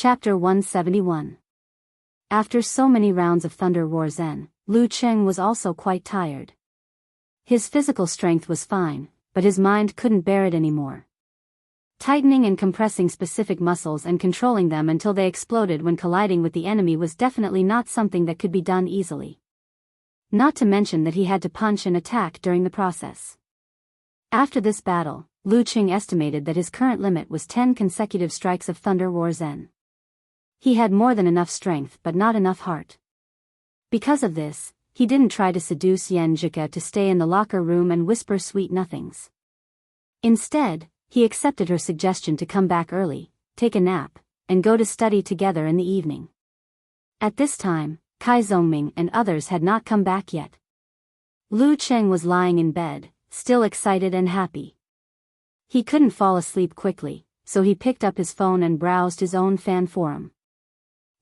Chapter 171. After so many rounds of Thunder Roar Zen, Lu Cheng was also quite tired. His physical strength was fine, but his mind couldn't bear it anymore. Tightening and compressing specific muscles and controlling them until they exploded when colliding with the enemy was definitely not something that could be done easily. Not to mention that he had to punch and attack during the process. After this battle, Lu Cheng estimated that his current limit was 10 consecutive strikes of Thunder Roar Zen. He had more than enough strength but not enough heart. Because of this, he didn't try to seduce Yen Jika to stay in the locker room and whisper sweet nothings. Instead, he accepted her suggestion to come back early, take a nap, and go to study together in the evening. At this time, Kai Zhongming and others had not come back yet. Lu Cheng was lying in bed, still excited and happy. He couldn't fall asleep quickly, so he picked up his phone and browsed his own fan forum.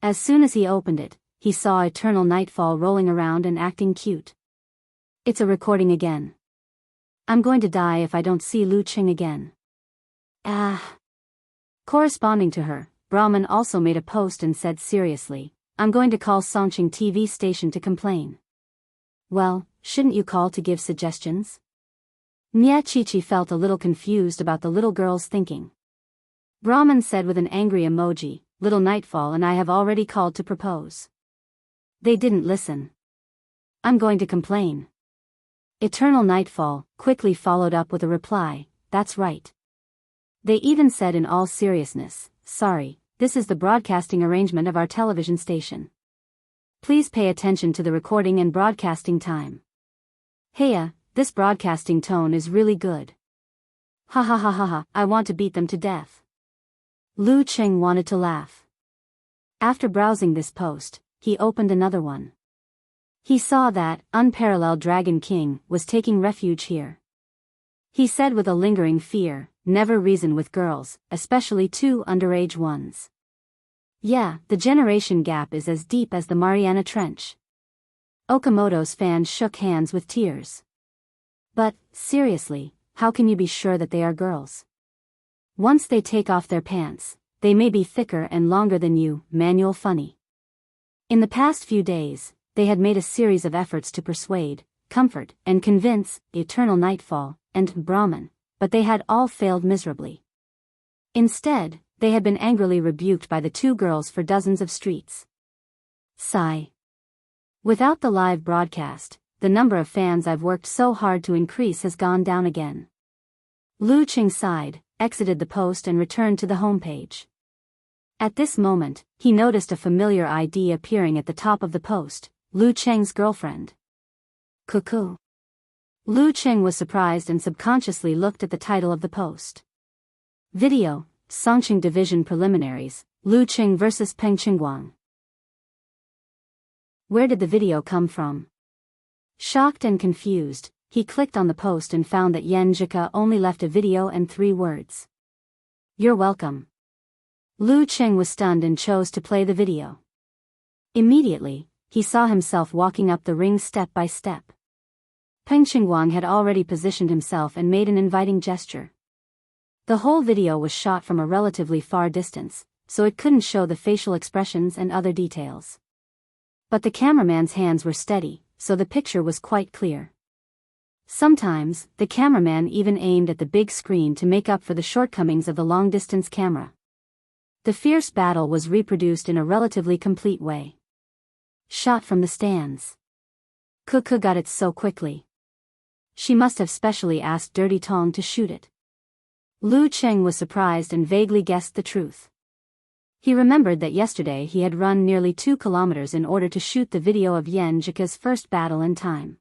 As soon as he opened it, he saw Eternal Nightfall rolling around and acting cute. It's a recording again. I'm going to die if I don't see Lu Cheng again. Corresponding to her, Brahman also made a post and said seriously, I'm going to call Songqing TV station to complain. Well, shouldn't you call to give suggestions? Nya Chichi felt a little confused about the little girl's thinking. Brahman said with an angry emoji, Little Nightfall and I have already called to propose. They didn't listen. I'm going to complain. Eternal Nightfall quickly followed up with a reply, that's right. They even said in all seriousness, sorry, this is the broadcasting arrangement of our television station. Please pay attention to the recording and broadcasting time. Heya, this broadcasting tone is really good. Ha ha ha ha ha, I want to beat them to death. Lu Cheng wanted to laugh. After browsing this post, he opened another one. He saw that Unparalleled Dragon King was taking refuge here. He said with a lingering fear, never reason with girls, especially two underage ones. Yeah, the generation gap is as deep as the Mariana Trench. Okamoto's fans shook hands with tears. But, seriously, how can you be sure that they are girls? Once they take off their pants, they may be thicker and longer than you, Manual Funny. In the past few days, they had made a series of efforts to persuade, comfort, and convince Eternal Nightfall and Brahman, but they had all failed miserably. Instead, they had been angrily rebuked by the two girls for dozens of streets. Sigh. Without the live broadcast, the number of fans I've worked so hard to increase has gone down again. Lu Cheng sighed, exited the post and returned to the homepage. At this moment, he noticed a familiar ID appearing at the top of the post, Lu Cheng's girlfriend. Cuckoo. Lu Cheng was surprised and subconsciously looked at the title of the post. Video, Songqing Division Preliminaries, Lu Cheng vs Peng Qingguang. Where did the video come from? Shocked and confused, he clicked on the post and found that Yen Jika only left a video and 3 words. You're welcome. Lu Cheng was stunned and chose to play the video. Immediately, he saw himself walking up the ring step by step. Peng Qingguang had already positioned himself and made an inviting gesture. The whole video was shot from a relatively far distance, so it couldn't show the facial expressions and other details. But the cameraman's hands were steady, so the picture was quite clear. Sometimes, the cameraman even aimed at the big screen to make up for the shortcomings of the long-distance camera. The fierce battle was reproduced in a relatively complete way. Shot from the stands. Cuckoo got it so quickly. She must have specially asked Dirty Tong to shoot it. Lu Cheng was surprised and vaguely guessed the truth. He remembered that yesterday he had run nearly 2 kilometers in order to shoot the video of Yen Jika's first battle in time.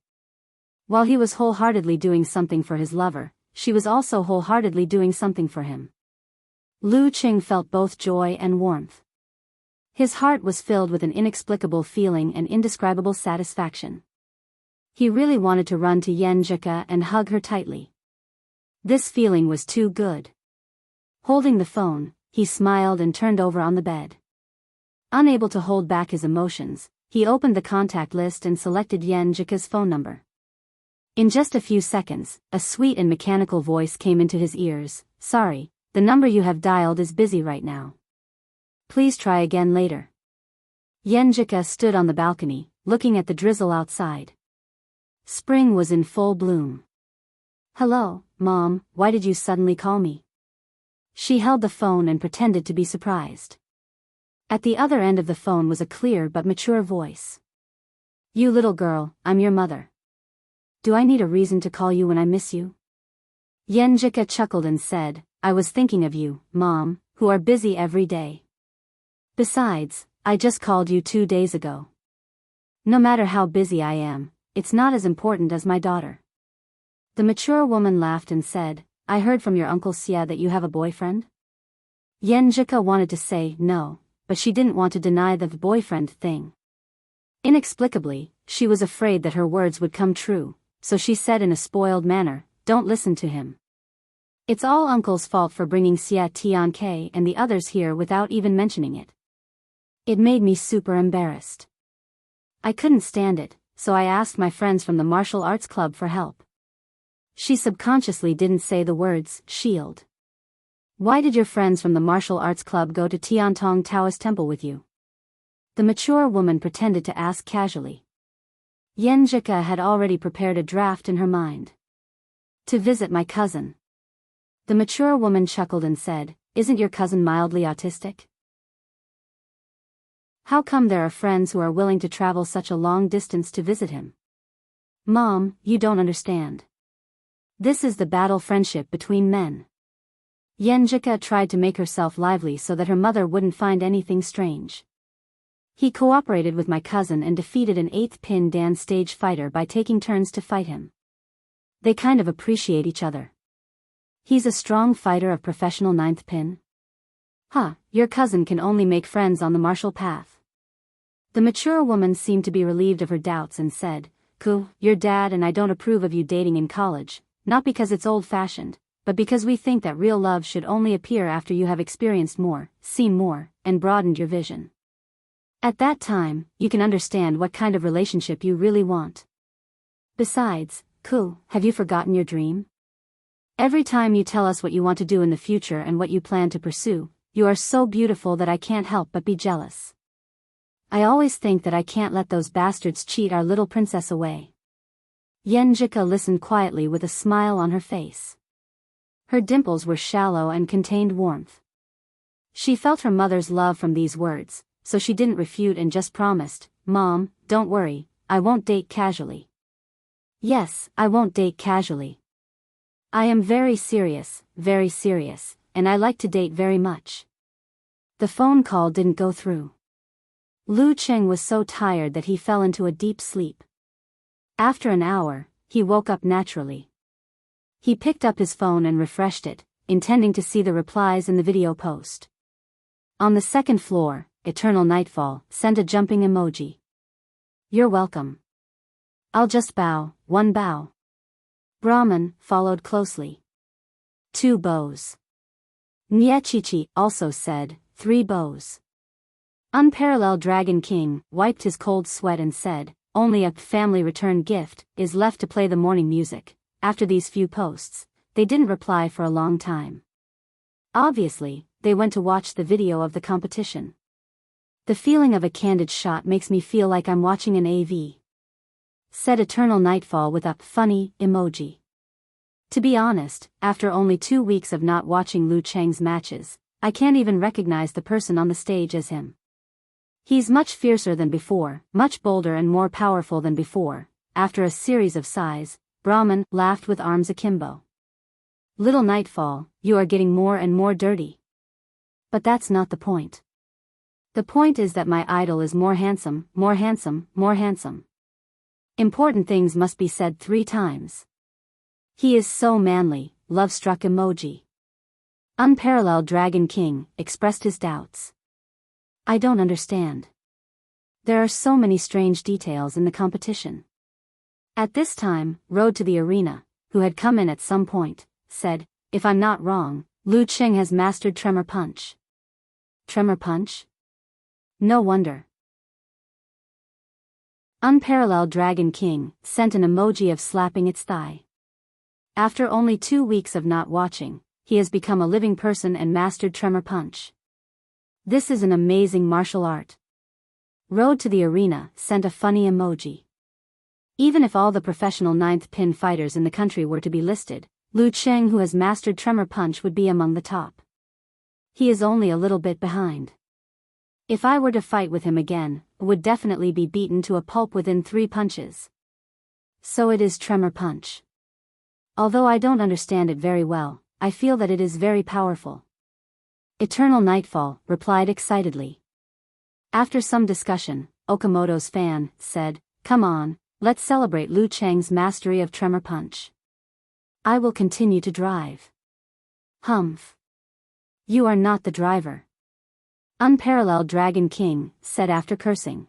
While he was wholeheartedly doing something for his lover, she was also wholeheartedly doing something for him. Lu Cheng felt both joy and warmth. His heart was filled with an inexplicable feeling and indescribable satisfaction. He really wanted to run to Yen Jika and hug her tightly. This feeling was too good. Holding the phone, he smiled and turned over on the bed. Unable to hold back his emotions, he opened the contact list and selected Yen Jika's phone number. In just a few seconds, a sweet and mechanical voice came into his ears. Sorry, the number you have dialed is busy right now. Please try again later. Yenjika stood on the balcony, looking at the drizzle outside. Spring was in full bloom. Hello, Mom, why did you suddenly call me? She held the phone and pretended to be surprised. At the other end of the phone was a clear but mature voice. You little girl, I'm your mother. Do I need a reason to call you when I miss you? Yenjika chuckled and said, I was thinking of you, Mom, who are busy every day. Besides, I just called you 2 days ago. No matter how busy I am, it's not as important as my daughter. The mature woman laughed and said, I heard from your Uncle Xia that you have a boyfriend? Yenjika wanted to say no, but she didn't want to deny the boyfriend thing. Inexplicably, she was afraid that her words would come true, so she said in a spoiled manner, don't listen to him. It's all Uncle's fault for bringing Xia Tianke and the others here without even mentioning it. It made me super embarrassed. I couldn't stand it, so I asked my friends from the martial arts club for help. She subconsciously didn't say the words, shield. Why did your friends from the martial arts club go to Tiantong Taoist temple with you? The mature woman pretended to ask casually. Yenjika had already prepared a draft in her mind. To visit my cousin. The mature woman chuckled and said, isn't your cousin mildly autistic? How come there are friends who are willing to travel such a long distance to visit him? Mom, you don't understand. This is the battle friendship between men. Yenjika tried to make herself lively so that her mother wouldn't find anything strange. He cooperated with my cousin and defeated an 8th pin Dan stage fighter by taking turns to fight him. They kind of appreciate each other. He's a strong fighter of professional 9th pin. Huh, your cousin can only make friends on the martial path. The mature woman seemed to be relieved of her doubts and said, your dad and I don't approve of you dating in college, not because it's old-fashioned, but because we think that real love should only appear after you have experienced more, seen more, and broadened your vision. At that time, you can understand what kind of relationship you really want. Besides, have you forgotten your dream? Every time you tell us what you want to do in the future and what you plan to pursue, you are so beautiful that I can't help but be jealous. I always think that I can't let those bastards cheat our little princess away. Yenjika listened quietly with a smile on her face. Her dimples were shallow and contained warmth. She felt her mother's love from these words, so she didn't refute and just promised, Mom, don't worry, I won't date casually. Yes, I won't date casually. I am very serious, and I like to date very much. The phone call didn't go through. Lu Cheng was so tired that he fell into a deep sleep. After an hour, he woke up naturally. He picked up his phone and refreshed it, intending to see the replies in the video post. On the second floor, Eternal Nightfall sent a jumping emoji. You're welcome. I'll just bow, 1 bow. Brahman followed closely. 2 bows. Nyechichi also said, 3 bows. Unparalleled Dragon King wiped his cold sweat and said, only a family return gift is left to play the morning music. After these few posts, they didn't reply for a long time. Obviously, they went to watch the video of the competition. The feeling of a candid shot makes me feel like I'm watching an AV. Said Eternal Nightfall with a funny emoji. To be honest, after only 2 weeks of not watching Lu Cheng's matches, I can't even recognize the person on the stage as him. He's much fiercer than before, much bolder and more powerful than before. After a series of sighs, Brahman laughed with arms akimbo. Little Nightfall, you are getting more and more dirty. But that's not the point. The point is that my idol is more handsome, more handsome, more handsome. Important things must be said 3 times. He is so manly, love-struck emoji. Unparalleled Dragon King expressed his doubts. I don't understand. There are so many strange details in the competition. At this time, Road to the Arena, who had come in at some point, said, if I'm not wrong, Lu Cheng has mastered Tremor Punch. Tremor Punch? No wonder. Unparalleled Dragon King sent an emoji of slapping its thigh. After only 2 weeks of not watching, he has become a living person and mastered Tremor Punch. This is an amazing martial art. Road to the arena sent a funny emoji. Even if all the professional 9th pin fighters in the country were to be listed, Lu Cheng, who has mastered Tremor Punch, would be among the top. He is only a little bit behind. If I were to fight with him again, I would definitely be beaten to a pulp within 3 punches. So it is Tremor Punch. Although I don't understand it very well, I feel that it is very powerful. Eternal Nightfall replied excitedly. After some discussion, Okamoto's fan said, "Come on, let's celebrate Lu Cheng's mastery of Tremor Punch. I will continue to drive." Humph. You are not the driver. Unparalleled Dragon King said after cursing.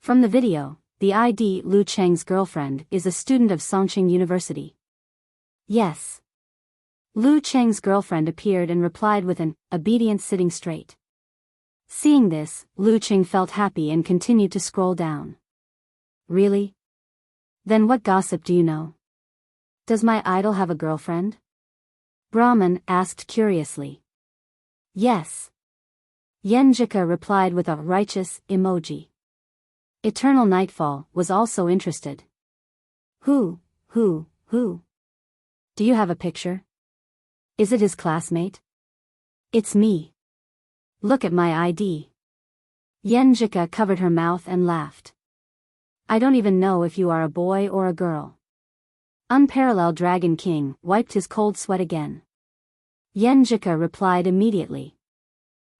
From the video, the ID Lu Cheng's girlfriend is a student of Songqing University. Yes. Lu Cheng's girlfriend appeared and replied with an obedient sitting straight. Seeing this, Lu Cheng felt happy and continued to scroll down. Really? Then what gossip do you know? Does my idol have a girlfriend? Brahman asked curiously. Yes. Yenjika replied with a righteous emoji. Eternal Nightfall was also interested. Who? Do you have a picture? Is it his classmate? It's me. Look at my ID. Yenjika covered her mouth and laughed. I don't even know if you are a boy or a girl. Unparalleled Dragon King wiped his cold sweat again. Yenjika replied immediately.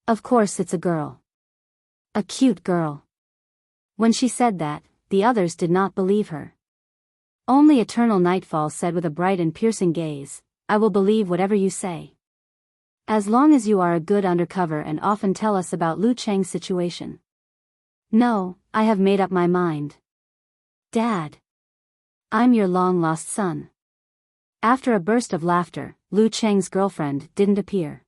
Of course it's a girl. A cute girl. When she said that, the others did not believe her. Only Eternal Nightfall said with a bright and piercing gaze, I will believe whatever you say. As long as you are a good undercover and often tell us about Lu Cheng's situation. No, I have made up my mind. Dad. I'm your long-lost son. After a burst of laughter, Lu Cheng's girlfriend didn't appear.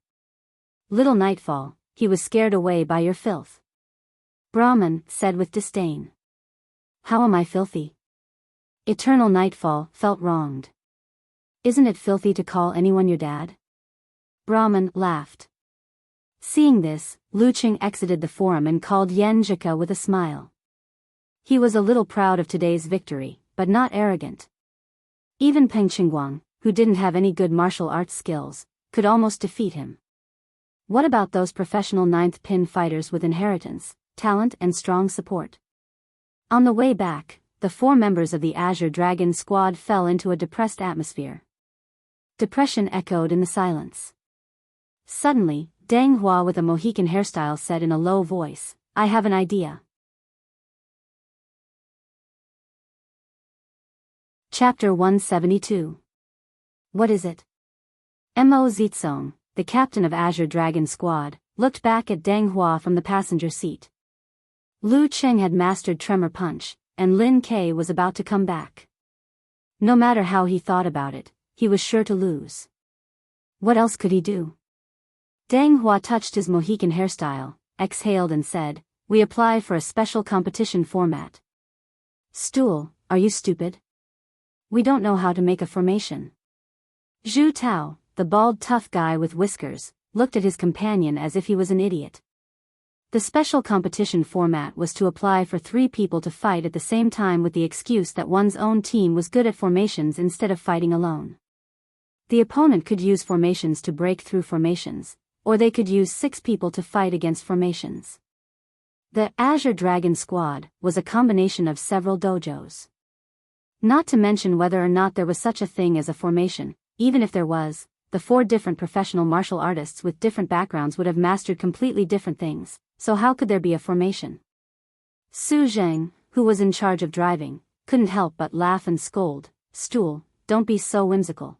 Little Nightfall, he was scared away by your filth. Brahman said with disdain. How am I filthy? Eternal Nightfall felt wronged. Isn't it filthy to call anyone your dad? Brahman laughed. Seeing this, Lu Cheng exited the forum and called Yenjika with a smile. He was a little proud of today's victory, but not arrogant. Even Peng Qingguang, who didn't have any good martial arts skills, could almost defeat him. What about those professional 9th pin fighters with inheritance, talent and strong support? On the way back, the 4 members of the Azure Dragon squad fell into a depressed atmosphere. Depression echoed in the silence. Suddenly, Deng Hua with a Mohican hairstyle said in a low voice, I have an idea. Chapter 172. What is it? Mo Zitsong, the captain of Azure Dragon Squad, looked back at Deng Hua from the passenger seat. Lu Cheng had mastered Tremor Punch, and Lin Ke was about to come back. No matter how he thought about it, he was sure to lose. What else could he do? Deng Hua touched his Mohican hairstyle, exhaled and said, We apply for a special competition format. Stool, are you stupid? We don't know how to make a formation. Zhu Tao, the bald tough guy with whiskers, looked at his companion as if he was an idiot. The special competition format was to apply for 3 people to fight at the same time with the excuse that one's own team was good at formations instead of fighting alone. The opponent could use formations to break through formations, or they could use 6 people to fight against formations. The Azure Dragon Squad was a combination of several dojos. Not to mention whether or not there was such a thing as a formation, even if there was, the 4 different professional martial artists with different backgrounds would have mastered completely different things, so how could there be a formation? Su Zheng, who was in charge of driving, couldn't help but laugh and scold, Stool, don't be so whimsical.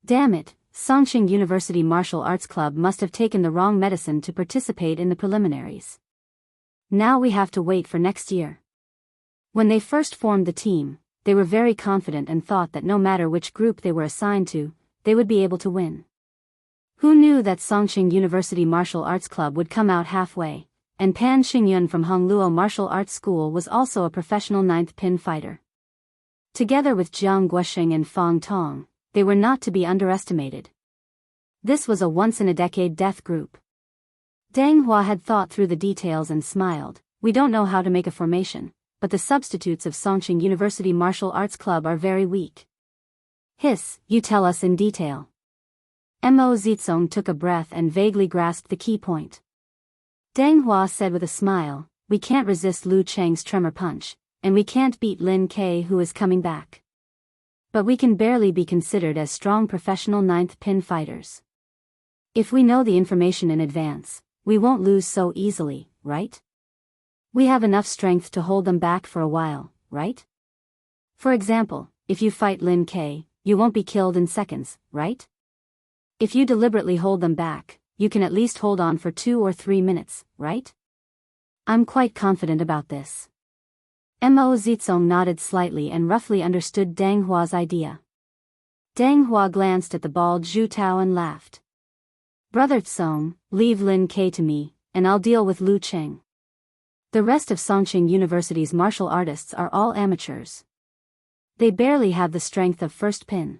Damn it, Songqing University Martial Arts Club must have taken the wrong medicine to participate in the preliminaries. Now we have to wait for next year. When they first formed the team, they were very confident and thought that no matter which group they were assigned to, they would be able to win. Who knew that Songqing University Martial Arts Club would come out halfway, and Pan Xingyun from Hongluo Martial Arts School was also a professional 9th pin fighter. Together with Jiang Guosheng and Fang Tong, they were not to be underestimated. This was a once-in-a-decade death group. Deng Hua had thought through the details and smiled. We don't know how to make a formation, but the substitutes of Songqing University Martial Arts Club are very weak. Hiss, you tell us in detail. Mo Zizong took a breath and vaguely grasped the key point. Deng Hua said with a smile, we can't resist Lu Cheng's tremor punch, and we can't beat Lin Ke who is coming back. But we can barely be considered as strong professional ninth pin fighters. If we know the information in advance, we won't lose so easily, right? We have enough strength to hold them back for a while, right? For example, if you fight Lin Ke, you won't be killed in seconds, right? If you deliberately hold them back, you can at least hold on for 2 or 3 minutes, right? I'm quite confident about this. Mo Zizong nodded slightly and roughly understood Deng Hua's idea. Deng Hua glanced at the bald Zhu Tao and laughed. Brother Tsong, leave Lin Ke to me, and I'll deal with Lu Cheng. The rest of Songqing University's martial artists are all amateurs. They barely have the strength of first pin.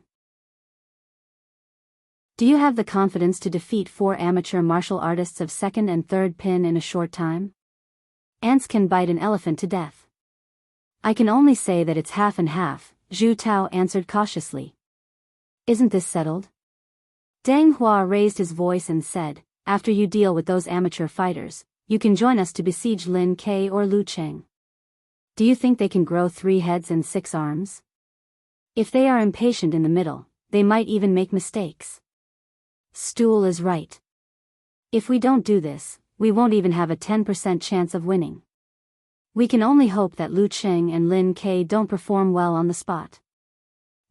Do you have the confidence to defeat 4 amateur martial artists of second and third pin in a short time? Ants can bite an elephant to death. I can only say that it's half and half, Zhu Tao answered cautiously. Isn't this settled? Deng Hua raised his voice and said, after you deal with those amateur fighters, you can join us to besiege Lin Ke or Lu Cheng. Do you think they can grow 3 heads and 6 arms? If they are impatient in the middle, they might even make mistakes. Stool is right. If we don't do this, we won't even have a 10% chance of winning. We can only hope that Lu Cheng and Lin Ke don't perform well on the spot.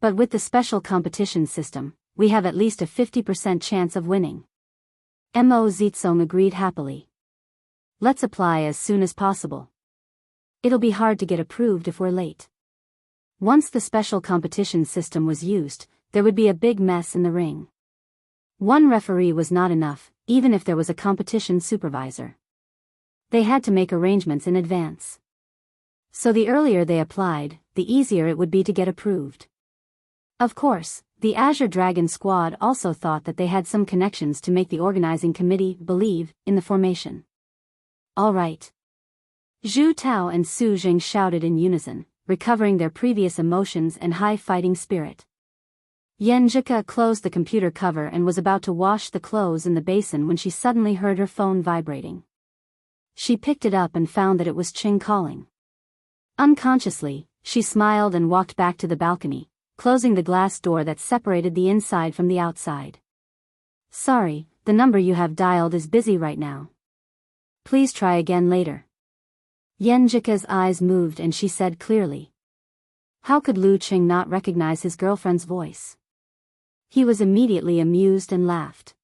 But with the special competition system, we have at least a 50% chance of winning. Mo Zizong agreed happily. Let's apply as soon as possible. It'll be hard to get approved if we're late. Once the special competition system was used, there would be a big mess in the ring. One referee was not enough, even if there was a competition supervisor. They had to make arrangements in advance. So the earlier they applied, the easier it would be to get approved. Of course, the Azure Dragon squad also thought that they had some connections to make the organizing committee believe in the formation. All right. Zhu Tao and Su Jing shouted in unison, recovering their previous emotions and high fighting spirit. Yan Zhika closed the computer cover and was about to wash the clothes in the basin when she suddenly heard her phone vibrating. She picked it up and found that it was Qing calling. Unconsciously, she smiled and walked back to the balcony, closing the glass door that separated the inside from the outside. Sorry, the number you have dialed is busy right now. Please try again later. Yan Zhika's eyes moved and she said clearly. How could Lu Cheng not recognize his girlfriend's voice? He was immediately amused and laughed.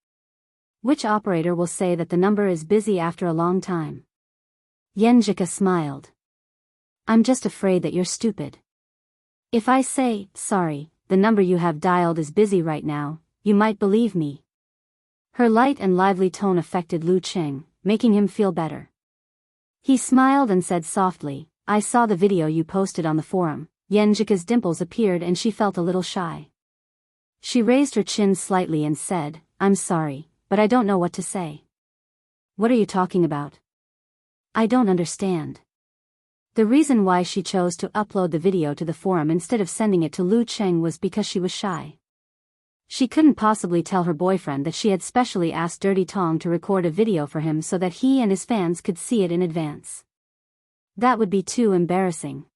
Which operator will say that the number is busy after a long time? Yan Zhika smiled. I'm just afraid that you're stupid. If I say, sorry, the number you have dialed is busy right now, you might believe me. Her light and lively tone affected Lu Cheng, making him feel better. He smiled and said softly, I saw the video you posted on the forum. Yan Zhika's dimples appeared and she felt a little shy. She raised her chin slightly and said, I'm sorry, but I don't know what to say. What are you talking about? I don't understand. The reason why she chose to upload the video to the forum instead of sending it to Lu Cheng was because she was shy. She couldn't possibly tell her boyfriend that she had specially asked Dirty Tong to record a video for him so that he and his fans could see it in advance. That would be too embarrassing.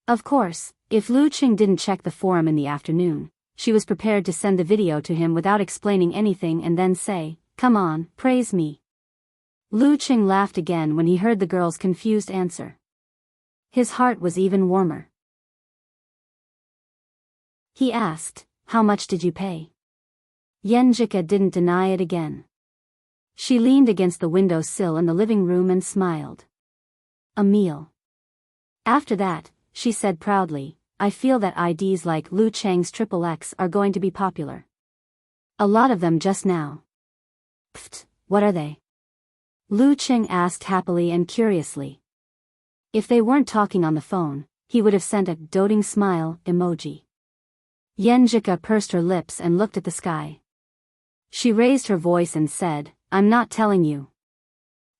Of course, if Lu Cheng didn't check the forum in the afternoon, she was prepared to send the video to him without explaining anything and then say, come on, praise me. Lu Cheng laughed again when he heard the girl's confused answer. His heart was even warmer. He asked, how much did you pay? Yan Zhika didn't deny it again. She leaned against the window sill in the living room and smiled. A meal. After that, she said proudly, I feel that IDs like Lu Cheng's XXX are going to be popular. A lot of them just now. Pfft, what are they? Lu Cheng asked happily and curiously. If they weren't talking on the phone, he would have sent a doting smile emoji. Yan Zhika pursed her lips and looked at the sky. She raised her voice and said, I'm not telling you.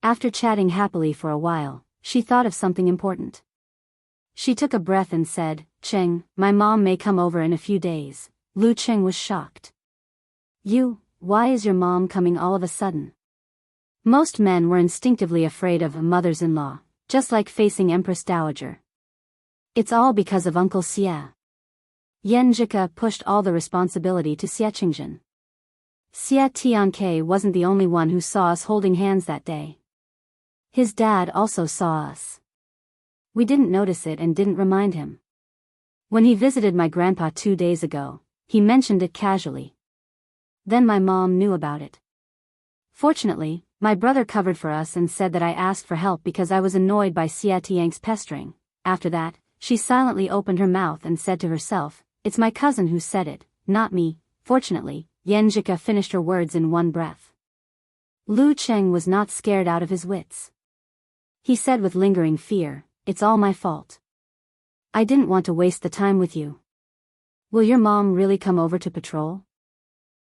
After chatting happily for a while, she thought of something important. She took a breath and said, "Cheng, my mom may come over in a few days." Lu Cheng was shocked. Why is your mom coming all of a sudden? Most men were instinctively afraid of mothers-in-law, just like facing Empress Dowager. It's all because of Uncle Xie. Yan Zhika pushed all the responsibility to Xie Qingjin. Xie Tianke wasn't the only one who saw us holding hands that day. His dad also saw us. We didn't notice it and didn't remind him. When he visited my grandpa 2 days ago, he mentioned it casually. Then my mom knew about it. Fortunately, my brother covered for us and said that I asked for help because I was annoyed by Xie Tiang's pestering. After that, she silently opened her mouth and said to herself, "It's my cousin who said it, not me." Fortunately, Yan Zhika finished her words in one breath. Lu Cheng was not scared out of his wits. He said with lingering fear, "It's all my fault. I didn't want to waste the time with you. Will your mom really come over to patrol?"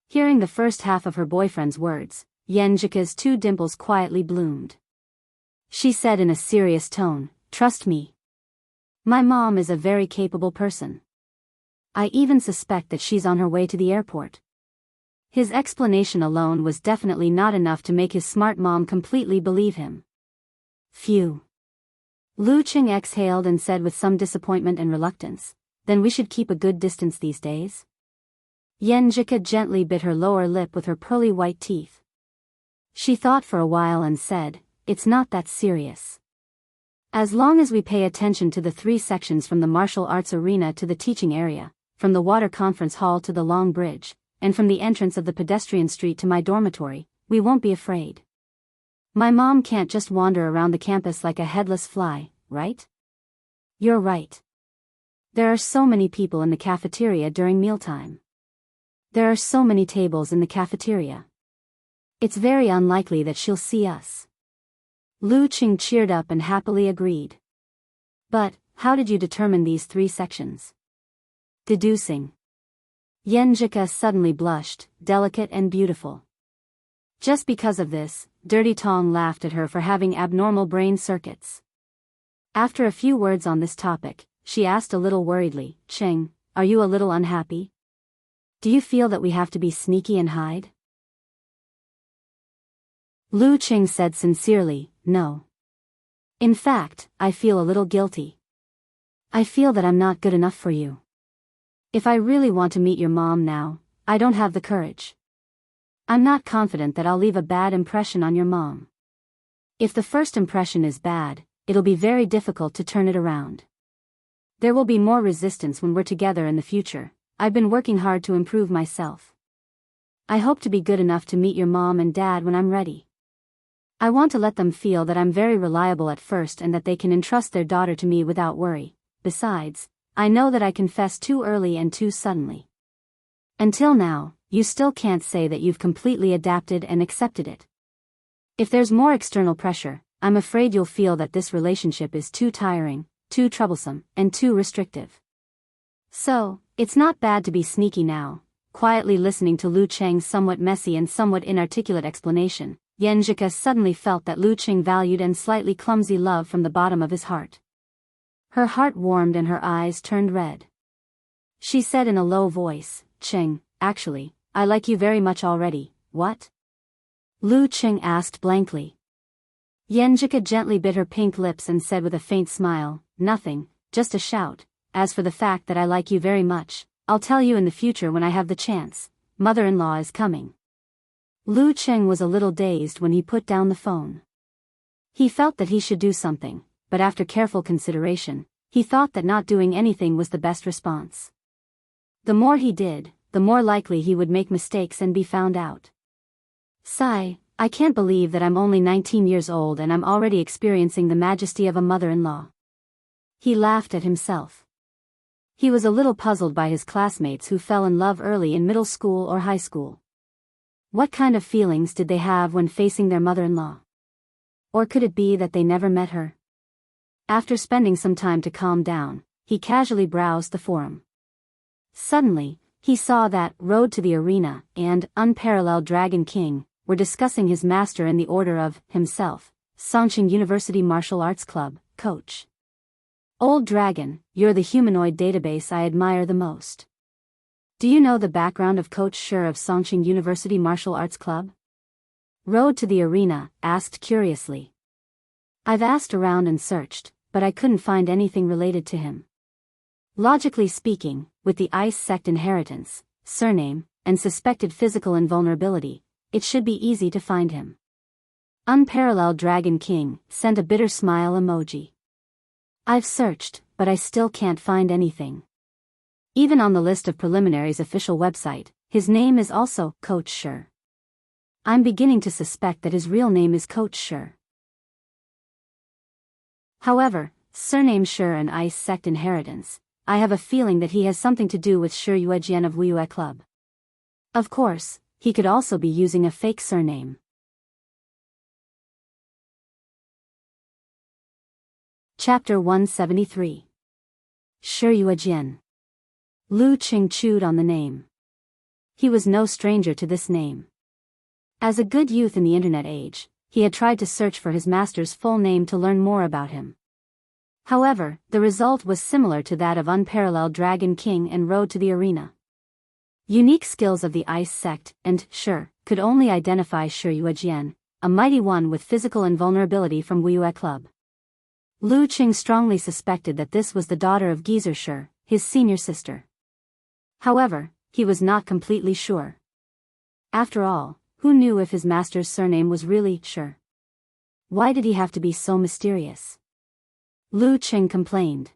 Hearing the first half of her boyfriend's words, Yan Zhika's 2 dimples quietly bloomed. She said in a serious tone, "Trust me. My mom is a very capable person. I even suspect that she's on her way to the airport." His explanation alone was definitely not enough to make his smart mom completely believe him. Phew. Lu Cheng exhaled and said with some disappointment and reluctance, "Then we should keep a good distance these days?" Yan Zhika gently bit her lower lip with her pearly white teeth. She thought for a while and said, "It's not that serious. As long as we pay attention to the 3 sections from the martial arts arena to the teaching area, from the water conference hall to the long bridge, and from the entrance of the pedestrian street to my dormitory, we won't be afraid. My mom can't just wander around the campus like a headless fly, right?" "You're right. There are so many people in the cafeteria during mealtime. There are so many tables in the cafeteria. It's very unlikely that she'll see us." Lu Cheng cheered up and happily agreed. "But, how did you determine these 3 sections?" "Deducing." Yan Zhika suddenly blushed, delicate and beautiful. Just because of this, Dirty Tong laughed at her for having abnormal brain circuits. After a few words on this topic, she asked a little worriedly, "Cheng, are you a little unhappy? Do you feel that we have to be sneaky and hide?" Lu Cheng said sincerely, "No. In fact, I feel a little guilty. I feel that I'm not good enough for you. If I really want to meet your mom now, I don't have the courage. I'm not confident that I'll leave a bad impression on your mom. If the first impression is bad, it'll be very difficult to turn it around. There will be more resistance when we're together in the future. I've been working hard to improve myself. I hope to be good enough to meet your mom and dad when I'm ready. I want to let them feel that I'm very reliable at first and that they can entrust their daughter to me without worry. Besides, I know that I confessed too early and too suddenly. Until now, you still can't say that you've completely adapted and accepted it. If there's more external pressure, I'm afraid you'll feel that this relationship is too tiring, too troublesome, and too restrictive. So, it's not bad to be sneaky now." Quietly listening to Lu Cheng's somewhat messy and somewhat inarticulate explanation, Yan Zhika suddenly felt that Lu Cheng valued and slightly clumsy love from the bottom of his heart. Her heart warmed and her eyes turned red. She said in a low voice, "Cheng, actually, I like you very much already." "What?" Lu Cheng asked blankly. Yan Zhika gently bit her pink lips and said with a faint smile, "Nothing, just a shout. As for the fact that I like you very much, I'll tell you in the future when I have the chance. Mother-in-law is coming." Lu Cheng was a little dazed when he put down the phone. He felt that he should do something, but after careful consideration, he thought that not doing anything was the best response. The more he did, the more likely he would make mistakes and be found out. Sigh, I can't believe that I'm only 19 years old and I'm already experiencing the majesty of a mother-in-law. He laughed at himself. He was a little puzzled by his classmates who fell in love early in middle school or high school. What kind of feelings did they have when facing their mother-in-law? Or could it be that they never met her? After spending some time to calm down, he casually browsed the forum. Suddenly, he saw that Road to the Arena and Unparalleled Dragon King were discussing his master in the order of himself, Songqing University Martial Arts Club, Coach. Old Dragon, you're the humanoid database I admire the most. Do you know the background of Coach Shi of Songqing University Martial Arts Club? Road to the Arena asked curiously. I've asked around and searched, but I couldn't find anything related to him. Logically speaking, with the Ice Sect inheritance, surname, and suspected physical invulnerability, it should be easy to find him. Unparalleled Dragon King sent a bitter smile emoji. I've searched, but I still can't find anything. Even on the list of preliminaries official website, his name is also Coach Shi. I'm beginning to suspect that his real name is Coach Shi. However, surname Shi and Ice Sect inheritance, I have a feeling that he has something to do with Shi Yuejian of Wuyue Club. Of course, he could also be using a fake surname. Chapter 173. Shi Yuejian. Lu Qing chewed on the name. He was no stranger to this name. As a good youth in the internet age, he had tried to search for his master's full name to learn more about him. However, the result was similar to that of Unparalleled Dragon King and Road to the Arena. Unique skills of the Ice Sect and Shi could only identify Shi Yuejian, a mighty one with physical invulnerability from Wuyue Club. Lu Qing strongly suspected that this was the daughter of Geezer Shi, his senior sister. However, he was not completely sure. After all, who knew if his master's surname was really Shi? Why did he have to be so mysterious? Lu Qing complained.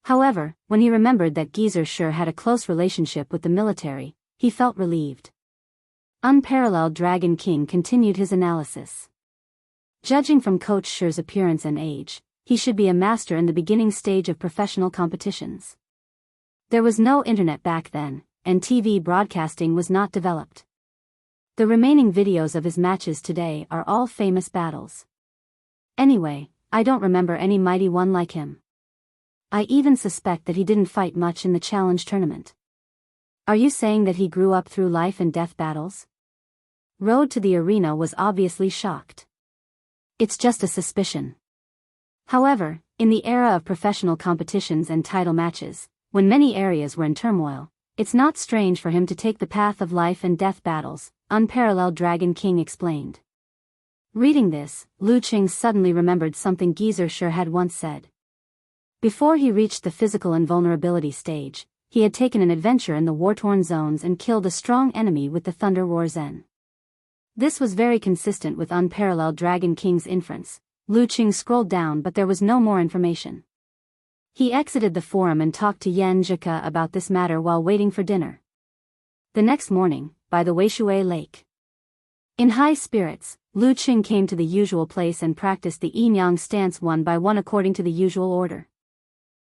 However, when he remembered that Geezer Shi had a close relationship with the military, he felt relieved. Unparalleled Dragon King continued his analysis. Judging from Coach Shi's appearance and age, he should be a master in the beginning stage of professional competitions. There was no internet back then, and TV broadcasting was not developed. The remaining videos of his matches today are all famous battles. Anyway, I don't remember any mighty one like him. I even suspect that he didn't fight much in the challenge tournament. Are you saying that he grew up through life and death battles? Road to the Arena was obviously shocked. It's just a suspicion. However, in the era of professional competitions and title matches, when many areas were in turmoil, it's not strange for him to take the path of life and death battles, Unparalleled Dragon King explained. Reading this, Lu Qing suddenly remembered something Geezer Shi had once said. Before he reached the physical invulnerability stage, he had taken an adventure in the war-torn zones and killed a strong enemy with the Thunder War Zen. This was very consistent with Unparalleled Dragon King's inference. Lu Qing scrolled down, but there was no more information. He exited the forum and talked to Yan Zhika about this matter while waiting for dinner. The next morning, by the Weishui Lake. In high spirits, Lu Qing came to the usual place and practiced the yin-yang stance one by one according to the usual order.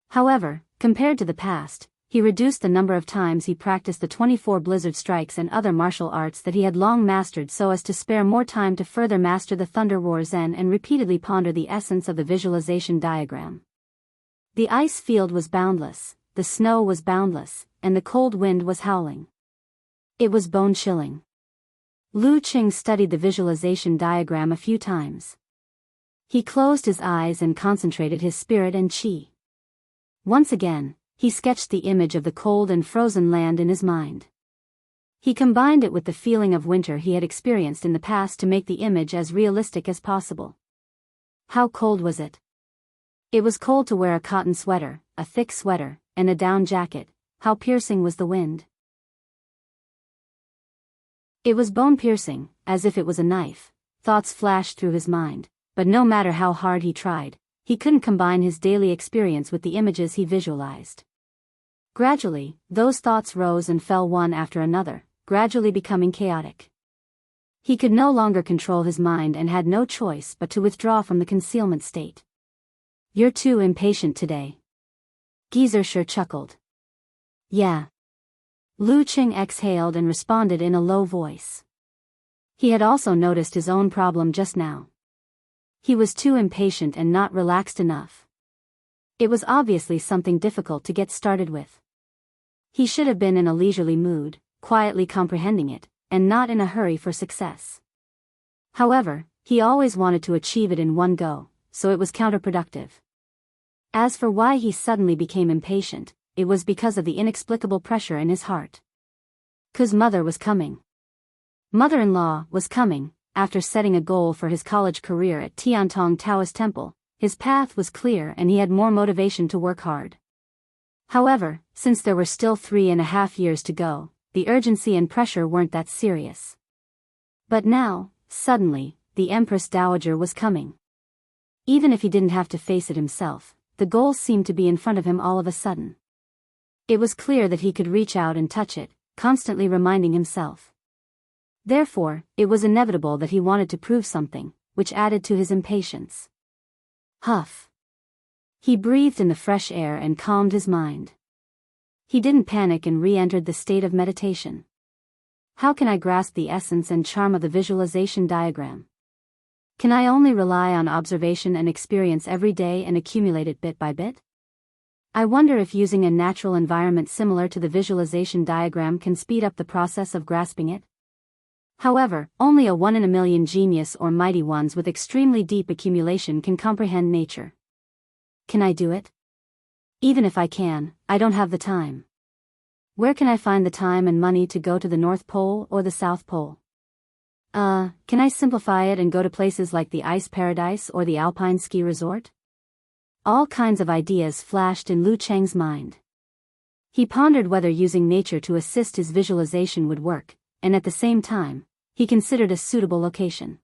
However, compared to the past, he reduced the number of times he practiced the 24 blizzard strikes and other martial arts that he had long mastered so as to spare more time to further master the Thunder War Zen and repeatedly ponder the essence of the visualization diagram. The ice field was boundless, the snow was boundless, and the cold wind was howling. It was bone-chilling. Lu Qing studied the visualization diagram a few times. He closed his eyes and concentrated his spirit and chi. Once again, he sketched the image of the cold and frozen land in his mind. He combined it with the feeling of winter he had experienced in the past to make the image as realistic as possible. How cold was it? It was cold to wear a cotton sweater, a thick sweater, and a down jacket. How piercing was the wind? It was bone-piercing, as if it was a knife. Thoughts flashed through his mind, but no matter how hard he tried, he couldn't combine his daily experience with the images he visualized. Gradually, those thoughts rose and fell one after another, gradually becoming chaotic. He could no longer control his mind and had no choice but to withdraw from the concealment state. You're too impatient today. Geezer Shi chuckled. Yeah. Lu Qing exhaled and responded in a low voice. He had also noticed his own problem just now. He was too impatient and not relaxed enough. It was obviously something difficult to get started with. He should have been in a leisurely mood, quietly comprehending it, and not in a hurry for success. However, he always wanted to achieve it in one go, so it was counterproductive. As for why he suddenly became impatient, it was because of the inexplicable pressure in his heart. 'Cause mother was coming. Mother-in-law was coming. After setting a goal for his college career at Tiantong Taoist Temple, his path was clear and he had more motivation to work hard. However, since there were still 3.5 years to go, the urgency and pressure weren't that serious. But now, suddenly, the Empress Dowager was coming. Even if he didn't have to face it himself, the goal seemed to be in front of him all of a sudden. It was clear that he could reach out and touch it, constantly reminding himself. Therefore, it was inevitable that he wanted to prove something, which added to his impatience. Huff. He breathed in the fresh air and calmed his mind. He didn't panic and re-entered the state of meditation. How can I grasp the essence and charm of the visualization diagram? Can I only rely on observation and experience every day and accumulate it bit by bit? I wonder if using a natural environment similar to the visualization diagram can speed up the process of grasping it. However, only a 1 in a million genius or mighty ones with extremely deep accumulation can comprehend nature. Can I do it? Even if I can, I don't have the time. Where can I find the time and money to go to the North Pole or the South Pole? Can I simplify it and go to places like the Ice Paradise or the Alpine Ski Resort? All kinds of ideas flashed in Lu Cheng's mind. He pondered whether using nature to assist his visualization would work, and at the same time, he considered a suitable location.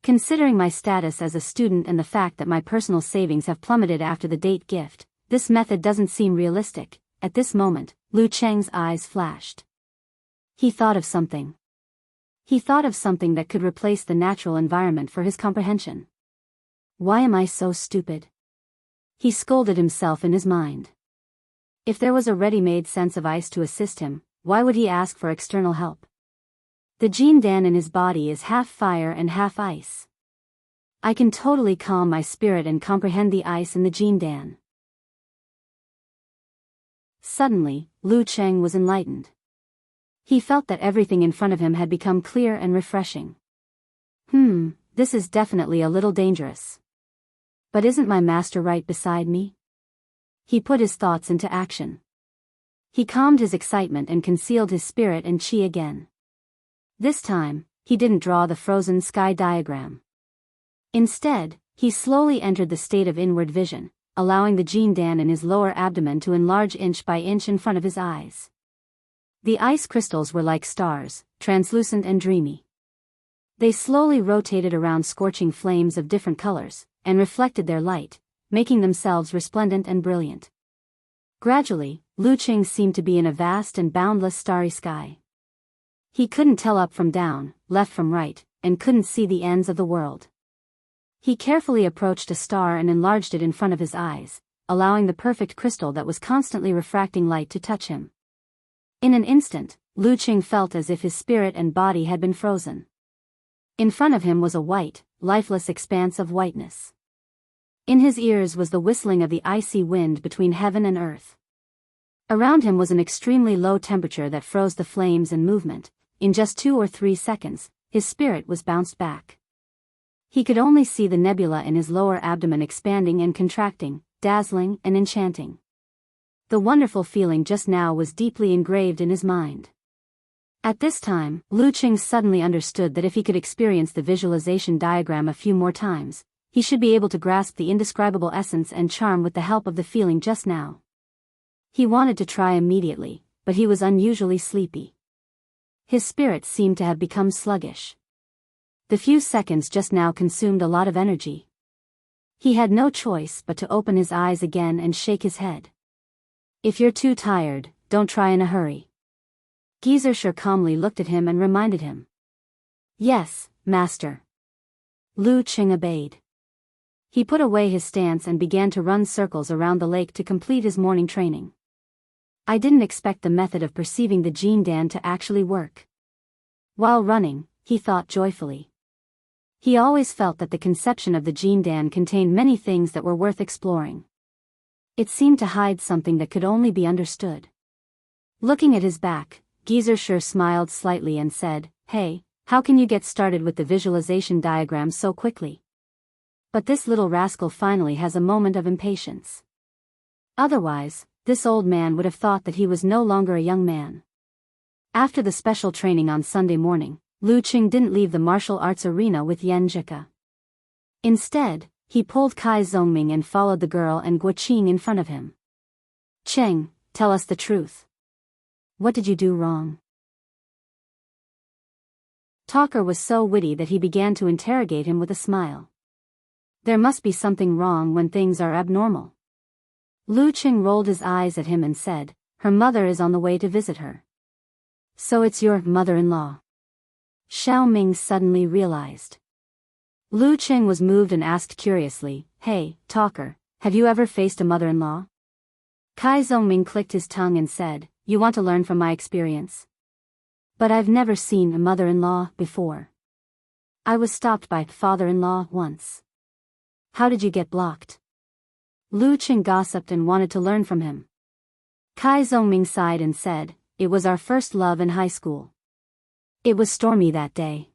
Considering my status as a student and the fact that my personal savings have plummeted after the date gift, this method doesn't seem realistic. At this moment, Lu Cheng's eyes flashed. He thought of something. He thought of something that could replace the natural environment for his comprehension. Why am I so stupid? He scolded himself in his mind. If there was a ready-made sense of ice to assist him, why would he ask for external help? The Jin Dan in his body is half fire and half ice. I can totally calm my spirit and comprehend the ice in the Jin Dan. Suddenly, Lu Cheng was enlightened. He felt that everything in front of him had become clear and refreshing. This is definitely a little dangerous. But isn't my master right beside me? He put his thoughts into action. He calmed his excitement and concealed his spirit and chi again. This time, he didn't draw the frozen sky diagram. Instead, he slowly entered the state of inward vision, allowing the Jin Dan in his lower abdomen to enlarge inch by inch in front of his eyes. The ice crystals were like stars, translucent and dreamy. They slowly rotated around scorching flames of different colors, and reflected their light, making themselves resplendent and brilliant. Gradually, Lu Cheng seemed to be in a vast and boundless starry sky. He couldn't tell up from down, left from right, and couldn't see the ends of the world. He carefully approached a star and enlarged it in front of his eyes, allowing the perfect crystal that was constantly refracting light to touch him. In an instant, Lu Cheng felt as if his spirit and body had been frozen. In front of him was a white, lifeless expanse of whiteness. In his ears was the whistling of the icy wind between heaven and earth. Around him was an extremely low temperature that froze the flames and movement. In just 2 or 3 seconds, his spirit was bounced back. He could only see the nebula in his lower abdomen expanding and contracting, dazzling and enchanting. The wonderful feeling just now was deeply engraved in his mind. At this time, Lu Cheng suddenly understood that if he could experience the visualization diagram a few more times, he should be able to grasp the indescribable essence and charm with the help of the feeling just now. He wanted to try immediately, but he was unusually sleepy. His spirit seemed to have become sluggish. The few seconds just now consumed a lot of energy. He had no choice but to open his eyes again and shake his head. If you're too tired, don't try in a hurry. Geezer calmly looked at him and reminded him. Yes, master. Lu Cheng obeyed. He put away his stance and began to run circles around the lake to complete his morning training. I didn't expect the method of perceiving the Jin Dan to actually work. While running, he thought joyfully. He always felt that the conception of the Jin Dan contained many things that were worth exploring. It seemed to hide something that could only be understood. Looking at his back, Geezer smiled slightly and said, "Hey, How can you get started with the visualization diagram so quickly? But this little rascal finally has a moment of impatience. Otherwise, this old man would have thought that he was no longer a young man. After the special training on Sunday morning, Lu Qing didn't leave the martial arts arena with Yan Jika. Instead, he pulled Kai Zongming and followed the girl and Guo Qing in front of him. Cheng, tell us the truth. What did you do wrong? Talker was so witty that he began to interrogate him with a smile. There must be something wrong when things are abnormal. Lu Qing rolled his eyes at him and said, her mother is on the way to visit her. So it's your mother-in-law. Xiao Ming suddenly realized. Lu Qing was moved and asked curiously, hey, Talker, have you ever faced a mother-in-law? Kai Zongming clicked his tongue and said, you want to learn from my experience? But I've never seen a mother-in-law before. I was stopped by father-in-law once. How did you get blocked? Lu Qing gossiped and wanted to learn from him. Kai Zongming sighed and said, it was our first love in high school. It was stormy that day.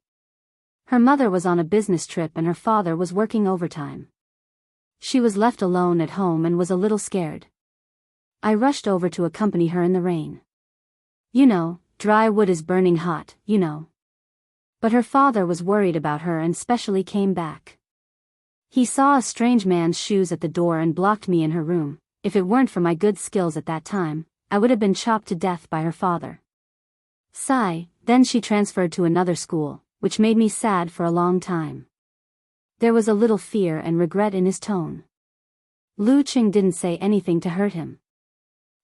Her mother was on a business trip and her father was working overtime. She was left alone at home and was a little scared. I rushed over to accompany her in the rain. You know, dry wood is burning hot, you know. But her father was worried about her and specially came back. He saw a strange man's shoes at the door and blocked me in her room. If it weren't for my good skills at that time, I would have been chopped to death by her father. Sigh, then she transferred to another school, which made me sad for a long time. There was a little fear and regret in his tone. Lu Qing didn't say anything to hurt him.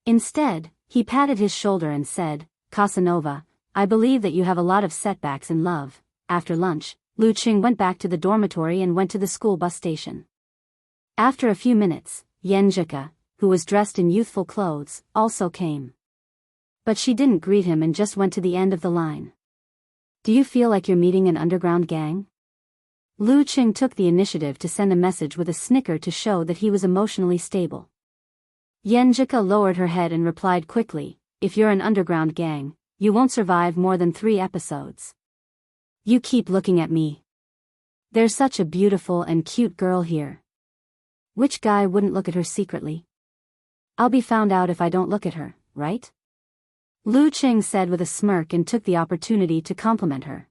Instead, he patted his shoulder and said, Casanova, I believe that you have a lot of setbacks in love. After lunch, Lu Qing went back to the dormitory and went to the school bus station. After a few minutes, Yan Jika, who was dressed in youthful clothes, also came. But she didn't greet him and just went to the end of the line. Do you feel like you're meeting an underground gang? Lu Qing took the initiative to send a message with a snicker to show that he was emotionally stable. Yan Jika lowered her head and replied quickly, if you're an underground gang, you won't survive more than 3 episodes. You keep looking at me. There's such a beautiful and cute girl here. Which guy wouldn't look at her secretly? I'll be found out if I don't look at her, right? Lu Qing said with a smirk and took the opportunity to compliment her.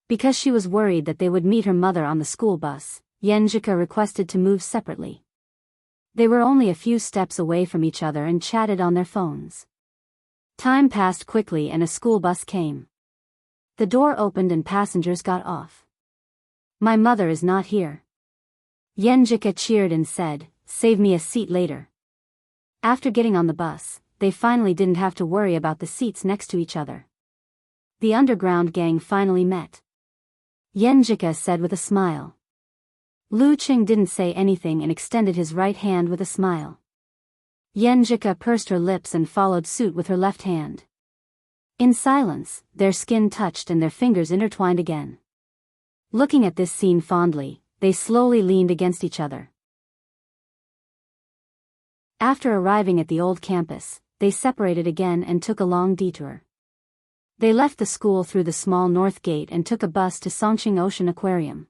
Because she was worried that they would meet her mother on the school bus, Yan Jika requested to move separately. They were only a few steps away from each other and chatted on their phones. Time passed quickly and a school bus came. The door opened and passengers got off. My mother is not here. Yan Jika cheered and said, save me a seat later. After getting on the bus, they finally didn't have to worry about the seats next to each other. The underground gang finally met. Yan Jika said with a smile. Lu Qing didn't say anything and extended his right hand with a smile. Yan Jika pursed her lips and followed suit with her left hand. In silence, their skin touched and their fingers intertwined again. Looking at this scene fondly, they slowly leaned against each other. After arriving at the old campus, they separated again and took a long detour. They left the school through the small north gate and took a bus to Songqing Ocean Aquarium.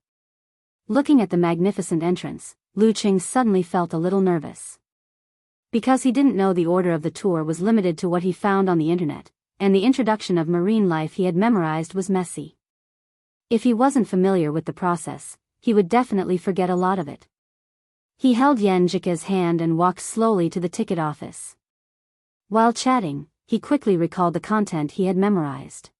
Looking at the magnificent entrance, Lu Qing suddenly felt a little nervous. Because he didn't know the order of the tour was limited to what he found on the internet, and the introduction of marine life he had memorized was messy. If he wasn't familiar with the process, he would definitely forget a lot of it. He held Yan Jika's hand and walked slowly to the ticket office. While chatting, he quickly recalled the content he had memorized.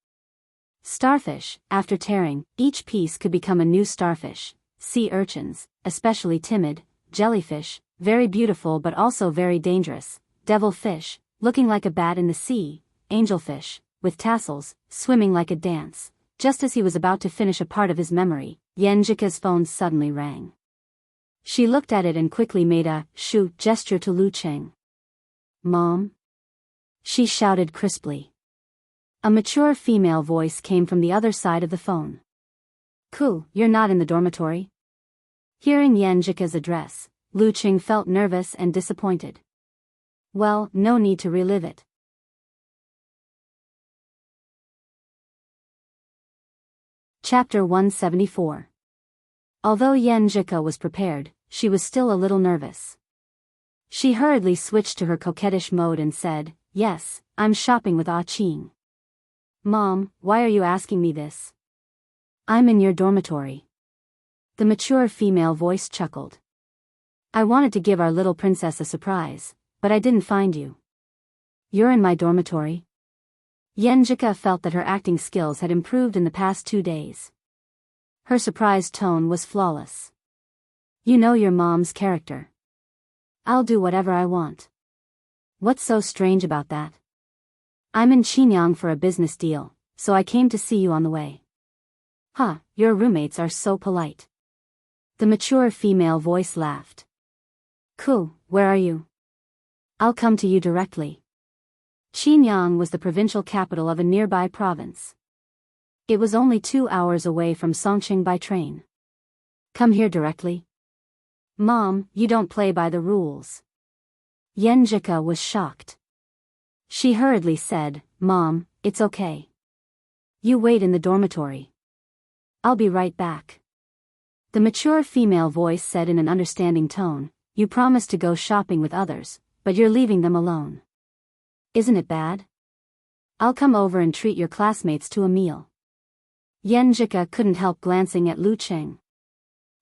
Starfish, after tearing, each piece could become a new starfish. Sea urchins, especially timid. Jellyfish, very beautiful but also very dangerous. Devilfish, looking like a bat in the sea. Angelfish, with tassels, swimming like a dance. Just as he was about to finish a part of his memory, Yan Jika's phone suddenly rang. She looked at it and quickly made a shoo gesture to Lu Qing. Mom? She shouted crisply. A mature female voice came from the other side of the phone. Ku, you're not in the dormitory? Hearing Yan Jika's address, Lu Qing felt nervous and disappointed. Well, no need to relive it. Chapter 174. Although Yen Jika was prepared, she was still a little nervous. She hurriedly switched to her coquettish mode and said, "Yes, I'm shopping with Ah Ching." "Mom, why are you asking me this?" "I'm in your dormitory." The mature female voice chuckled. "I wanted to give our little princess a surprise, but I didn't find you." "You're in my dormitory?" Yen Jika felt that her acting skills had improved in the past 2 days. Her surprised tone was flawless. "You know your mom's character. I'll do whatever I want." "What's so strange about that?" "I'm in Qinyang for a business deal, so I came to see you on the way." "Huh, your roommates are so polite." The mature female voice laughed. "Cool, where are you?" "I'll come to you directly." Qinyang was the provincial capital of a nearby province. It was only 2 hours away from Songqing by train. "Come here directly?" "Mom, you don't play by the rules." Yen Jika was shocked. She hurriedly said, "Mom, it's okay. You wait in the dormitory. I'll be right back." The mature female voice said in an understanding tone, "You promised to go shopping with others, but you're leaving them alone. Isn't it bad? I'll come over and treat your classmates to a meal." Yen Jika couldn't help glancing at Lu Cheng.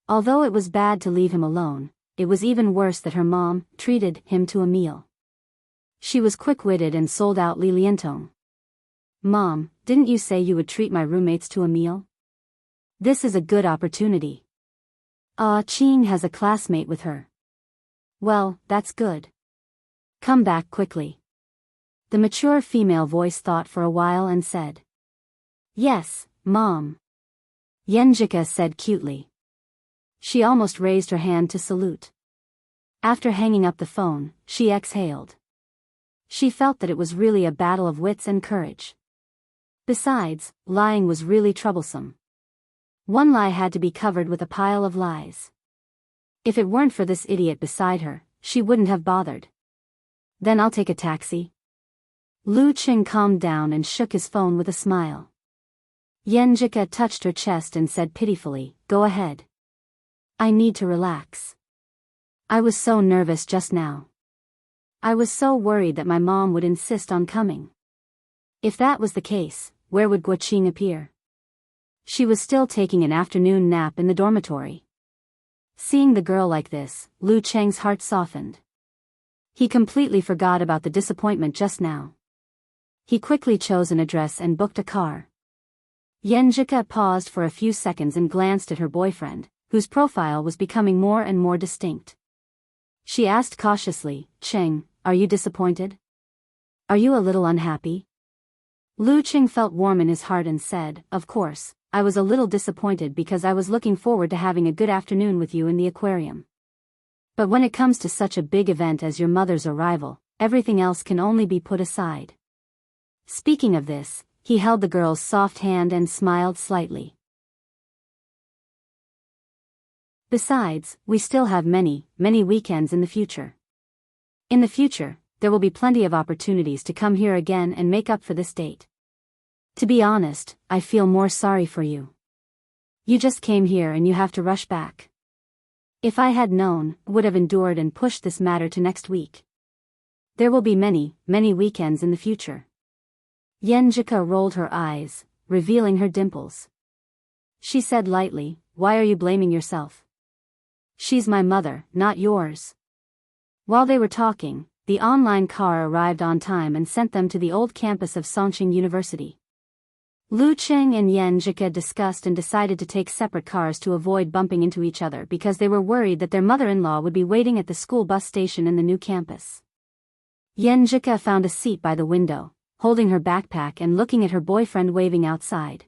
Although it was bad to leave him alone, it was even worse that her mom treated him to a meal. She was quick-witted and sold out Li Liantong. "Mom, didn't you say you would treat my roommates to a meal? This is a good opportunity. Ah Ching has a classmate with her." "Well, that's good. Come back quickly." The mature female voice thought for a while and said, "Yes, Mom." Yen Jika said cutely. She almost raised her hand to salute. After hanging up the phone, she exhaled. She felt that it was really a battle of wits and courage. Besides, lying was really troublesome. One lie had to be covered with a pile of lies. If it weren't for this idiot beside her, she wouldn't have bothered. "Then I'll take a taxi." Lu Qing calmed down and shook his phone with a smile. Yen Jika touched her chest and said pitifully, "Go ahead. I need to relax. I was so nervous just now. I was so worried that my mom would insist on coming. If that was the case, where would Guoqing appear?" She was still taking an afternoon nap in the dormitory. Seeing the girl like this, Lu Cheng's heart softened. He completely forgot about the disappointment just now. He quickly chose an address and booked a car. Yen Jika paused for a few seconds and glanced at her boyfriend, whose profile was becoming more and more distinct. She asked cautiously, "Cheng, are you disappointed? Are you a little unhappy?" Lu Cheng felt warm in his heart and said, "Of course, I was a little disappointed because I was looking forward to having a good afternoon with you in the aquarium. But when it comes to such a big event as your mother's arrival, everything else can only be put aside." Speaking of this, he held the girl's soft hand and smiled slightly. "Besides, we still have many weekends in the future. In the future, there will be plenty of opportunities to come here again and make up for this date. To be honest, I feel more sorry for you. You just came here and you have to rush back. If I had known, I would have endured and pushed this matter to next week. There will be many weekends in the future." Yen Jika rolled her eyes, revealing her dimples. She said lightly, "Why are you blaming yourself? She's my mother, not yours." While they were talking, the online car arrived on time and sent them to the old campus of Songqing University. Lu Cheng and Yen Jika discussed and decided to take separate cars to avoid bumping into each other because they were worried that their mother-in-law would be waiting at the school bus station in the new campus. Yen Jika found a seat by the window, holding her backpack and looking at her boyfriend waving outside.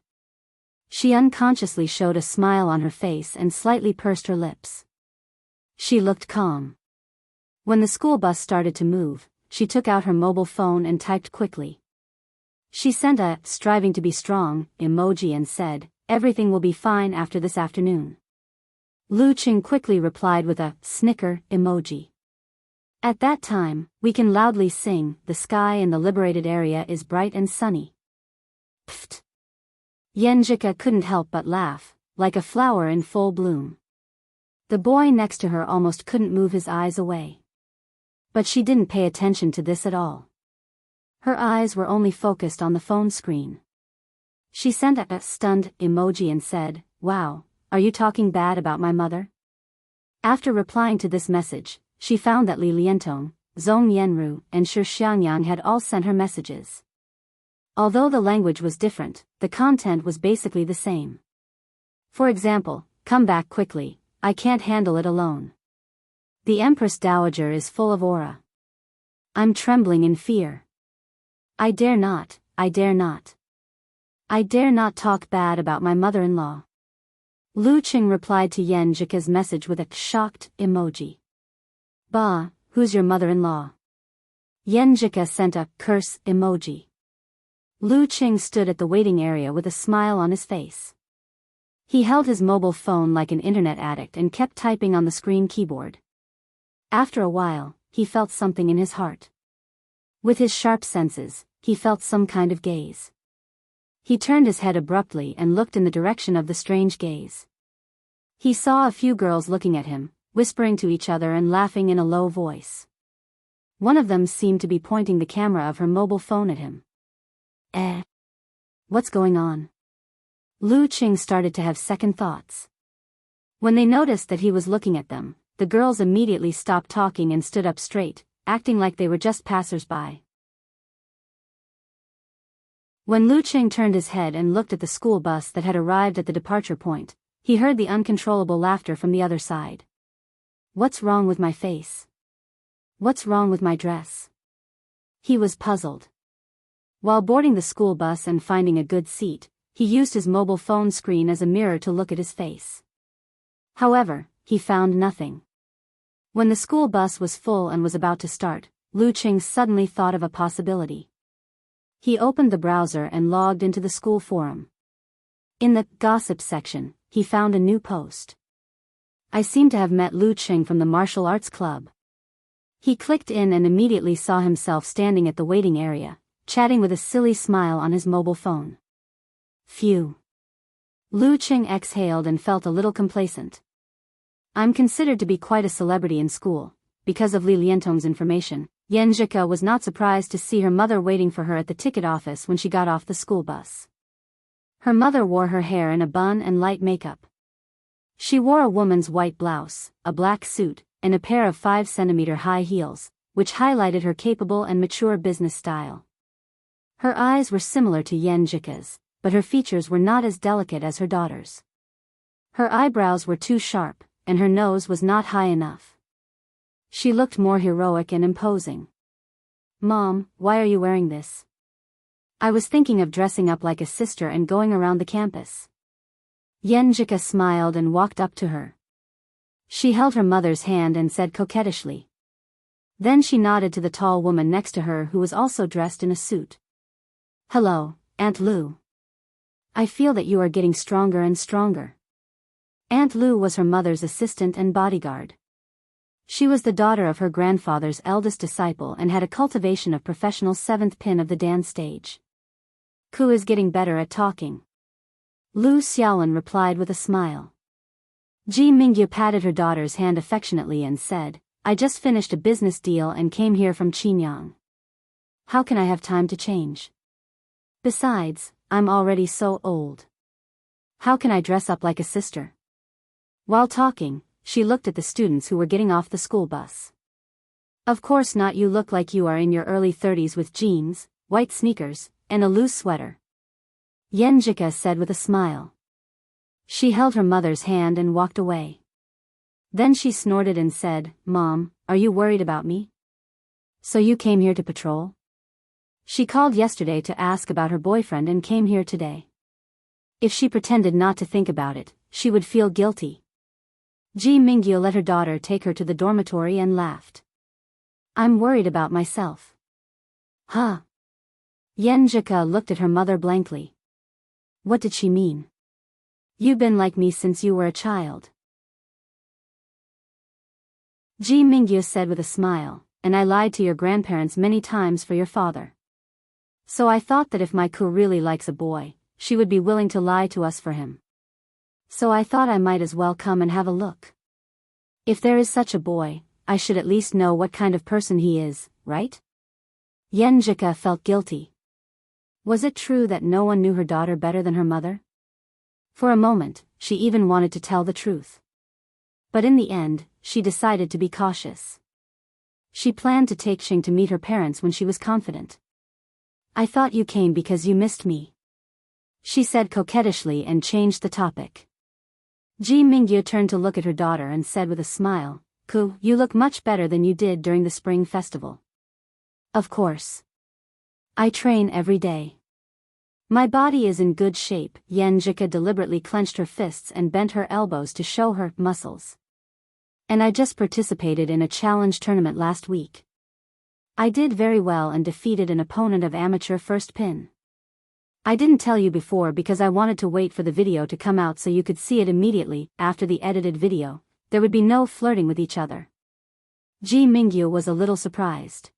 She unconsciously showed a smile on her face and slightly pursed her lips. She looked calm. When the school bus started to move, she took out her mobile phone and typed quickly. She sent a "striving to be strong" emoji and said, "Everything will be fine after this afternoon." Lu Qing quickly replied with a snicker emoji. At that time, we can loudly sing, "The sky in the liberated area is bright and sunny." Pfft. Yenjika couldn't help but laugh, like a flower in full bloom. The boy next to her almost couldn't move his eyes away. But she didn't pay attention to this at all. Her eyes were only focused on the phone screen. She sent a stunned emoji and said, "Wow, are you talking bad about my mother?" After replying to this message, she found that Li Liantong, Zhong Yenru, and Shi Xiangyang had all sent her messages. Although the language was different, the content was basically the same. For example, "Come back quickly, I can't handle it alone. The Empress Dowager is full of aura. I'm trembling in fear. I dare not, I dare not. I dare not talk bad about my mother-in-law." Lu Qing replied to Yenjika's message with a shocked emoji. "Bah, who's your mother-in-law?" Yenjika sent a curse emoji. Lu Qing stood at the waiting area with a smile on his face. He held his mobile phone like an internet addict and kept typing on the screen keyboard. After a while, he felt something in his heart. With his sharp senses, he felt some kind of gaze. He turned his head abruptly and looked in the direction of the strange gaze. He saw a few girls looking at him, whispering to each other and laughing in a low voice. One of them seemed to be pointing the camera of her mobile phone at him. What's going on? Lu Qing started to have second thoughts. When they noticed that he was looking at them, the girls immediately stopped talking and stood up straight, acting like they were just passers-by. When Lu Qing turned his head and looked at the school bus that had arrived at the departure point, he heard the uncontrollable laughter from the other side. What's wrong with my face? What's wrong with my dress? He was puzzled. While boarding the school bus and finding a good seat, he used his mobile phone screen as a mirror to look at his face. However, he found nothing. When the school bus was full and was about to start, Lu Qing suddenly thought of a possibility. He opened the browser and logged into the school forum. In the gossip section, he found a new post. "I seem to have met Lu Qing from the martial arts club." He clicked in and immediately saw himself standing at the waiting area, chatting with a silly smile on his mobile phone. Phew. Lu Qing exhaled and felt a little complacent. "I'm considered to be quite a celebrity in school." Because of Li Liantong's information, Yenjika was not surprised to see her mother waiting for her at the ticket office when she got off the school bus. Her mother wore her hair in a bun and light makeup. She wore a woman's white blouse, a black suit, and a pair of 5-centimeter high heels, which highlighted her capable and mature business style. Her eyes were similar to Yenjika's, but her features were not as delicate as her daughter's. Her eyebrows were too sharp, and her nose was not high enough. She looked more heroic and imposing. "Mom, why are you wearing this?" "I was thinking of dressing up like a sister and going around the campus." Yenjika smiled and walked up to her. She held her mother's hand and said coquettishly. Then she nodded to the tall woman next to her who was also dressed in a suit. "Hello, Aunt Lu. I feel that you are getting stronger and stronger." Aunt Lu was her mother's assistant and bodyguard. She was the daughter of her grandfather's eldest disciple and had a cultivation of professional seventh pin of the dance stage. "Ku is getting better at talking." Lu Xiaolin replied with a smile. Ji Mingyu patted her daughter's hand affectionately and said, "I just finished a business deal and came here from Qinyang. How can I have time to change? Besides, I'm already so old. How can I dress up like a sister?" While talking, she looked at the students who were getting off the school bus. "Of course not, you look like you are in your early 30s with jeans, white sneakers, and a loose sweater," Yenjika said with a smile. She held her mother's hand and walked away. Then she snorted and said, "Mom, are you worried about me? So you came here to patrol?" She called yesterday to ask about her boyfriend and came here today. If she pretended not to think about it, she would feel guilty. Ji Mingyu let her daughter take her to the dormitory and laughed. "I'm worried about myself." "Huh?" Yenjika looked at her mother blankly. What did she mean? "You've been like me since you were a child," Ji Mingyu said with a smile, "and I lied to your grandparents many times for your father. So I thought that if my Ku really likes a boy, she would be willing to lie to us for him. So I thought I might as well come and have a look. If there is such a boy, I should at least know what kind of person he is, right? Yenjika felt guilty. Was it true that no one knew her daughter better than her mother? For a moment, she even wanted to tell the truth. But in the end, she decided to be cautious. She planned to take Xing to meet her parents when she was confident. I thought you came because you missed me, she said coquettishly and changed the topic. Ji Mingyu turned to look at her daughter and said with a smile, "Ku, you look much better than you did during the spring festival." Of course. I train every day. My body is in good shape. Yenjika deliberately clenched her fists and bent her elbows to show her muscles. And I just participated in a challenge tournament last week. I did very well and defeated an opponent of amateur first pin. I didn't tell you before because I wanted to wait for the video to come out so you could see it immediately. After the edited video, there would be no flirting with each other. Ji Mingyu was a little surprised.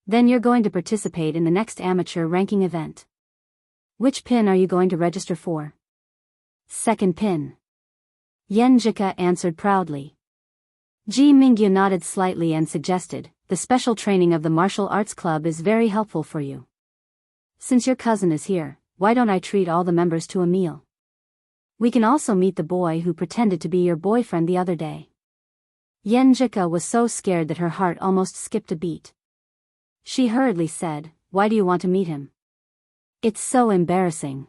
Then you're going to participate in the next amateur ranking event. Which pin are you going to register for? Second pin. Yenjika answered proudly. Ji Mingyu nodded slightly and suggested, the special training of the martial arts club is very helpful for you. Since your cousin is here, why don't I treat all the members to a meal? We can also meet the boy who pretended to be your boyfriend the other day. Yenjika was so scared that her heart almost skipped a beat. She hurriedly said, "Why do you want to meet him?" "It's so embarrassing.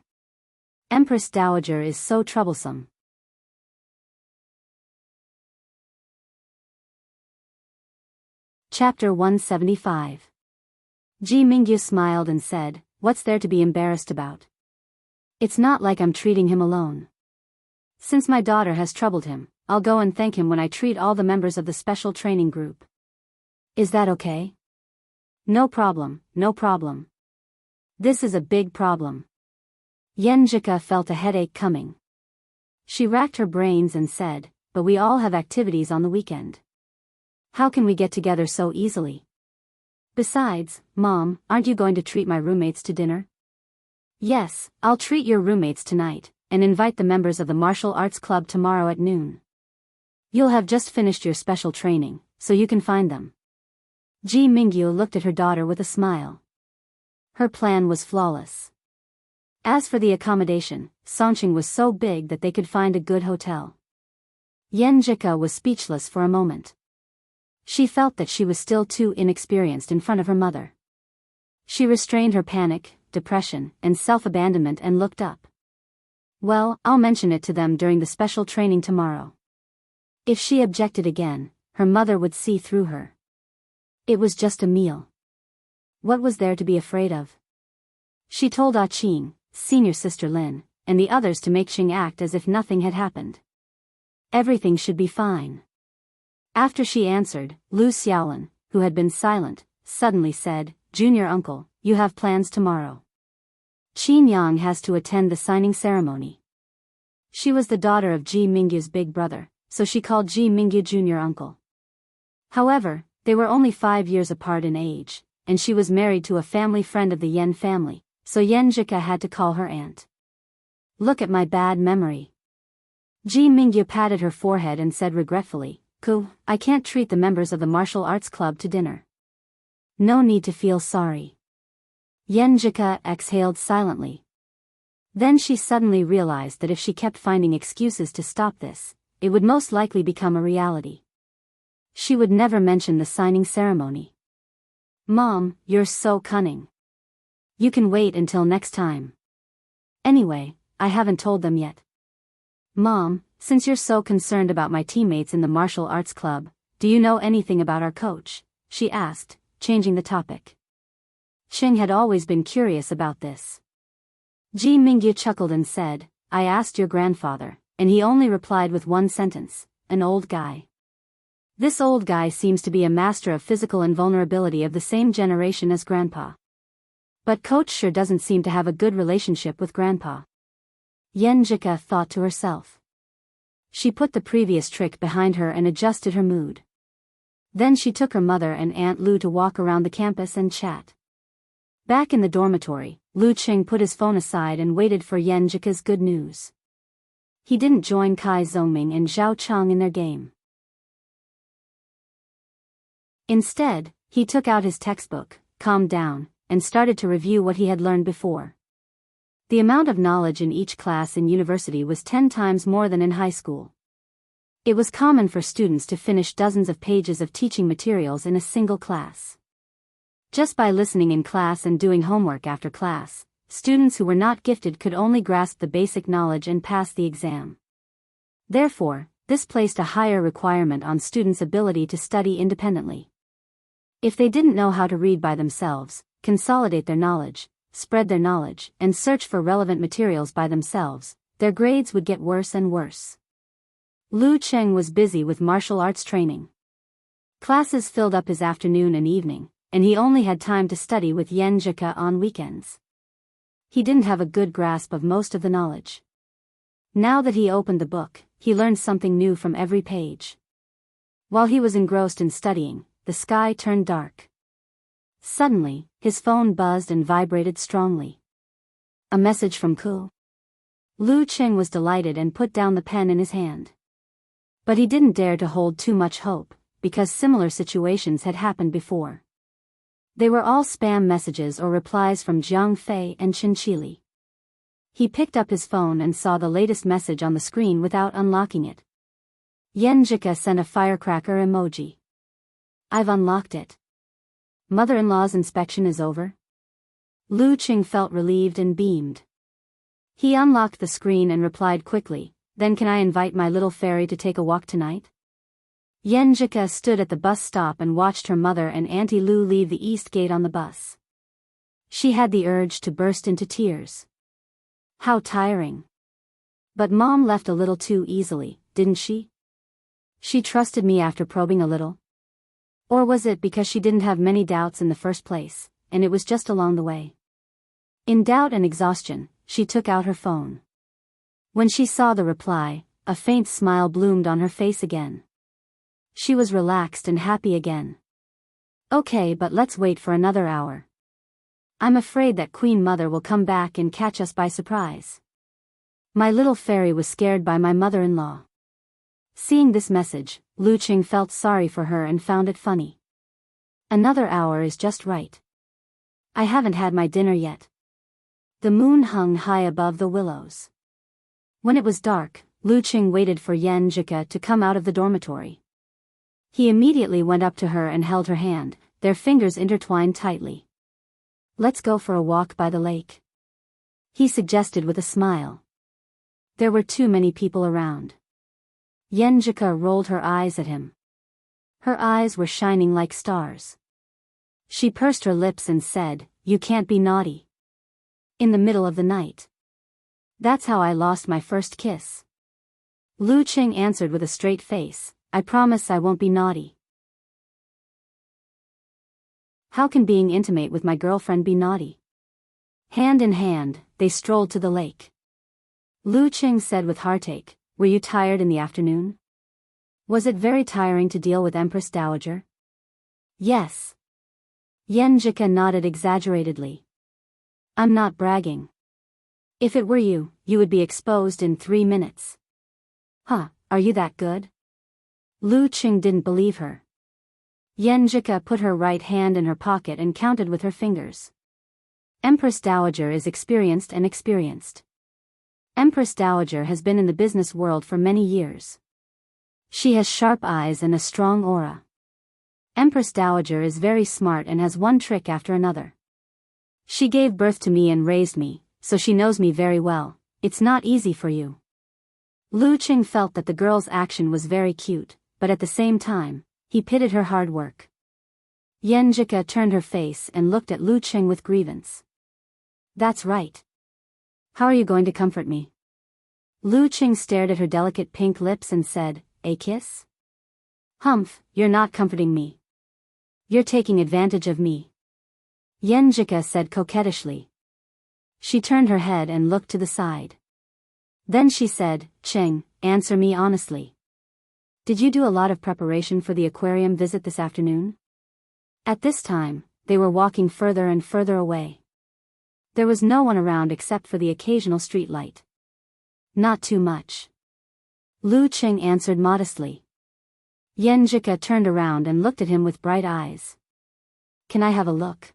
Empress Dowager is so troublesome." Chapter 175. Ji Mingyu smiled and said, "What's there to be embarrassed about? It's not like I'm treating him alone. Since my daughter has troubled him, I'll go and thank him when I treat all the members of the special training group. Is that okay?" "No problem, no problem. This is a big problem." Yenjika felt a headache coming. She racked her brains and said, "But we all have activities on the weekend. How can we get together so easily? Besides, Mom, aren't you going to treat my roommates to dinner?" "Yes, I'll treat your roommates tonight, and invite the members of the martial arts club tomorrow at noon. You'll have just finished your special training, so you can find them." Ji Mingyu looked at her daughter with a smile. Her plan was flawless. As for the accommodation, Songqing was so big that they could find a good hotel. Yenjika was speechless for a moment. She felt that she was still too inexperienced in front of her mother. She restrained her panic, depression, and self-abandonment and looked up. "Well, I'll mention it to them during the special training tomorrow." If she objected again, her mother would see through her. It was just a meal. What was there to be afraid of? She told Ah Qing, senior sister Lin, and the others to make Xing act as if nothing had happened. Everything should be fine. After she answered, Lu Xiaolin, who had been silent, suddenly said, "Junior uncle, you have plans tomorrow. Qin Yang has to attend the signing ceremony." She was the daughter of Ji Mingyu's big brother, so she called Ji Mingyu junior uncle. However, they were only 5 years apart in age, and she was married to a family friend of the Yen family, so Yenjika had to call her aunt. "Look at my bad memory." Ji Mingyu patted her forehead and said regretfully, "Ku, I can't treat the members of the martial arts club to dinner." "No need to feel sorry." Yenjika exhaled silently. Then she suddenly realized that if she kept finding excuses to stop this, it would most likely become a reality. She would never mention the signing ceremony. "Mom, you're so cunning. You can wait until next time. Anyway, I haven't told them yet." "Mom, since you're so concerned about my teammates in the martial arts club, do you know anything about our coach?" she asked, changing the topic. Xing had always been curious about this. Ji Mingyu chuckled and said, "I asked your grandfather, and he only replied with one sentence, an old guy. This old guy seems to be a master of physical invulnerability of the same generation as Grandpa. But Coach sure doesn't seem to have a good relationship with Grandpa." Yenjika thought to herself. She put the previous trick behind her and adjusted her mood. Then she took her mother and Aunt Lu to walk around the campus and chat. Back in the dormitory, Lu Qing put his phone aside and waited for Yan Jike's good news. He didn't join Kai Zhongming and Zhao Chang in their game. Instead, he took out his textbook, calmed down, and started to review what he had learned before. The amount of knowledge in each class in university was 10 times more than in high school. It was common for students to finish dozens of pages of teaching materials in a single class. Just by listening in class and doing homework after class, students who were not gifted could only grasp the basic knowledge and pass the exam. Therefore, this placed a higher requirement on students' ability to study independently. If they didn't know how to read by themselves, consolidate their knowledge, spread their knowledge, and search for relevant materials by themselves, their grades would get worse and worse. Lu Qing was busy with martial arts training. Classes filled up his afternoon and evening, and he only had time to study with Yan Jike on weekends. He didn't have a good grasp of most of the knowledge. Now that he opened the book, he learned something new from every page. While he was engrossed in studying, the sky turned dark. Suddenly, his phone buzzed and vibrated strongly. A message from Ku. Lu Qing was delighted and put down the pen in his hand. But he didn't dare to hold too much hope, because similar situations had happened before. They were all spam messages or replies from Jiang Fei and Qin Qili. He picked up his phone and saw the latest message on the screen without unlocking it. Yan Jike sent a firecracker emoji. I've unlocked it. Mother-in-law's inspection is over? Lu Qing felt relieved and beamed. He unlocked the screen and replied quickly, then can I invite my little fairy to take a walk tonight? Yan Jike stood at the bus stop and watched her mother and Auntie Lu leave the east gate on the bus. She had the urge to burst into tears. How tiring. But Mom left a little too easily, didn't she? She trusted me after probing a little. Or was it because she didn't have many doubts in the first place, and it was just along the way? In doubt and exhaustion, she took out her phone. When she saw the reply, a faint smile bloomed on her face again. She was relaxed and happy again. Okay, but let's wait for another hour. I'm afraid that Queen Mother will come back and catch us by surprise. My little fairy was scared by my mother-in-law. Seeing this message, Lu Qing felt sorry for her and found it funny. Another hour is just right. I haven't had my dinner yet. The moon hung high above the willows. When it was dark, Lu Qing waited for Yan Jike to come out of the dormitory. He immediately went up to her and held her hand, their fingers intertwined tightly. Let's go for a walk by the lake, he suggested with a smile. There were too many people around. Yan Jike rolled her eyes at him. Her eyes were shining like stars. She pursed her lips and said, You can't be naughty. In the middle of the night. That's how I lost my first kiss. Lu Qing answered with a straight face, I promise I won't be naughty. How can being intimate with my girlfriend be naughty? Hand in hand, they strolled to the lake. Lu Qing said with heartache, Were you tired in the afternoon? Was it very tiring to deal with Empress Dowager? Yes. Yan Jike nodded exaggeratedly. I'm not bragging. If it were you, you would be exposed in 3 minutes. Huh, are you that good? Lu Qing didn't believe her. Yan Jike put her right hand in her pocket and counted with her fingers. Empress Dowager is experienced and experienced. Empress Dowager has been in the business world for many years. She has sharp eyes and a strong aura. Empress Dowager is very smart and has one trick after another. She gave birth to me and raised me, so she knows me very well. It's not easy for you. Lu Qing felt that the girl's action was very cute, but at the same time, he pitied her hard work. Yan Jike turned her face and looked at Lu Qing with grievance. That's right. How are you going to comfort me? Lu Qing stared at her delicate pink lips and said, A kiss? Humph, you're not comforting me. You're taking advantage of me. Yan Jike said coquettishly. She turned her head and looked to the side. Then she said, Qing, answer me honestly. Did you do a lot of preparation for the aquarium visit this afternoon? At this time, they were walking further and further away. There was no one around except for the occasional street light. Not too much. Lu Qing answered modestly. Yenjika turned around and looked at him with bright eyes. Can I have a look?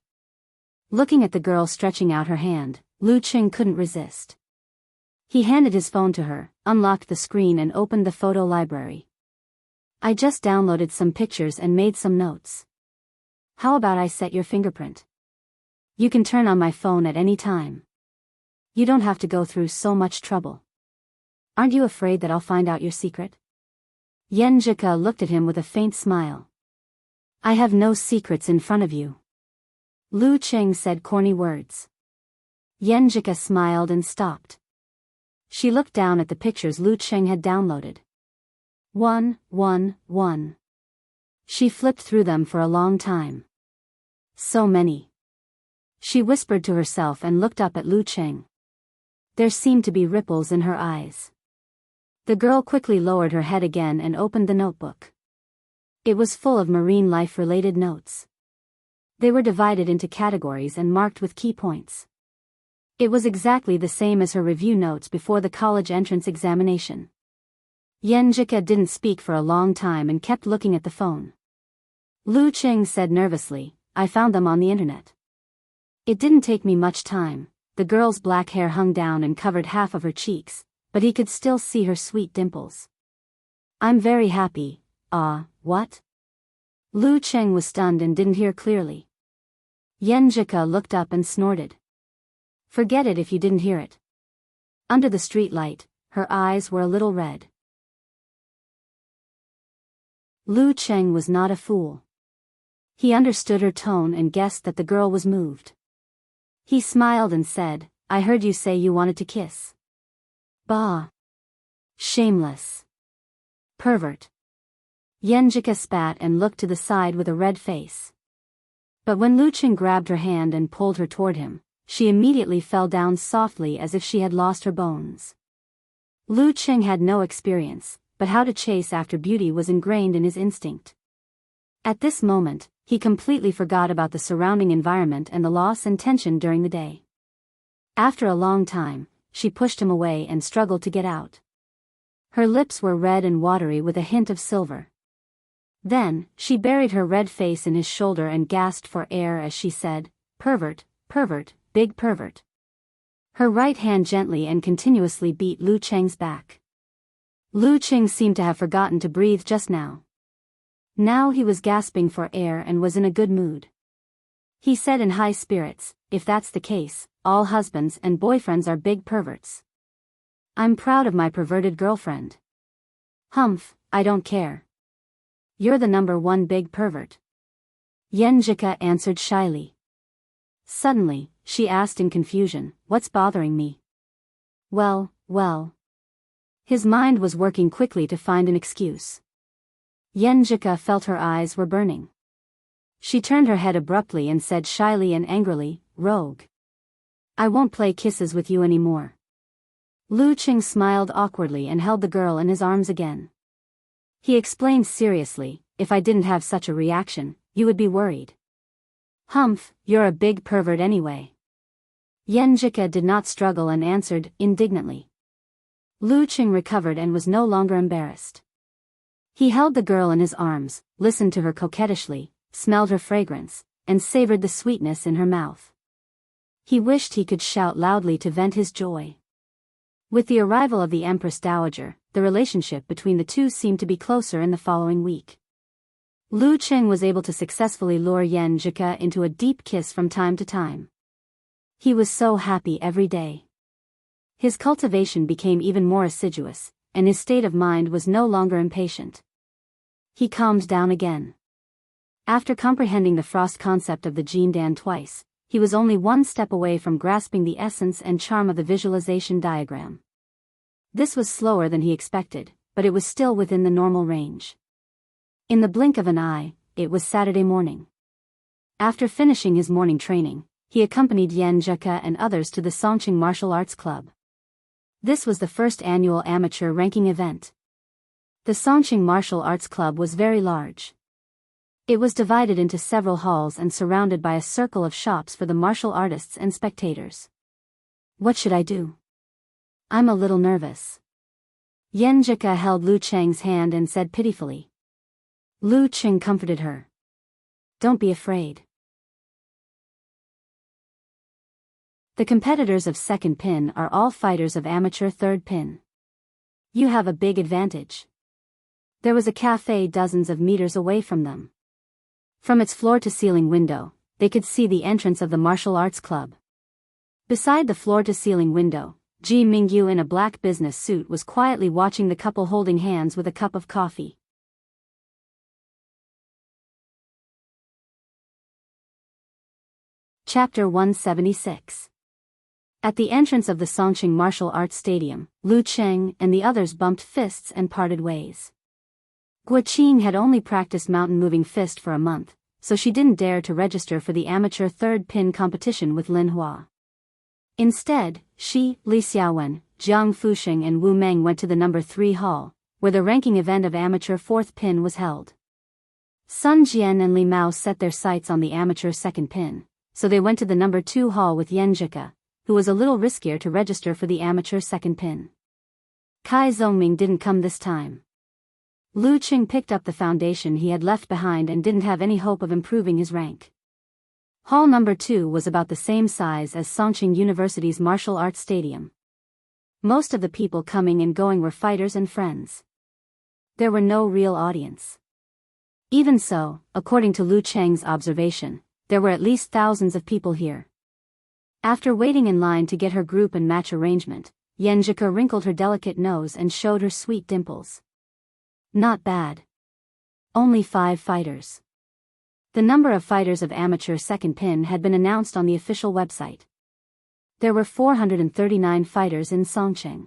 Looking at the girl stretching out her hand, Lu Qing couldn't resist. He handed his phone to her, unlocked the screen and opened the photo library. I just downloaded some pictures and made some notes. How about I set your fingerprint? You can turn on my phone at any time. You don't have to go through so much trouble. Aren't you afraid that I'll find out your secret? Yenjika looked at him with a faint smile. I have no secrets in front of you. Lu Qing said corny words. Yenjika smiled and stopped. She looked down at the pictures Lu Qing had downloaded. 1. She flipped through them for a long time. So many. She whispered to herself and looked up at Lu Qing. There seemed to be ripples in her eyes. The girl quickly lowered her head again and opened the notebook. It was full of marine life-related notes. They were divided into categories and marked with key points. It was exactly the same as her review notes before the college entrance examination. Yenjika didn't speak for a long time and kept looking at the phone. Lu Qing said nervously, I found them on the internet. It didn't take me much time. The girl's black hair hung down and covered half of her cheeks, but he could still see her sweet dimples. I'm very happy. What? Lu Qing was stunned and didn't hear clearly. Yenjika looked up and snorted. Forget it if you didn't hear it. Under the streetlight, her eyes were a little red. Lu Qing was not a fool. He understood her tone and guessed that the girl was moved. He smiled and said, I heard you say you wanted to kiss. Bah. Shameless. Pervert. Yenjika spat and looked to the side with a red face. But when Lu Qing grabbed her hand and pulled her toward him, she immediately fell down softly as if she had lost her bones. Lu Qing had no experience, but how to chase after beauty was ingrained in his instinct. At this moment, he completely forgot about the surrounding environment and the loss and tension during the day. After a long time, she pushed him away and struggled to get out. Her lips were red and watery with a hint of silver. Then, she buried her red face in his shoulder and gasped for air as she said, Pervert, big pervert. Her right hand gently and continuously beat Lu Qing's back. Lu Qing seemed to have forgotten to breathe just now. Now he was gasping for air and was in a good mood. He said in high spirits, if that's the case, all husbands and boyfriends are big perverts. I'm proud of my perverted girlfriend. Humph, I don't care. You're the number one big pervert. Yenjika answered shyly. Suddenly, she asked in confusion, what's bothering me? Well. His mind was working quickly to find an excuse. Yenjika felt her eyes were burning. She turned her head abruptly and said shyly and angrily, Rogue. I won't play kisses with you anymore. Lu Qing smiled awkwardly and held the girl in his arms again. He explained seriously, if I didn't have such a reaction, you would be worried. Humph, you're a big pervert anyway. Yenjika did not struggle and answered, indignantly. Lu Qing recovered and was no longer embarrassed. He held the girl in his arms, listened to her coquettishly, smelled her fragrance, and savored the sweetness in her mouth. He wished he could shout loudly to vent his joy. With the arrival of the Empress Dowager, the relationship between the two seemed to be closer in the following week. Lu Qing was able to successfully lure Yenjika into a deep kiss from time to time. He was so happy every day. His cultivation became even more assiduous, and his state of mind was no longer impatient. He calmed down again. After comprehending the frost concept of the Jindan twice, he was only one step away from grasping the essence and charm of the visualization diagram. This was slower than he expected, but it was still within the normal range. In the blink of an eye, it was Saturday morning. After finishing his morning training, he accompanied Yenjika and others to the Songqing Martial Arts Club. This was the first annual amateur ranking event. The Songqing Martial Arts Club was very large. It was divided into several halls and surrounded by a circle of shops for the martial artists and spectators. What should I do? I'm a little nervous. Yenjika held Lu Cheng's hand and said pitifully. Lu Cheng comforted her. Don't be afraid. The competitors of second pin are all fighters of amateur third pin. You have a big advantage. There was a cafe dozens of meters away from them. From its floor-to-ceiling window, they could see the entrance of the martial arts club. Beside the floor-to-ceiling window, Ji Mingyu in a black business suit was quietly watching the couple holding hands with a cup of coffee. Chapter 176. At the entrance of the Songqing Martial Arts Stadium, Lu Cheng and the others bumped fists and parted ways. Guoqing had only practiced mountain-moving fist for a month, so she didn't dare to register for the amateur third pin competition with Lin Hua. Instead, she, Li Xiaowen, Jiang Fuxing and Wu Meng went to the number 3 hall, where the ranking event of amateur fourth pin was held. Sun Jian and Li Mao set their sights on the amateur second pin, so they went to the number 2 hall with Yenjika, who was a little riskier to register for the amateur second pin. Kai Zongming didn't come this time. Lu Qing picked up the foundation he had left behind and didn't have any hope of improving his rank. Hall number 2 was about the same size as Songqing University's martial arts stadium. Most of the people coming and going were fighters and friends. There were no real audience. Even so, according to Lu Cheng's observation, there were at least thousands of people here. After waiting in line to get her group and match arrangement, Yenjika wrinkled her delicate nose and showed her sweet dimples. Not bad. Only 5 fighters. The number of fighters of amateur second pin had been announced on the official website. There were 439 fighters in Songqing.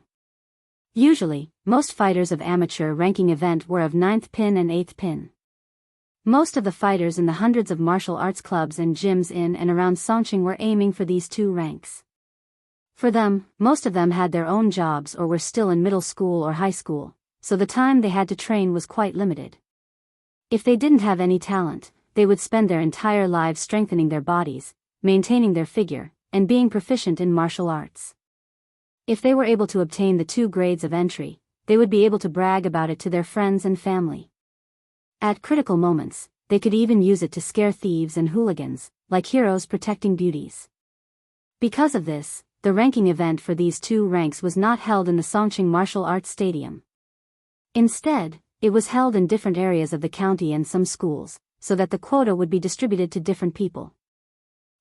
Usually, most fighters of amateur ranking event were of 9th pin and 8th pin. Most of the fighters in the hundreds of martial arts clubs and gyms in and around Songqing were aiming for these 2 ranks. For them, most of them had their own jobs or were still in middle school or high school, so the time they had to train was quite limited. If they didn't have any talent, they would spend their entire lives strengthening their bodies, maintaining their figure, and being proficient in martial arts. If they were able to obtain the 2 grades of entry, they would be able to brag about it to their friends and family. At critical moments, they could even use it to scare thieves and hooligans, like heroes protecting beauties. Because of this, the ranking event for these 2 ranks was not held in the Songqing Martial Arts Stadium. Instead, it was held in different areas of the county and some schools, so that the quota would be distributed to different people.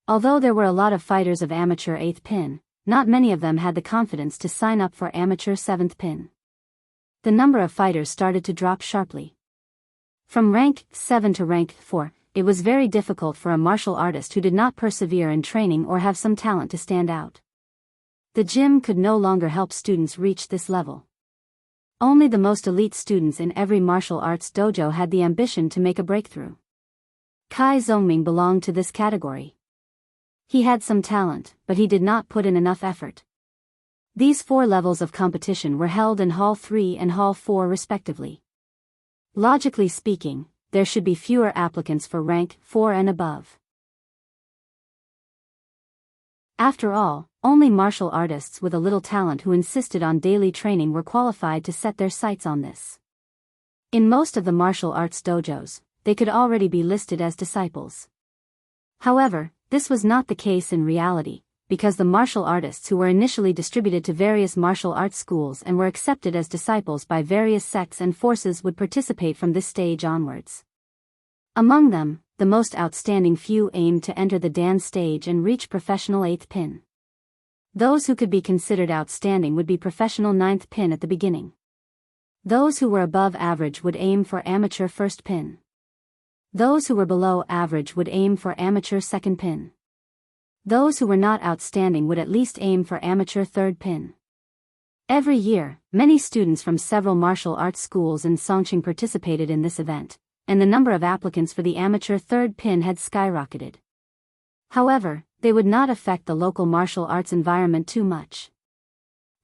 Although there were a lot of fighters of amateur 8th pin, not many of them had the confidence to sign up for amateur 7th pin. The number of fighters started to drop sharply. From rank 7 to rank 4, it was very difficult for a martial artist who did not persevere in training or have some talent to stand out. The gym could no longer help students reach this level. Only the most elite students in every martial arts dojo had the ambition to make a breakthrough. Kai Zongming belonged to this category. He had some talent, but he did not put in enough effort. These 4 levels of competition were held in Hall 3 and Hall 4 respectively. Logically speaking, there should be fewer applicants for rank 4 and above. After all, only martial artists with a little talent who insisted on daily training were qualified to set their sights on this. In most of the martial arts dojos, they could already be listed as disciples. However, this was not the case in reality, because the martial artists who were initially distributed to various martial arts schools and were accepted as disciples by various sects and forces would participate from this stage onwards. Among them, the most outstanding few aimed to enter the Dan stage and reach professional 8th pin. Those who could be considered outstanding would be professional 9th pin at the beginning. Those who were above average would aim for amateur 1st pin. Those who were below average would aim for amateur 2nd pin. Those who were not outstanding would at least aim for amateur 3rd pin. Every year, many students from several martial arts schools in Songqing participated in this event, and the number of applicants for the amateur 3rd pin had skyrocketed. However, they would not affect the local martial arts environment too much.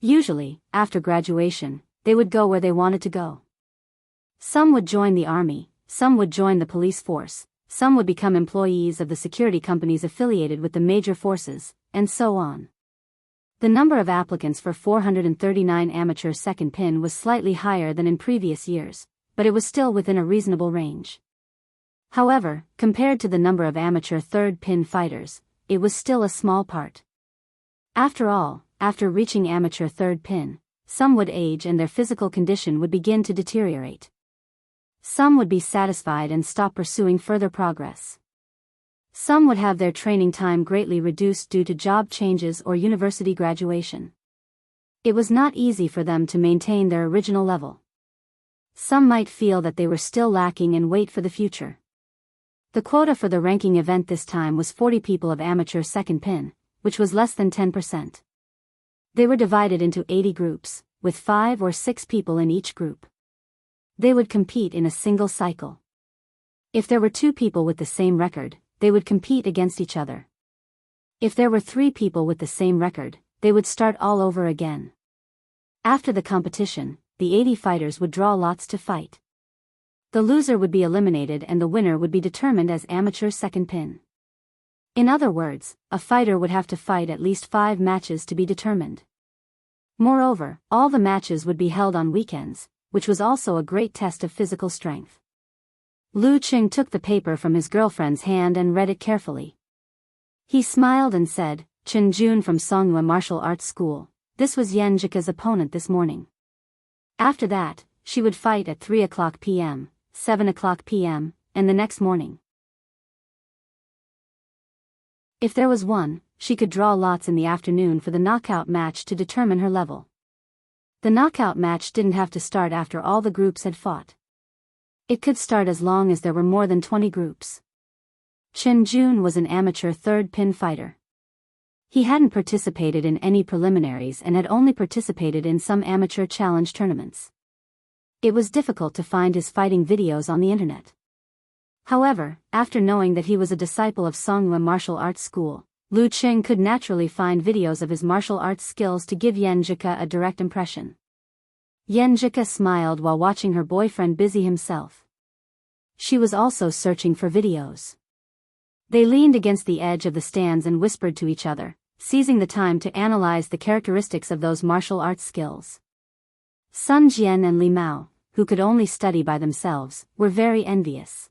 Usually, after graduation, they would go where they wanted to go. Some would join the army, some would join the police force, some would become employees of the security companies affiliated with the major forces, and so on. The number of applicants for 439 amateur second pin was slightly higher than in previous years, but it was still within a reasonable range. However, compared to the number of amateur third pin fighters, it was still a small part. After all, after reaching amateur third pin, some would age and their physical condition would begin to deteriorate. Some would be satisfied and stop pursuing further progress. Some would have their training time greatly reduced due to job changes or university graduation. It was not easy for them to maintain their original level. Some might feel that they were still lacking and wait for the future. The quota for the ranking event this time was 40 people of amateur second pin, which was less than 10%. They were divided into 80 groups, with 5 or 6 people in each group. They would compete in a single cycle. If there were 2 people with the same record, they would compete against each other. If there were 3 people with the same record, they would start all over again. After the competition, the 80 fighters would draw lots to fight. The loser would be eliminated and the winner would be determined as amateur second pin. In other words, a fighter would have to fight at least 5 matches to be determined. Moreover, all the matches would be held on weekends, which was also a great test of physical strength. Lu Qing took the paper from his girlfriend's hand and read it carefully. He smiled and said, "Chen Jun from Songhua Martial Arts School. This was Yan Jika's opponent this morning." After that, she would fight at 3:00 p.m., 7:00 p.m., and the next morning. If there was one, she could draw lots in the afternoon for the knockout match to determine her level. The knockout match didn't have to start after all the groups had fought. It could start as long as there were more than 20 groups. Chen Jun was an amateur third pin fighter. He hadn't participated in any preliminaries and had only participated in some amateur challenge tournaments. It was difficult to find his fighting videos on the internet. However, after knowing that he was a disciple of Songhua Martial Arts School, Lu Qing could naturally find videos of his martial arts skills to give Yan Jika a direct impression. Yan Jika smiled while watching her boyfriend busy himself. She was also searching for videos. They leaned against the edge of the stands and whispered to each other, seizing the time to analyze the characteristics of those martial arts skills. Sun Jian and Li Mao, who could only study by themselves, were very envious.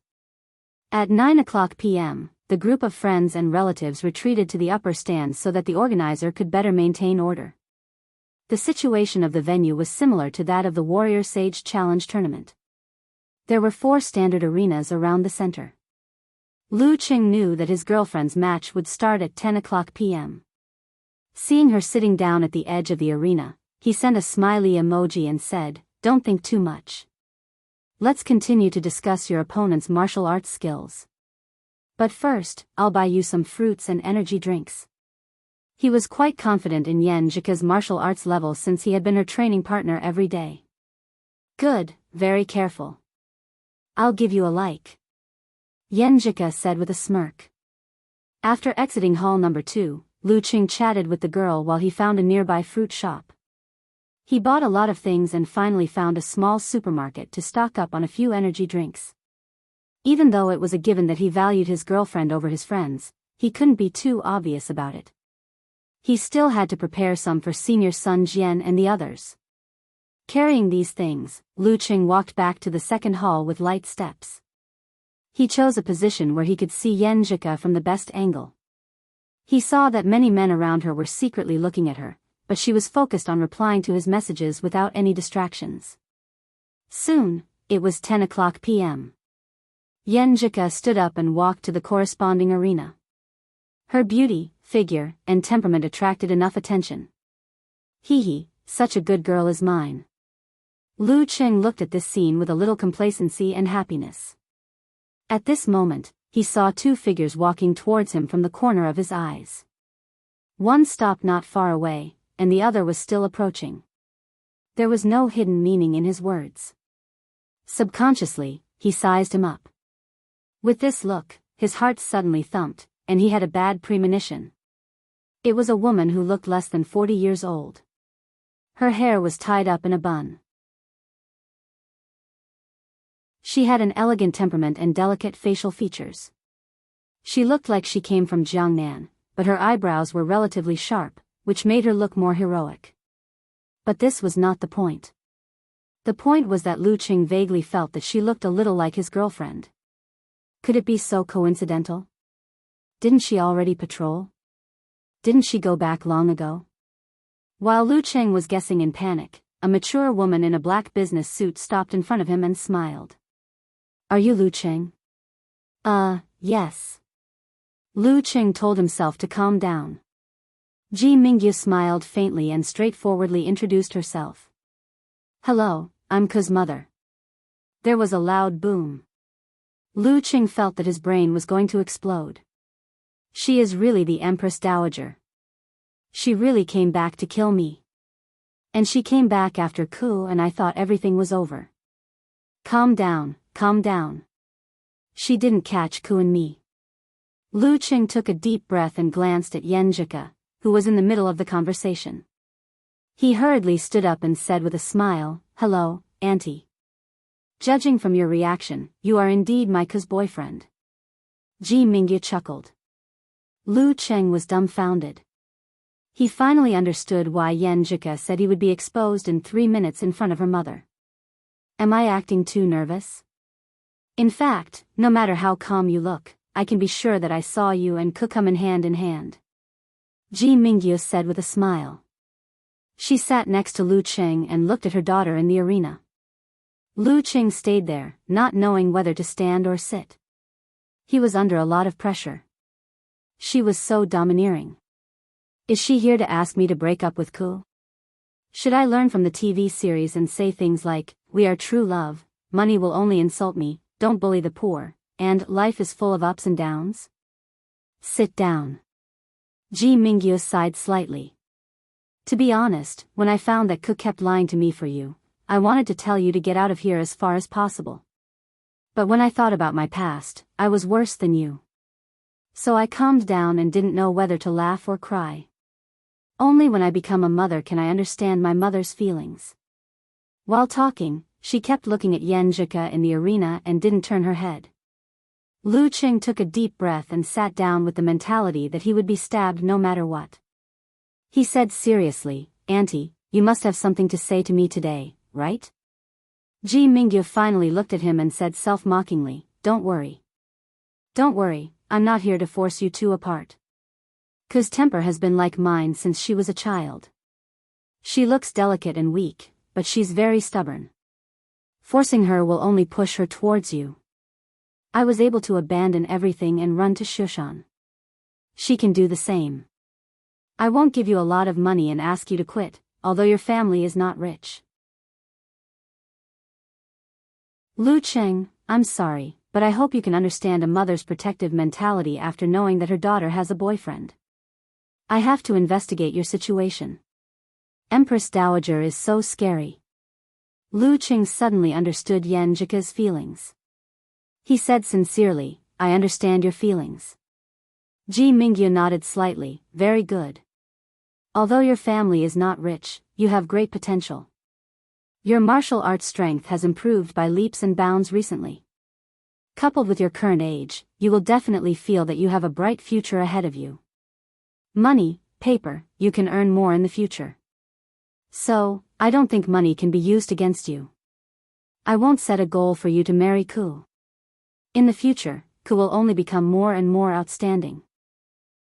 At 9:00 p.m., the group of friends and relatives retreated to the upper stands so that the organizer could better maintain order. The situation of the venue was similar to that of the Warrior Sage Challenge tournament. There were 4 standard arenas around the center. Lu Qing knew that his girlfriend's match would start at 10:00 p.m. Seeing her sitting down at the edge of the arena, he sent a smiley emoji and said, "Don't think too much. Let's continue to discuss your opponent's martial arts skills. But first, I'll buy you some fruits and energy drinks." He was quite confident in Yan Jika's martial arts level since he had been her training partner every day. "Good, very careful. I'll give you a like," Yan Jika said with a smirk. After exiting hall number 2, Lu Qing chatted with the girl while he found a nearby fruit shop. He bought a lot of things and finally found a small supermarket to stock up on a few energy drinks. Even though it was a given that he valued his girlfriend over his friends, he couldn't be too obvious about it. He still had to prepare some for senior Sun Jian and the others. Carrying these things, Lu Qing walked back to the second hall with light steps. He chose a position where he could see Yan Jika from the best angle. He saw that many men around her were secretly looking at her, but she was focused on replying to his messages without any distractions. Soon, it was 10:00 p.m. Yan Jika stood up and walked to the corresponding arena. Her beauty, figure, and temperament attracted enough attention. "Hee, such a good girl is mine." Lu Qing looked at this scene with a little complacency and happiness. At this moment, he saw 2 figures walking towards him from the corner of his eyes. One stopped not far away, and the other was still approaching. There was no hidden meaning in his words. Subconsciously, he sized him up. With this look, his heart suddenly thumped, and he had a bad premonition. It was a woman who looked less than 40 years old. Her hair was tied up in a bun. She had an elegant temperament and delicate facial features. She looked like she came from Jiangnan, but her eyebrows were relatively sharp, which made her look more heroic. But this was not the point. The point was that Lu Qing vaguely felt that she looked a little like his girlfriend. Could it be so coincidental? Didn't she already patrol? Didn't she go back long ago? While Lu Qing was guessing in panic, a mature woman in a black business suit stopped in front of him and smiled. Are you Lu Qing? Yes. Lu Qing told himself to calm down. Ji Mingyu smiled faintly and straightforwardly introduced herself. Hello, I'm Ku's mother. There was a loud boom. Lu Qing felt that his brain was going to explode. She is really the Empress Dowager. She really came back to kill me. And she came back after Ku and I thought everything was over. Calm down, calm down. She didn't catch Ku and me. Lu Qing took a deep breath and glanced at Yenjika, who was in the middle of the conversation. He hurriedly stood up and said with a smile, Hello, Auntie. Judging from your reaction, you are indeed my Ku's boyfriend. Ji Mingyu chuckled. Lu Qing was dumbfounded. He finally understood why Yenjika said he would be exposed in 3 minutes in front of her mother. Am I acting too nervous? In fact, no matter how calm you look, I can be sure that I saw you and Ku come in hand. Ji Mingyu said with a smile. She sat next to Lu Qing and looked at her daughter in the arena. Lu Qing stayed there, not knowing whether to stand or sit. He was under a lot of pressure. She was so domineering. Is she here to ask me to break up with Ku? Should I learn from the TV series and say things like, we are true love, money will only insult me, don't bully the poor, and life is full of ups and downs? Sit down. Ji Mingyu sighed slightly. To be honest, when I found that Ku kept lying to me for you, I wanted to tell you to get out of here as far as possible. But when I thought about my past, I was worse than you. So I calmed down and didn't know whether to laugh or cry. Only when I become a mother can I understand my mother's feelings. While talking, she kept looking at Yenjika in the arena and didn't turn her head. Lu Qing took a deep breath and sat down with the mentality that he would be stabbed no matter what. He said seriously, Auntie, you must have something to say to me today, right? Ji Mingyu finally looked at him and said self-mockingly, Don't worry. Don't worry, I'm not here to force you two apart. Ku's temper has been like mine since she was a child. She looks delicate and weak, but she's very stubborn. Forcing her will only push her towards you. I was able to abandon everything and run to Shushan. She can do the same. I won't give you a lot of money and ask you to quit, although your family is not rich. Lu Qing, I'm sorry, but I hope you can understand a mother's protective mentality after knowing that her daughter has a boyfriend. I have to investigate your situation. Empress Dowager is so scary. Lu Qing suddenly understood Yenjika's feelings. He said sincerely, I understand your feelings. Ji Mingyu nodded slightly, very good. Although your family is not rich, you have great potential. Your martial arts strength has improved by leaps and bounds recently. Coupled with your current age, you will definitely feel that you have a bright future ahead of you. Money, paper, you can earn more in the future. So, I don't think money can be used against you. I won't set a goal for you to marry Ku. In the future, Ku will only become more and more outstanding.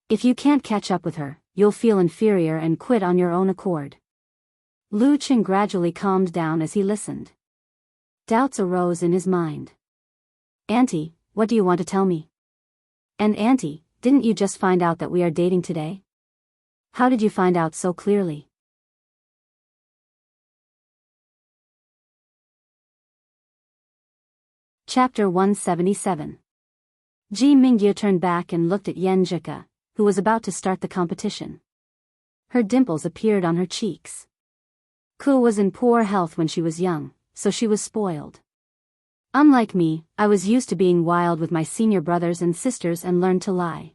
If you can't catch up with her, you'll feel inferior and quit on your own accord. Lu Qing gradually calmed down as he listened. Doubts arose in his mind. Auntie, what do you want to tell me? And Auntie, didn't you just find out that we are dating today? How did you find out so clearly? Chapter 177. Ji Mingyu turned back and looked at Yenjika, who was about to start the competition. Her dimples appeared on her cheeks. Ku was in poor health when she was young, so she was spoiled. Unlike me, I was used to being wild with my senior brothers and sisters and learned to lie.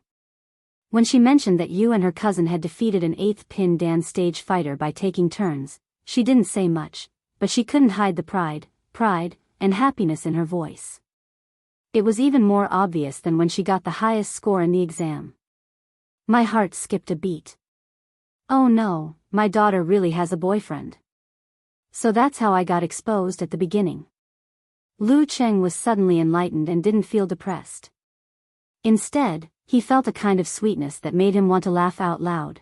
When she mentioned that you and her cousin had defeated an 8th pin Dan stage fighter by taking turns, she didn't say much, but she couldn't hide the pride, and happiness in her voice. It was even more obvious than when she got the highest score in the exam. My heart skipped a beat. Oh no, my daughter really has a boyfriend. So that's how I got exposed at the beginning. Lu Cheng was suddenly enlightened and didn't feel depressed. Instead, he felt a kind of sweetness that made him want to laugh out loud.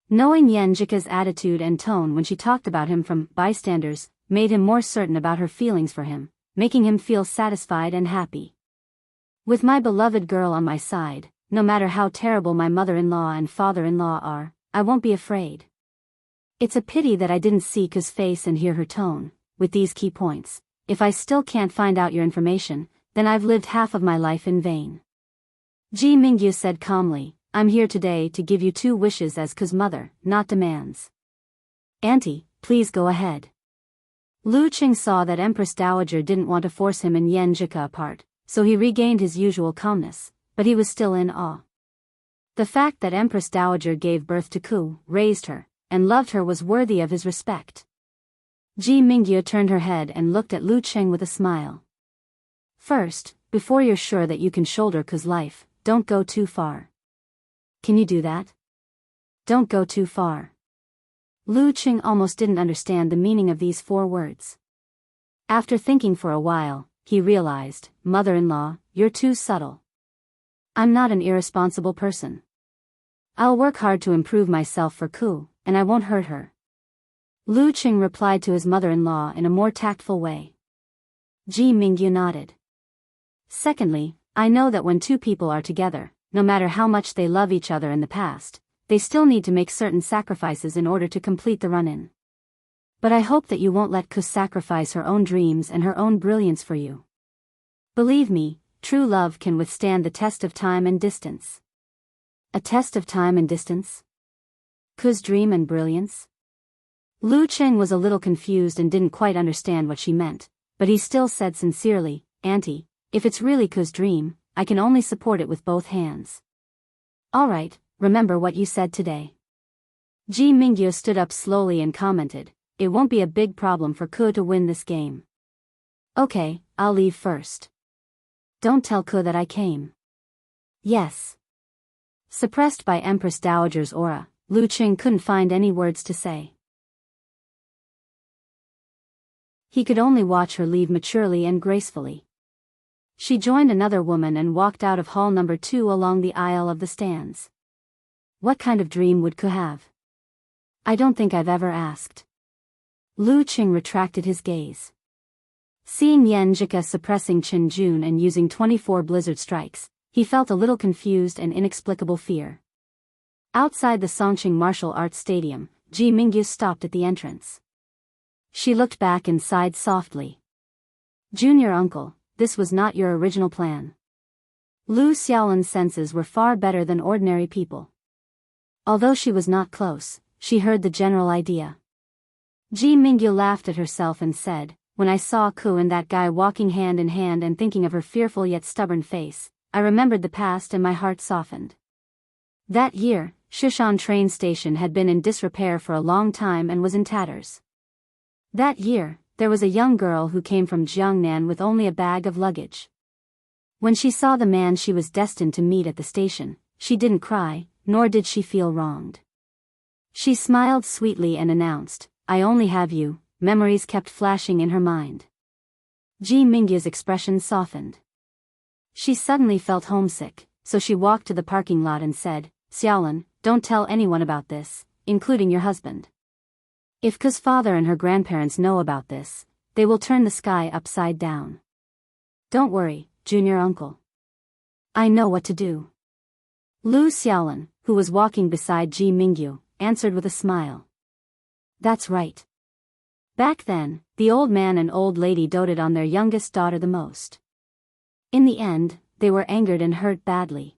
Knowing Yan Jika's attitude and tone when she talked about him from bystanders made him more certain about her feelings for him, making him feel satisfied and happy. With my beloved girl on my side, no matter how terrible my mother-in-law and father-in-law are, I won't be afraid. It's a pity that I didn't see Ku's face and hear her tone, with these key points. If I still can't find out your information, then I've lived half of my life in vain. Ji Mingyu said calmly, I'm here today to give you 2 wishes as Ku's mother, not demands. Auntie, please go ahead. Lu Qing saw that Empress Dowager didn't want to force him and Yan Jika apart, so he regained his usual calmness, but he was still in awe. The fact that Empress Dowager gave birth to Ku, raised her, and loved her was worthy of his respect. Ji Mingyu turned her head and looked at Lu Cheng with a smile. First, before you're sure that you can shoulder Ku's life, don't go too far. Can you do that? Don't go too far. Lu Cheng almost didn't understand the meaning of these 4 words. After thinking for a while, he realized, mother-in-law, you're too subtle. I'm not an irresponsible person. I'll work hard to improve myself for Ku, and I won't hurt her. Lu Cheng replied to his mother-in-law in a more tactful way. Ji Mingyu nodded. Secondly, I know that when 2 people are together, no matter how much they love each other in the past, they still need to make certain sacrifices in order to complete the run-in. But I hope that you won't let Ku sacrifice her own dreams and her own brilliance for you. Believe me, true love can withstand the test of time and distance. A test of time and distance? Ku's dream and brilliance? Lu Cheng was a little confused and didn't quite understand what she meant, but he still said sincerely, Auntie, if it's really Ku's dream, I can only support it with both hands. Alright, remember what you said today. Ji Mingyu stood up slowly and commented, it won't be a big problem for Ku to win this game. Okay, I'll leave first. Don't tell Ku that I came. Yes. Suppressed by Empress Dowager's aura, Lu Cheng couldn't find any words to say. He could only watch her leave maturely and gracefully. She joined another woman and walked out of hall number 2 along the aisle of the stands. What kind of dream would Ku have? I don't think I've ever asked. Lu Cheng retracted his gaze. Seeing Yan Jika suppressing Chen Jun and using 24 blizzard strikes, he felt a little confused and inexplicable fear. Outside the Songqing Martial Arts Stadium, Ji Mingyu stopped at the entrance. She looked back and sighed softly. Junior uncle, this was not your original plan. Lu Xiaolan's senses were far better than ordinary people. Although she was not close, she heard the general idea. Ji Mingyu laughed at herself and said, when I saw Ku and that guy walking hand in hand and thinking of her fearful yet stubborn face, I remembered the past and my heart softened. That year, Shishan train station had been in disrepair for a long time and was in tatters. That year, there was a young girl who came from Jiangnan with only a bag of luggage. When she saw the man she was destined to meet at the station, she didn't cry, nor did she feel wronged. She smiled sweetly and announced, I only have you. Memories kept flashing in her mind. Ji Mingyu's expression softened. She suddenly felt homesick, so she walked to the parking lot and said, Xiaolan, don't tell anyone about this, including your husband. If Ku's father and her grandparents know about this, they will turn the sky upside down. Don't worry, junior uncle. I know what to do. Lu Xiaolan, who was walking beside Ji Mingyu, answered with a smile. That's right. Back then, the old man and old lady doted on their youngest daughter the most. In the end, they were angered and hurt badly.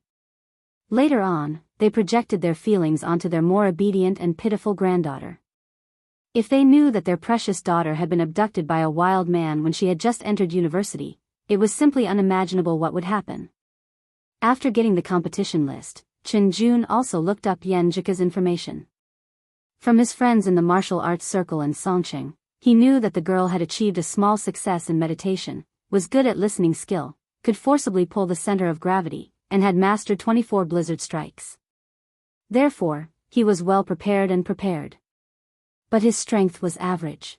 Later on, they projected their feelings onto their more obedient and pitiful granddaughter. If they knew that their precious daughter had been abducted by a wild man when she had just entered university, it was simply unimaginable what would happen. After getting the competition list, Chen Jun also looked up Yan Jika's information. From his friends in the martial arts circle in Songqing, He knew that the girl had achieved a small success in meditation, was good at listening skill, could forcibly pull the center of gravity, and had mastered 24 blizzard strikes. Therefore, he was well prepared. But his strength was average.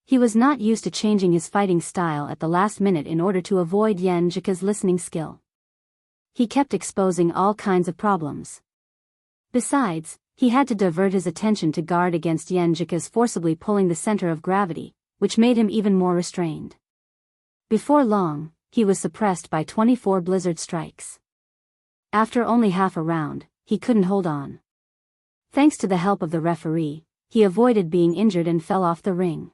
He was not used to changing his fighting style at the last minute in order to avoid Yen Jika's listening skill. He kept exposing all kinds of problems. Besides, he had to divert his attention to guard against Yen Jika's forcibly pulling the center of gravity, which made him even more restrained. Before long, he was suppressed by 24 blizzard strikes. After only half a round, he couldn't hold on. Thanks to the help of the referee, he avoided being injured and fell off the ring.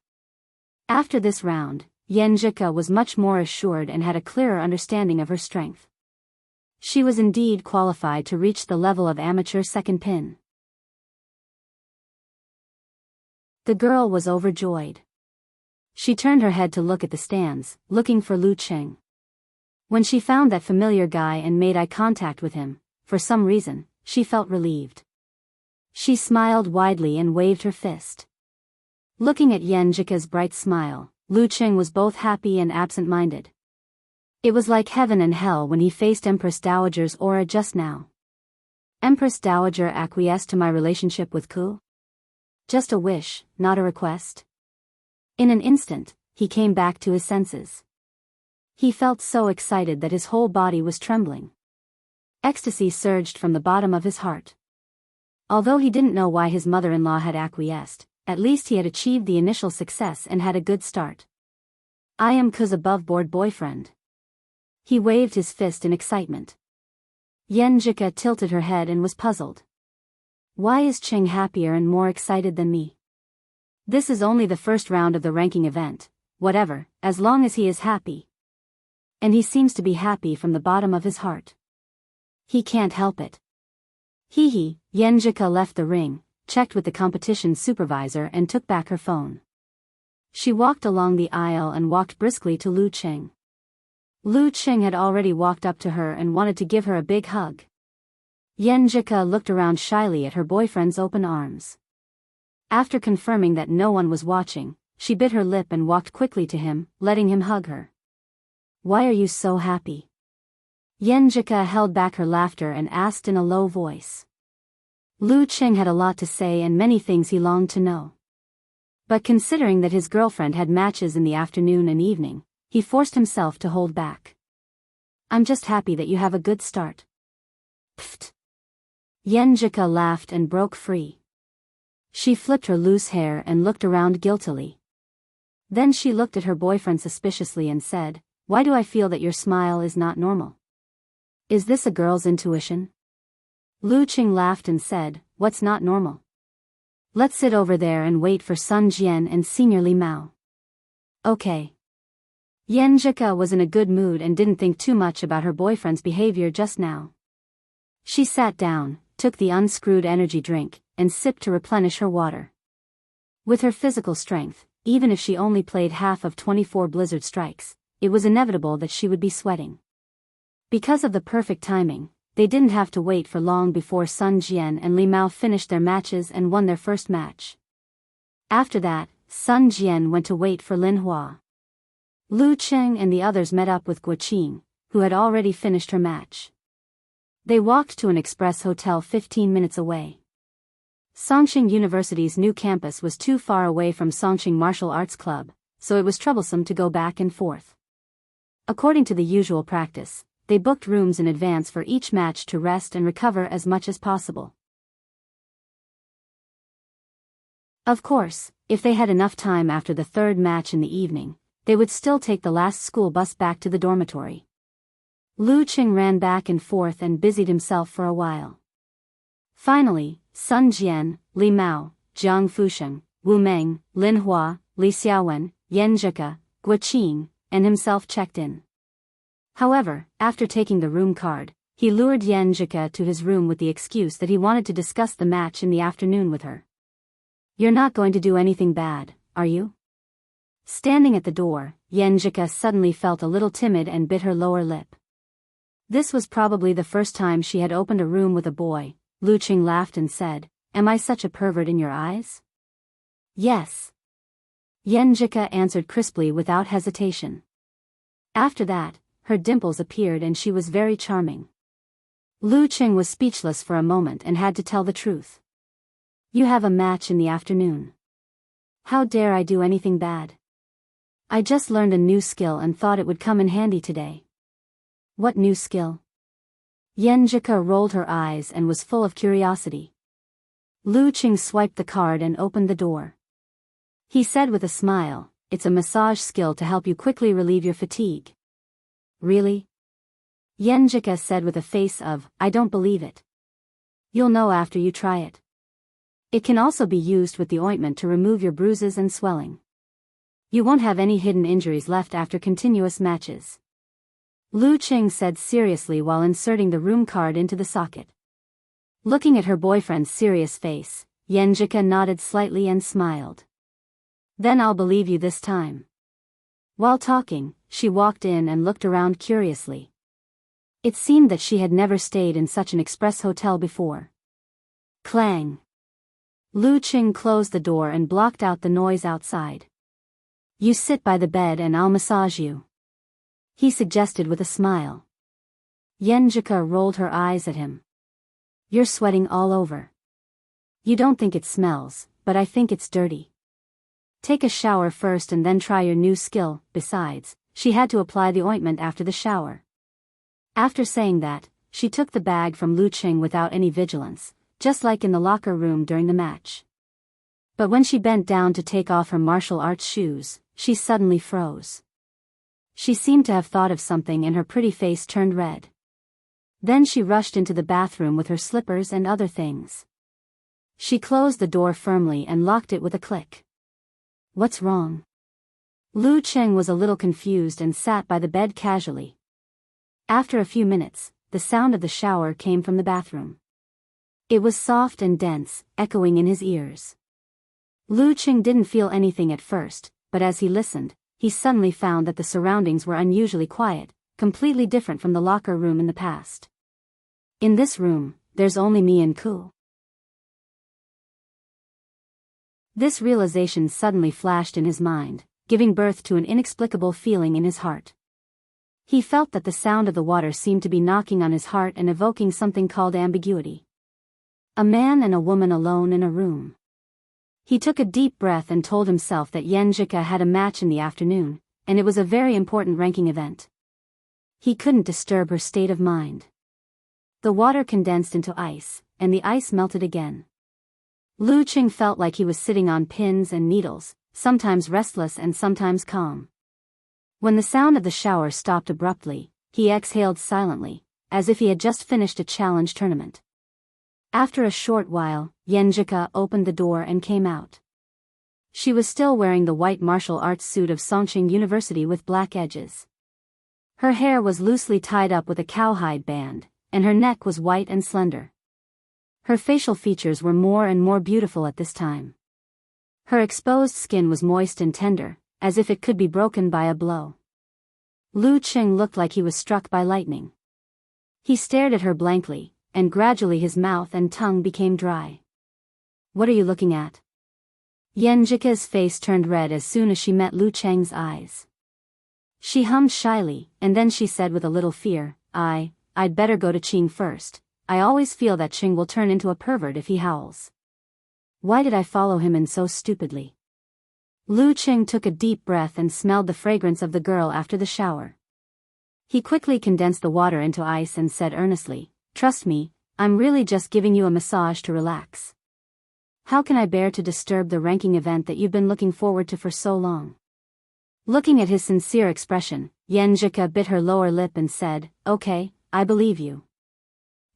After this round, Yen Jika was much more assured and had a clearer understanding of her strength. She was indeed qualified to reach the level of amateur second pin. The girl was overjoyed. She turned her head to look at the stands, looking for Lu Cheng. When she found that familiar guy and made eye contact with him, for some reason, she felt relieved. She smiled widely and waved her fist. Looking at Yen Jika's bright smile, Lu Cheng was both happy and absent-minded. It was like heaven and hell when he faced Empress Dowager's aura just now. Empress Dowager acquiesced to my relationship with Ku? Just a wish, not a request. In an instant, he came back to his senses. He felt so excited that his whole body was trembling. Ecstasy surged from the bottom of his heart. Although he didn't know why his mother-in-law had acquiesced, at least he had achieved the initial success and had a good start. I am Ku's above-board boyfriend. He waved his fist in excitement. Yen Jika tilted her head and was puzzled. Why is Cheng happier and more excited than me? This is only the first round of the ranking event, whatever, as long as he is happy. And he seems to be happy from the bottom of his heart. He can't help it. Hee. Yen Jika left the ring, checked with the competition supervisor and took back her phone. She walked along the aisle and walked briskly to Lu Cheng. Lu Cheng had already walked up to her and wanted to give her a big hug. Yen Jika looked around shyly at her boyfriend's open arms. After confirming that no one was watching, she bit her lip and walked quickly to him, letting him hug her. Why are you so happy? Yen Jika held back her laughter and asked in a low voice. Lu Cheng had a lot to say and many things he longed to know. But considering that his girlfriend had matches in the afternoon and evening, he forced himself to hold back. I'm just happy that you have a good start. Pfft. Yen Jika laughed and broke free. She flipped her loose hair and looked around guiltily. Then she looked at her boyfriend suspiciously and said, Why do I feel that your smile is not normal? Is this a girl's intuition? Lu Cheng laughed and said, What's not normal? Let's sit over there and wait for Sun Jian and Senior Li Mao. Okay. Yen Jika was in a good mood and didn't think too much about her boyfriend's behavior just now. She sat down, took the unscrewed energy drink, and sipped to replenish her water. With her physical strength, even if she only played half of 24 blizzard strikes, it was inevitable that she would be sweating. Because of the perfect timing, they didn't have to wait for long before Sun Jian and Li Mao finished their matches and won their first match. After that, Sun Jian went to wait for Lin Hua. Lu Cheng and the others met up with Guo Qing, who had already finished her match. They walked to an express hotel 15 minutes away. Songqing University's new campus was too far away from Songqing Martial Arts Club, so it was troublesome to go back and forth. According to the usual practice, they booked rooms in advance for each match to rest and recover as much as possible. Of course, if they had enough time after the third match in the evening, they would still take the last school bus back to the dormitory. Lu Cheng ran back and forth and busied himself for a while. Finally, Sun Jian, Li Mao, Jiang Fusheng, Wu Meng, Lin Hua, Li Xiaowen, Yen Jika, Guo Qing, and himself checked in. However, after taking the room card, he lured Yen Jika to his room with the excuse that he wanted to discuss the match in the afternoon with her. You're not going to do anything bad, are you? Standing at the door, Yen Jika suddenly felt a little timid and bit her lower lip. This was probably the first time she had opened a room with a boy. Lu Cheng laughed and said, Am I such a pervert in your eyes? Yes. Yenjika answered crisply without hesitation. After that, her dimples appeared and she was very charming. Lu Qing was speechless for a moment and had to tell the truth. You have a match in the afternoon. How dare I do anything bad? I just learned a new skill and thought it would come in handy today. What new skill? Yenjika rolled her eyes and was full of curiosity. Lu Qing swiped the card and opened the door. He said with a smile, it's a massage skill to help you quickly relieve your fatigue. Really? Yenjika said with a face of, I don't believe it. You'll know after you try it. It can also be used with the ointment to remove your bruises and swelling. You won't have any hidden injuries left after continuous matches. Lu Qing said seriously while inserting the room card into the socket. Looking at her boyfriend's serious face, Yenjika nodded slightly and smiled. Then I'll believe you this time. While talking, she walked in and looked around curiously. It seemed that she had never stayed in such an express hotel before. Clang. Lu Qing closed the door and blocked out the noise outside. You sit by the bed and I'll massage you, he suggested with a smile. Yenjika rolled her eyes at him. You're sweating all over. You don't think it smells, but I think it's dirty. Take a shower first and then try your new skill. Besides, she had to apply the ointment after the shower. After saying that, she took the bag from Lu Qing without any vigilance, just like in the locker room during the match. But when she bent down to take off her martial arts shoes, she suddenly froze. She seemed to have thought of something and her pretty face turned red. Then she rushed into the bathroom with her slippers and other things. She closed the door firmly and locked it with a click. What's wrong? Lu Qing was a little confused and sat by the bed casually. After a few minutes, the sound of the shower came from the bathroom. It was soft and dense, echoing in his ears. Lu Qing didn't feel anything at first, but as he listened, he suddenly found that the surroundings were unusually quiet, completely different from the locker room in the past. In this room, there's only me and Ku. This realization suddenly flashed in his mind, giving birth to an inexplicable feeling in his heart. He felt that the sound of the water seemed to be knocking on his heart and evoking something called ambiguity. A man and a woman alone in a room. He took a deep breath and told himself that Yenjika had a match in the afternoon, and it was a very important ranking event. He couldn't disturb her state of mind. The water condensed into ice, and the ice melted again. Lu Qing felt like he was sitting on pins and needles, sometimes restless and sometimes calm. When the sound of the shower stopped abruptly, he exhaled silently, as if he had just finished a challenge tournament. After a short while, Yenjika opened the door and came out. She was still wearing the white martial arts suit of Songqing University with black edges. Her hair was loosely tied up with a cowhide band, and her neck was white and slender. Her facial features were more and more beautiful at this time. Her exposed skin was moist and tender, as if it could be broken by a blow. Lu Qing looked like he was struck by lightning. He stared at her blankly, and gradually his mouth and tongue became dry. What are you looking at? Yenjika's face turned red as soon as she met Lu Qing's eyes. She hummed shyly, and then she said with a little fear, I'd better go to Qing first. I always feel that Qing will turn into a pervert if he howls. Why did I follow him in so stupidly? Lu Qing took a deep breath and smelled the fragrance of the girl after the shower. He quickly condensed the water into ice and said earnestly, Trust me, I'm really just giving you a massage to relax. How can I bear to disturb the ranking event that you've been looking forward to for so long? Looking at his sincere expression, Yenjika bit her lower lip and said, Okay, I believe you.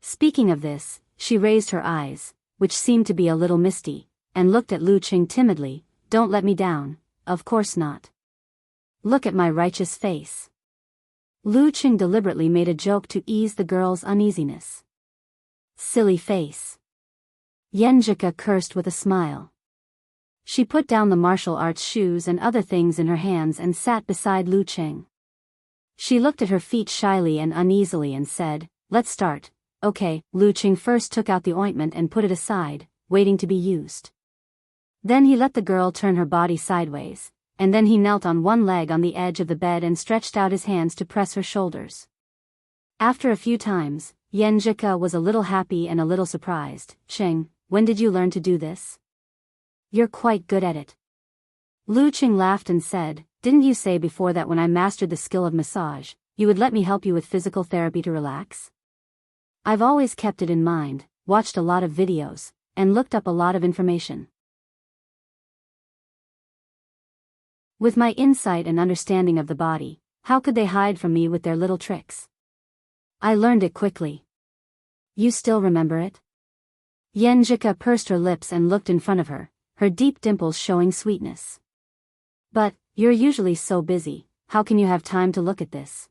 Speaking of this, she raised her eyes, which seemed to be a little misty, and looked at Lu Qing timidly. Don't let me down, of course not. Look at my righteous face. Lu Qing deliberately made a joke to ease the girl's uneasiness. Silly face. Yenjika cursed with a smile. She put down the martial arts shoes and other things in her hands and sat beside Lu Qing. She looked at her feet shyly and uneasily and said, Let's start. Okay. Lu Qing first took out the ointment and put it aside, waiting to be used. Then he let the girl turn her body sideways, and then he knelt on one leg on the edge of the bed and stretched out his hands to press her shoulders. After a few times, Yenjika was a little happy and a little surprised. Cheng, when did you learn to do this? You're quite good at it. Lu Qing laughed and said, didn't you say before that when I mastered the skill of massage, you would let me help you with physical therapy to relax? I've always kept it in mind, watched a lot of videos, and looked up a lot of information. With my insight and understanding of the body, how could they hide from me with their little tricks? I learned it quickly. You still remember it? Yenjika pursed her lips and looked in front of her, her deep dimples showing sweetness. But, you're usually so busy, how can you have time to look at this?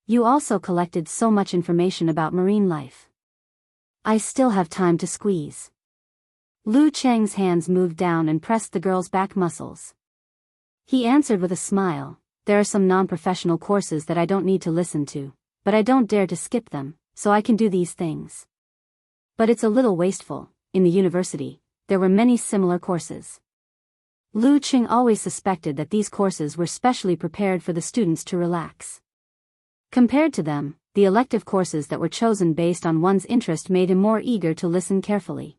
You also collected so much information about marine life. I still have time to squeeze. Lu Cheng's hands moved down and pressed the girl's back muscles. He answered with a smile, there are some non-professional courses that I don't need to listen to, but I don't dare to skip them, so I can do these things. But it's a little wasteful. In the university, there were many similar courses. Lu Qing always suspected that these courses were specially prepared for the students to relax. Compared to them, the elective courses that were chosen based on one's interest made him more eager to listen carefully.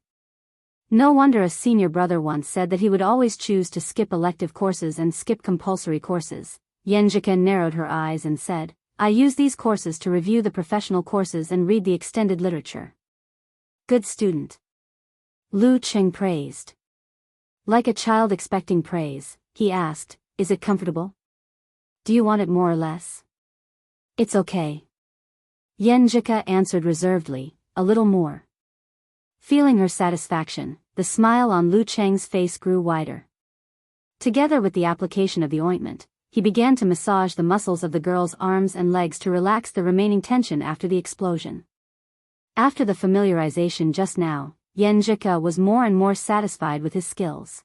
No wonder a senior brother once said that he would always choose to skip elective courses and skip compulsory courses. Yenjika narrowed her eyes and said, I use these courses to review the professional courses and read the extended literature. Good student. Lu Qing praised. Like a child expecting praise, he asked, is it comfortable? Do you want it more or less? It's okay. Yenjika answered reservedly, a little more. Feeling her satisfaction, the smile on Lu Cheng's face grew wider. Together with the application of the ointment, he began to massage the muscles of the girl's arms and legs to relax the remaining tension after the explosion. After the familiarization just now, Yenjika was more and more satisfied with his skills.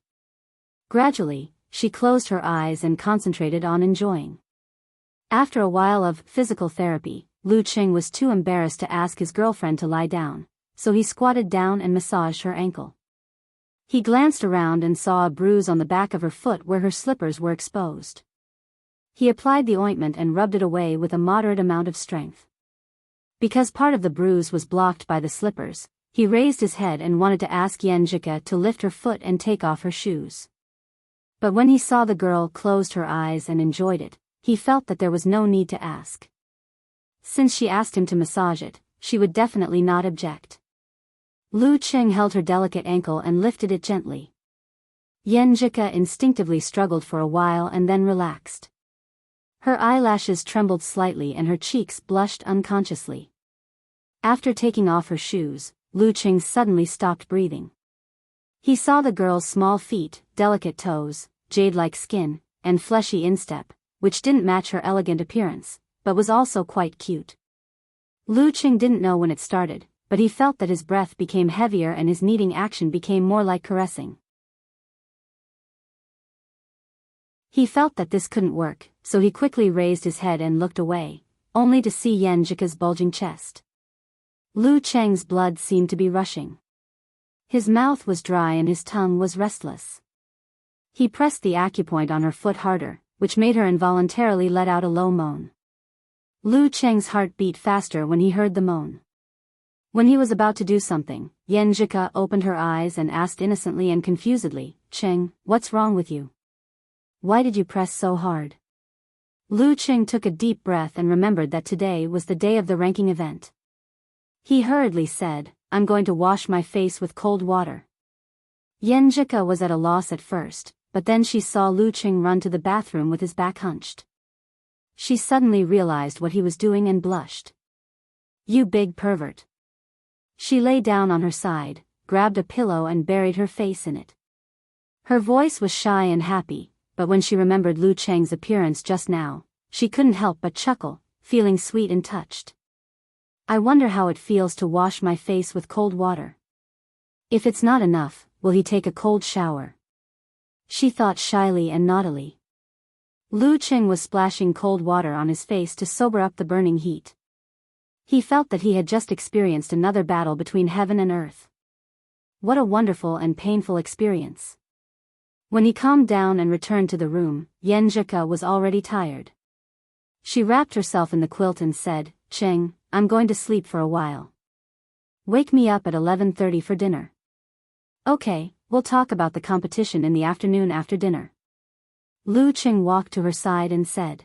Gradually, she closed her eyes and concentrated on enjoying. After a while of physical therapy, Lu Qing was too embarrassed to ask his girlfriend to lie down, so he squatted down and massaged her ankle. He glanced around and saw a bruise on the back of her foot where her slippers were exposed. He applied the ointment and rubbed it away with a moderate amount of strength. Because part of the bruise was blocked by the slippers, he raised his head and wanted to ask Yenjika to lift her foot and take off her shoes. But when he saw the girl closed her eyes and enjoyed it, he felt that there was no need to ask. Since she asked him to massage it, she would definitely not object. Lu Qing held her delicate ankle and lifted it gently. Yenjika instinctively struggled for a while and then relaxed. Her eyelashes trembled slightly and her cheeks blushed unconsciously. After taking off her shoes, Lu Qing suddenly stopped breathing. He saw the girl's small feet, delicate toes, jade-like skin, and fleshy instep, which didn't match her elegant appearance, but was also quite cute. Lu Qing didn't know when it started, but he felt that his breath became heavier and his kneading action became more like caressing. He felt that this couldn't work, so he quickly raised his head and looked away, only to see Yenjika's bulging chest. Lu Cheng's blood seemed to be rushing. His mouth was dry and his tongue was restless. He pressed the acupoint on her foot harder, which made her involuntarily let out a low moan. Lu Cheng's heart beat faster when he heard the moan. When he was about to do something, Yenjika opened her eyes and asked innocently and confusedly, Cheng, what's wrong with you? Why did you press so hard? Lu Qing took a deep breath and remembered that today was the day of the ranking event. He hurriedly said, I'm going to wash my face with cold water. Yenjika was at a loss at first, but then she saw Lu Qing run to the bathroom with his back hunched. She suddenly realized what he was doing and blushed. You big pervert. She lay down on her side, grabbed a pillow and buried her face in it. Her voice was shy and happy, but when she remembered Lu Cheng's appearance just now, she couldn't help but chuckle, feeling sweet and touched. I wonder how it feels to wash my face with cold water. If it's not enough, will he take a cold shower? She thought shyly and naughtily. Lu Qing was splashing cold water on his face to sober up the burning heat. He felt that he had just experienced another battle between heaven and earth. What a wonderful and painful experience. When he calmed down and returned to the room, Yenjika was already tired. She wrapped herself in the quilt and said, "Cheng, I'm going to sleep for a while. Wake me up at 11:30 for dinner." "Okay, we'll talk about the competition in the afternoon after dinner." Lu Cheng walked to her side and said.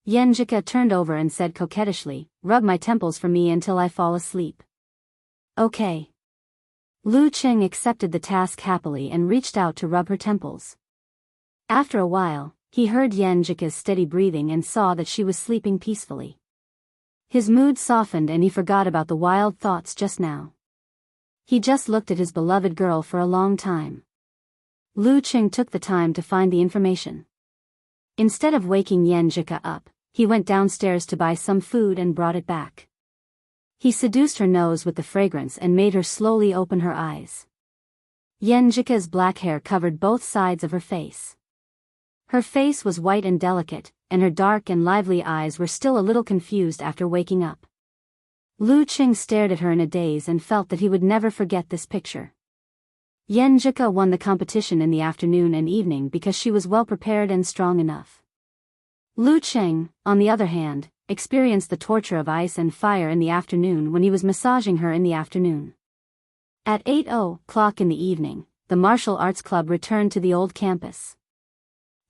Yenjika turned over and said coquettishly, "Rub my temples for me until I fall asleep." "Okay." Lu Cheng accepted the task happily and reached out to rub her temples. After a while, he heard Yenjika's steady breathing and saw that she was sleeping peacefully. His mood softened and he forgot about the wild thoughts just now. He just looked at his beloved girl for a long time. Lu Cheng took the time to find the information. Instead of waking Yenjika up, he went downstairs to buy some food and brought it back. He seduced her nose with the fragrance and made her slowly open her eyes. Yenjika's black hair covered both sides of her face. Her face was white and delicate, and her dark and lively eyes were still a little confused after waking up. Lu Cheng stared at her in a daze and felt that he would never forget this picture. Yenjika won the competition in the afternoon and evening because she was well prepared and strong enough. Lu Cheng, on the other hand, experienced the torture of ice and fire in the afternoon when he was massaging her in the afternoon. At 8:00 in the evening, the martial arts club returned to the old campus.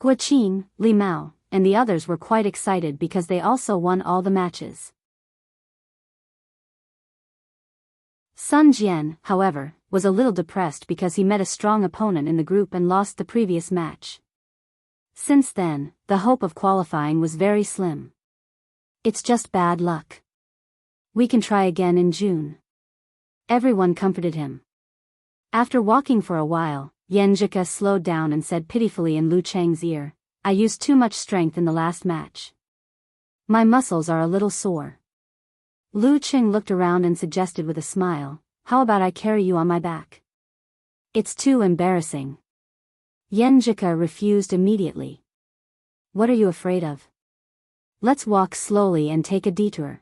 Guoqin, Li Mao, and the others were quite excited because they also won all the matches. Sun Jian, however, was a little depressed because he met a strong opponent in the group and lost the previous match. Since then, the hope of qualifying was very slim. "It's just bad luck. We can try again in June." Everyone comforted him. After walking for a while, Yenjika slowed down and said pitifully in Lu Cheng's ear, "I used too much strength in the last match. My muscles are a little sore." Lu Cheng looked around and suggested with a smile, "How about I carry you on my back?" "It's too embarrassing." Yenjika refused immediately. "What are you afraid of? Let's walk slowly and take a detour.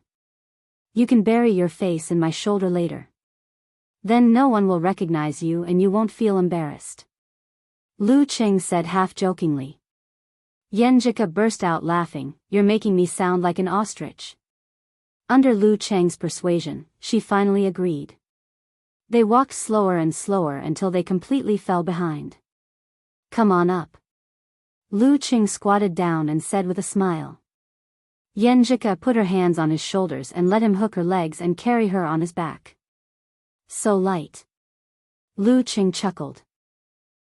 You can bury your face in my shoulder later. Then no one will recognize you and you won't feel embarrassed." Lu Cheng said half-jokingly. Yenjika burst out laughing, "You're making me sound like an ostrich." Under Lu Cheng's persuasion, she finally agreed. They walked slower and slower until they completely fell behind. "Come on up." Lu Cheng squatted down and said with a smile. Yenjika put her hands on his shoulders and let him hook her legs and carry her on his back. "So light." Lu Cheng chuckled.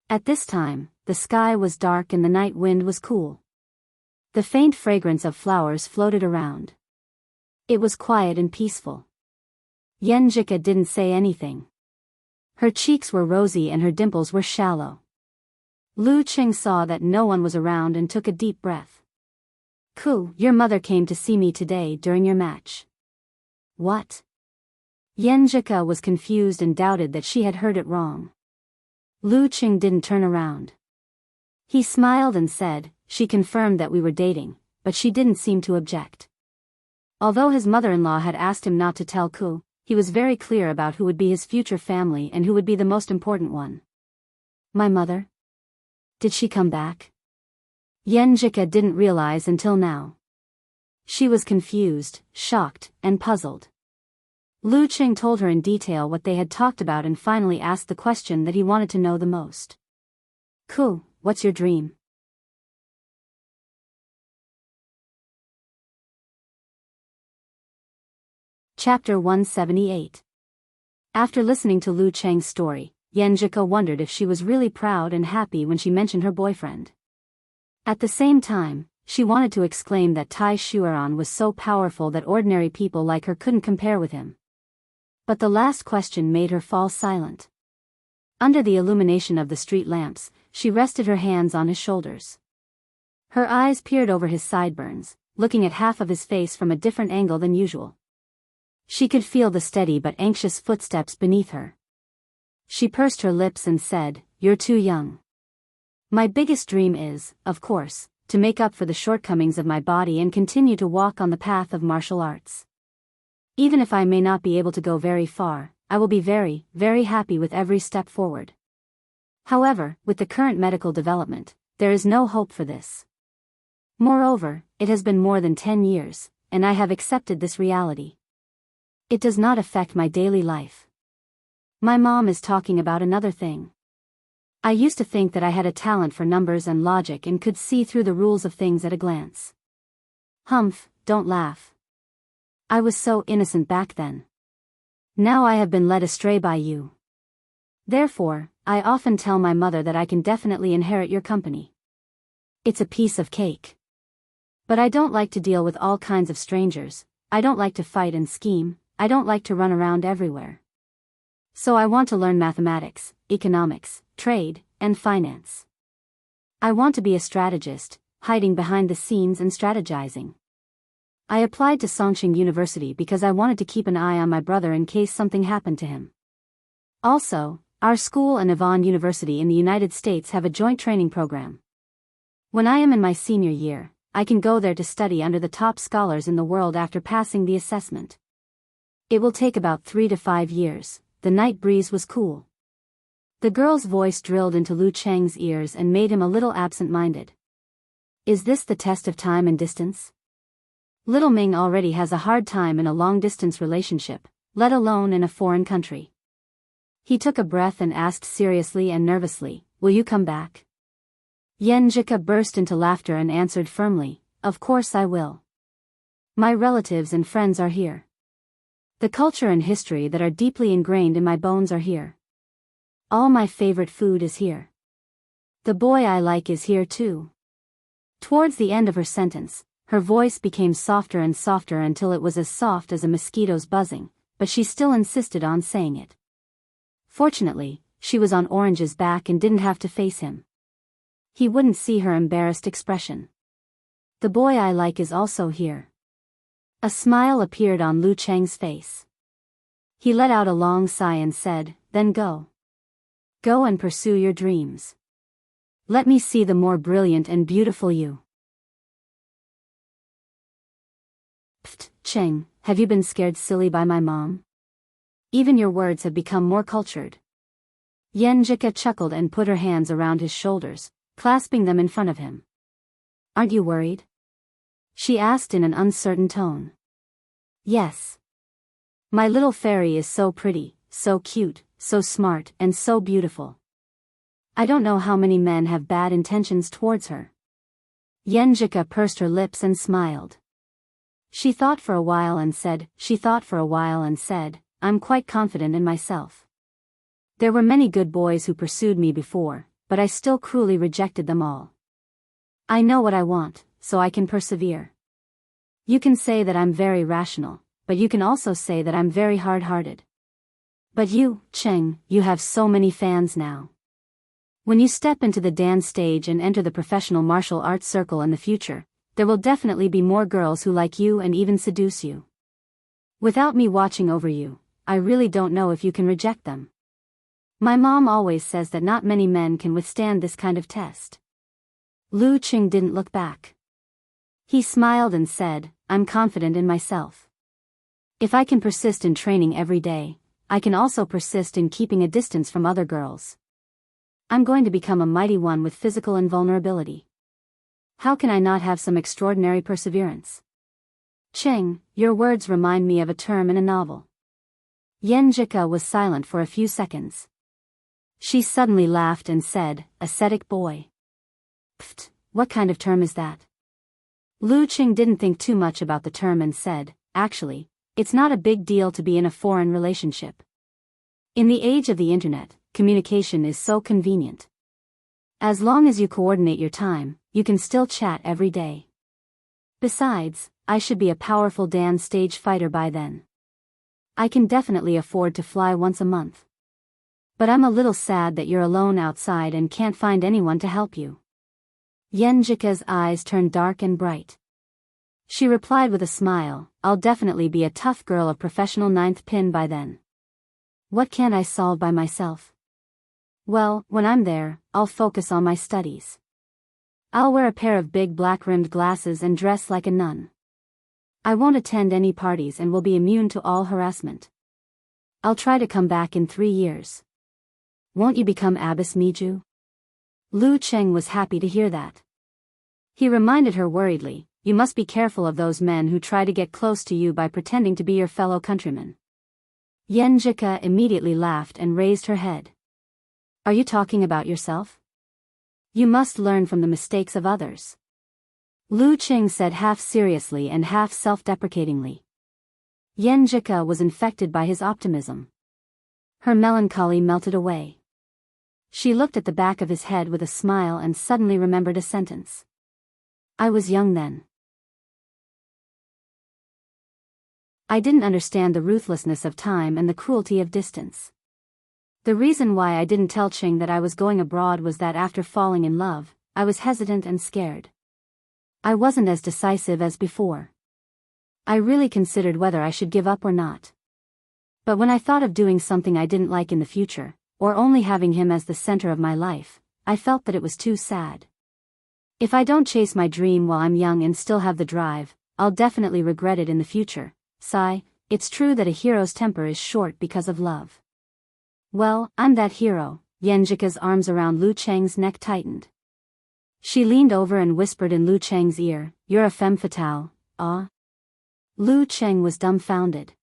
At this time, the sky was dark and the night wind was cool. The faint fragrance of flowers floated around. It was quiet and peaceful. Yenjika didn't say anything. Her cheeks were rosy and her dimples were shallow. Lu Cheng saw that no one was around and took a deep breath. "Ku, your mother came to see me today during your match." "What?" Yenjika was confused and doubted that she had heard it wrong. Lu Cheng didn't turn around. He smiled and said, "She confirmed that we were dating, but she didn't seem to object." Although his mother-in-law had asked him not to tell Ku, he was very clear about who would be his future family and who would be the most important one. "My mother? Did she come back?" Yenjika didn't realize until now. She was confused, shocked, and puzzled. Lu Cheng told her in detail what they had talked about and finally asked the question that he wanted to know the most. "Ku, what's your dream?" Chapter 178. After listening to Lu Cheng's story, Yenjika wondered if she was really proud and happy when she mentioned her boyfriend. At the same time, she wanted to exclaim that Tai Shuaran was so powerful that ordinary people like her couldn't compare with him. But the last question made her fall silent. Under the illumination of the street lamps, she rested her hands on his shoulders. Her eyes peered over his sideburns, looking at half of his face from a different angle than usual. She could feel the steady but anxious footsteps beneath her. She pursed her lips and said, "You're too young. My biggest dream is, of course, to make up for the shortcomings of my body and continue to walk on the path of martial arts. Even if I may not be able to go very far, I will be very, very happy with every step forward." However, with the current medical development, there is no hope for this. Moreover, it has been more than 10 years, and I have accepted this reality. It does not affect my daily life. My mom is talking about another thing. I used to think that I had a talent for numbers and logic and could see through the rules of things at a glance. Humph, don't laugh. I was so innocent back then. Now I have been led astray by you. Therefore, I often tell my mother that I can definitely inherit your company. It's a piece of cake. But I don't like to deal with all kinds of strangers, I don't like to fight and scheme, I don't like to run around everywhere. So I want to learn mathematics, economics, trade, and finance. I want to be a strategist, hiding behind the scenes and strategizing. I applied to Songqing University because I wanted to keep an eye on my brother in case something happened to him. Also, our school and Yvonne University in the United States have a joint training program. When I am in my senior year, I can go there to study under the top scholars in the world after passing the assessment. It will take about 3 to 5 years. The night breeze was cool. The girl's voice drilled into Lu Cheng's ears and made him a little absent-minded. Is this the test of time and distance? Little Ming already has a hard time in a long-distance relationship, let alone in a foreign country. He took a breath and asked seriously and nervously, "Will you come back?" Yen Jika burst into laughter and answered firmly, "Of course I will. My relatives and friends are here. The culture and history that are deeply ingrained in my bones are here. All my favorite food is here. The boy I like is here too." Towards the end of her sentence, her voice became softer and softer until it was as soft as a mosquito's buzzing, but she still insisted on saying it. Fortunately, she was on Orange's back and didn't have to face him. He wouldn't see her embarrassed expression. "The boy I like is also here." A smile appeared on Lu Cheng's face. He let out a long sigh and said, "Then go. Go and pursue your dreams. Let me see the more brilliant and beautiful you." Pfft, Cheng, have you been scared silly by my mom? Even your words have become more cultured. Yen Jika chuckled and put her hands around his shoulders, clasping them in front of him. "Aren't you worried?" she asked in an uncertain tone. "Yes. My little fairy is so pretty, so cute, so smart, and so beautiful. I don't know how many men have bad intentions towards her." Yen Jika pursed her lips and smiled. She thought for a while and said, "I'm quite confident in myself. There were many good boys who pursued me before, but I still cruelly rejected them all. I know what I want, so I can persevere. You can say that I'm very rational, but you can also say that I'm very hard-hearted. But you, Cheng, you have so many fans now. When you step into the dance stage and enter the professional martial arts circle in the future, there will definitely be more girls who like you and even seduce you. Without me watching over you, I really don't know if you can reject them. My mom always says that not many men can withstand this kind of test." Lu Cheng didn't look back. He smiled and said, "I'm confident in myself. If I can persist in training every day, I can also persist in keeping a distance from other girls. I'm going to become a mighty one with physical invulnerability. How can I not have some extraordinary perseverance?" "Cheng, your words remind me of a term in a novel." Yen Jika was silent for a few seconds. She suddenly laughed and said, "Ascetic boy." "Pfft, what kind of term is that?" Lu Cheng didn't think too much about the term and said, "Actually, it's not a big deal to be in a foreign relationship. In the age of the internet, communication is so convenient. As long as you coordinate your time, you can still chat every day. Besides, I should be a powerful dance stage fighter by then. I can definitely afford to fly once a month. But I'm a little sad that you're alone outside and can't find anyone to help you." Yen Jika's eyes turned dark and bright. She replied with a smile, "I'll definitely be a tough girl of professional ninth pin by then. What can't I solve by myself? Well, when I'm there, I'll focus on my studies. I'll wear a pair of big black-rimmed glasses and dress like a nun. I won't attend any parties and will be immune to all harassment. I'll try to come back in 3 years. Won't you become Abbess Miju? Lu Cheng was happy to hear that. He reminded her worriedly, you must be careful of those men who try to get close to you by pretending to be your fellow countrymen. Yen Jika immediately laughed and raised her head. Are you talking about yourself? You must learn from the mistakes of others. Lu Cheng said half seriously and half self-deprecatingly. Yen Jika was infected by his optimism. Her melancholy melted away. She looked at the back of his head with a smile and suddenly remembered a sentence. I was young then. I didn't understand the ruthlessness of time and the cruelty of distance. The reason why I didn't tell Ching that I was going abroad was that after falling in love, I was hesitant and scared. I wasn't as decisive as before. I really considered whether I should give up or not. But when I thought of doing something I didn't like in the future, or only having him as the center of my life, I felt that it was too sad. If I don't chase my dream while I'm young and still have the drive, I'll definitely regret it in the future. Sigh, it's true that a hero's temper is short because of love. Well, I'm that hero. Yenjika's arms around Lu Cheng's neck tightened. She leaned over and whispered in Lu Cheng's ear, you're a femme fatale, ah? Lu Cheng was dumbfounded.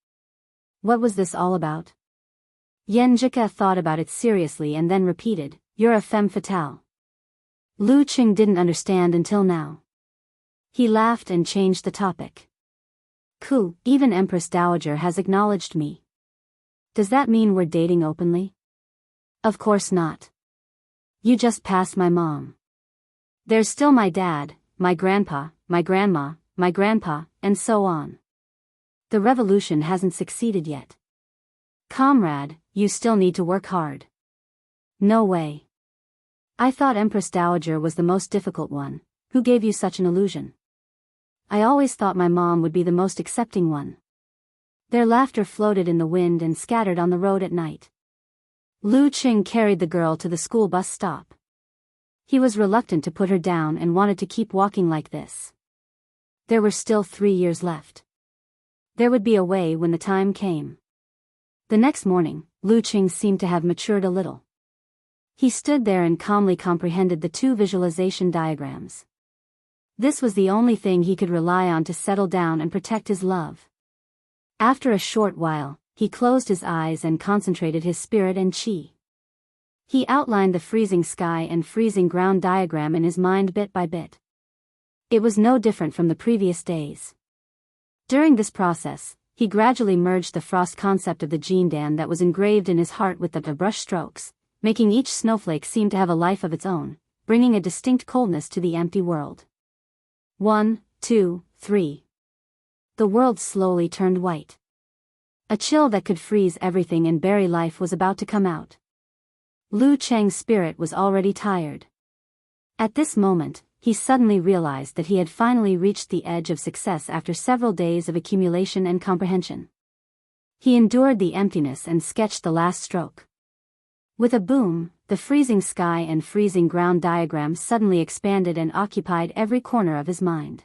What was this all about? Yenjika thought about it seriously and then repeated, you're a femme fatale. Lu Cheng didn't understand until now. He laughed and changed the topic. Cool, even Empress Dowager has acknowledged me. Does that mean we're dating openly? Of course not. You just passed my mom. There's still my dad, my grandpa, my grandma, my grandpa, and so on. The revolution hasn't succeeded yet. Comrade, you still need to work hard. No way. I thought Empress Dowager was the most difficult one. Who gave you such an illusion? I always thought my mom would be the most accepting one. Their laughter floated in the wind and scattered on the road at night. Lu Ching carried the girl to the school bus stop. He was reluctant to put her down and wanted to keep walking like this. There were still 3 years left. There would be a way when the time came. The next morning, Lu Ching seemed to have matured a little. He stood there and calmly comprehended the 2 visualization diagrams. This was the only thing he could rely on to settle down and protect his love. After a short while, he closed his eyes and concentrated his spirit and chi. He outlined the freezing sky and freezing ground diagram in his mind bit by bit. It was no different from the previous days. During this process, he gradually merged the frost concept of the Jindan that was engraved in his heart with the brush strokes, making each snowflake seem to have a life of its own, bringing a distinct coldness to the empty world. 1, 2, 3. The world slowly turned white. A chill that could freeze everything and bury life was about to come out. Lu Cheng's spirit was already tired. At this moment, he suddenly realized that he had finally reached the edge of success after several days of accumulation and comprehension. He endured the emptiness and sketched the last stroke. With a boom, the freezing sky and freezing ground diagrams suddenly expanded and occupied every corner of his mind.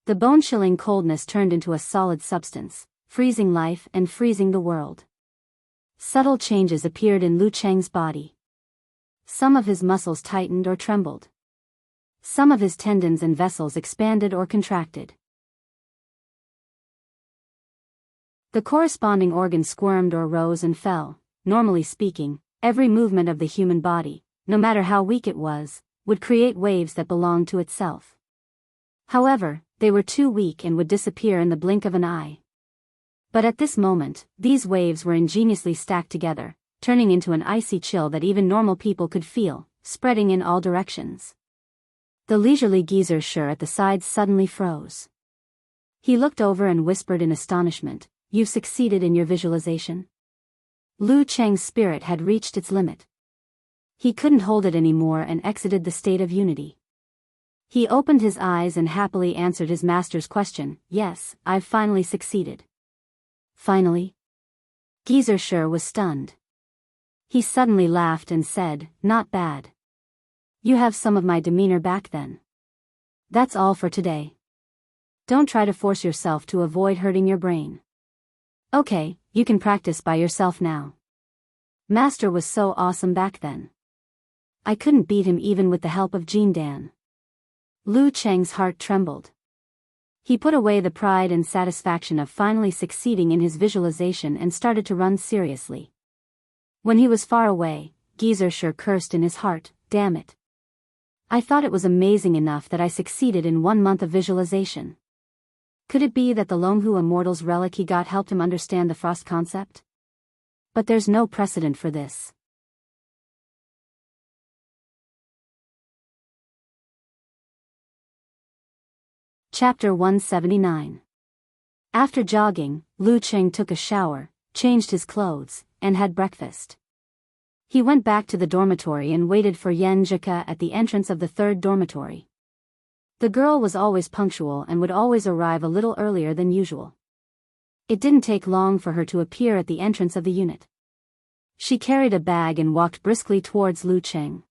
The bone-chilling coldness turned into a solid substance, freezing life and freezing the world. Subtle changes appeared in Lu Cheng's body. Some of his muscles tightened or trembled. Some of his tendons and vessels expanded or contracted. The corresponding organs squirmed or rose and fell. Normally speaking, every movement of the human body, no matter how weak it was, would create waves that belonged to itself. However, they were too weak and would disappear in the blink of an eye. But at this moment, these waves were ingeniously stacked together, turning into an icy chill that even normal people could feel, spreading in all directions. The leisurely Geezer at the sides suddenly froze. He looked over and whispered in astonishment, "You've succeeded in your visualization?" Lu Cheng's spirit had reached its limit. He couldn't hold it anymore and exited the state of unity. He opened his eyes and happily answered his master's question, "Yes, I've finally succeeded." Finally? Geezer was stunned. He suddenly laughed and said, "Not bad. You have some of my demeanor back then. That's all for today. Don't try to force yourself to avoid hurting your brain. Okay, you can practice by yourself now." Master was so awesome back then. I couldn't beat him even with the help of Jean Dan. Lu Cheng's heart trembled. He put away the pride and satisfaction of finally succeeding in his visualization and started to run seriously. When he was far away, Geezer sure cursed in his heart, damn it. I thought it was amazing enough that I succeeded in 1 month of visualization. Could it be that the Longhu Immortal's relic he got helped him understand the frost concept? But there's no precedent for this. Chapter 179. After jogging, Lu Cheng took a shower, changed his clothes, and had breakfast. He went back to the dormitory and waited for Yan Zhika at the entrance of the 3rd dormitory. The girl was always punctual and would always arrive a little earlier than usual. It didn't take long for her to appear at the entrance of the unit. She carried a bag and walked briskly towards Lu Cheng.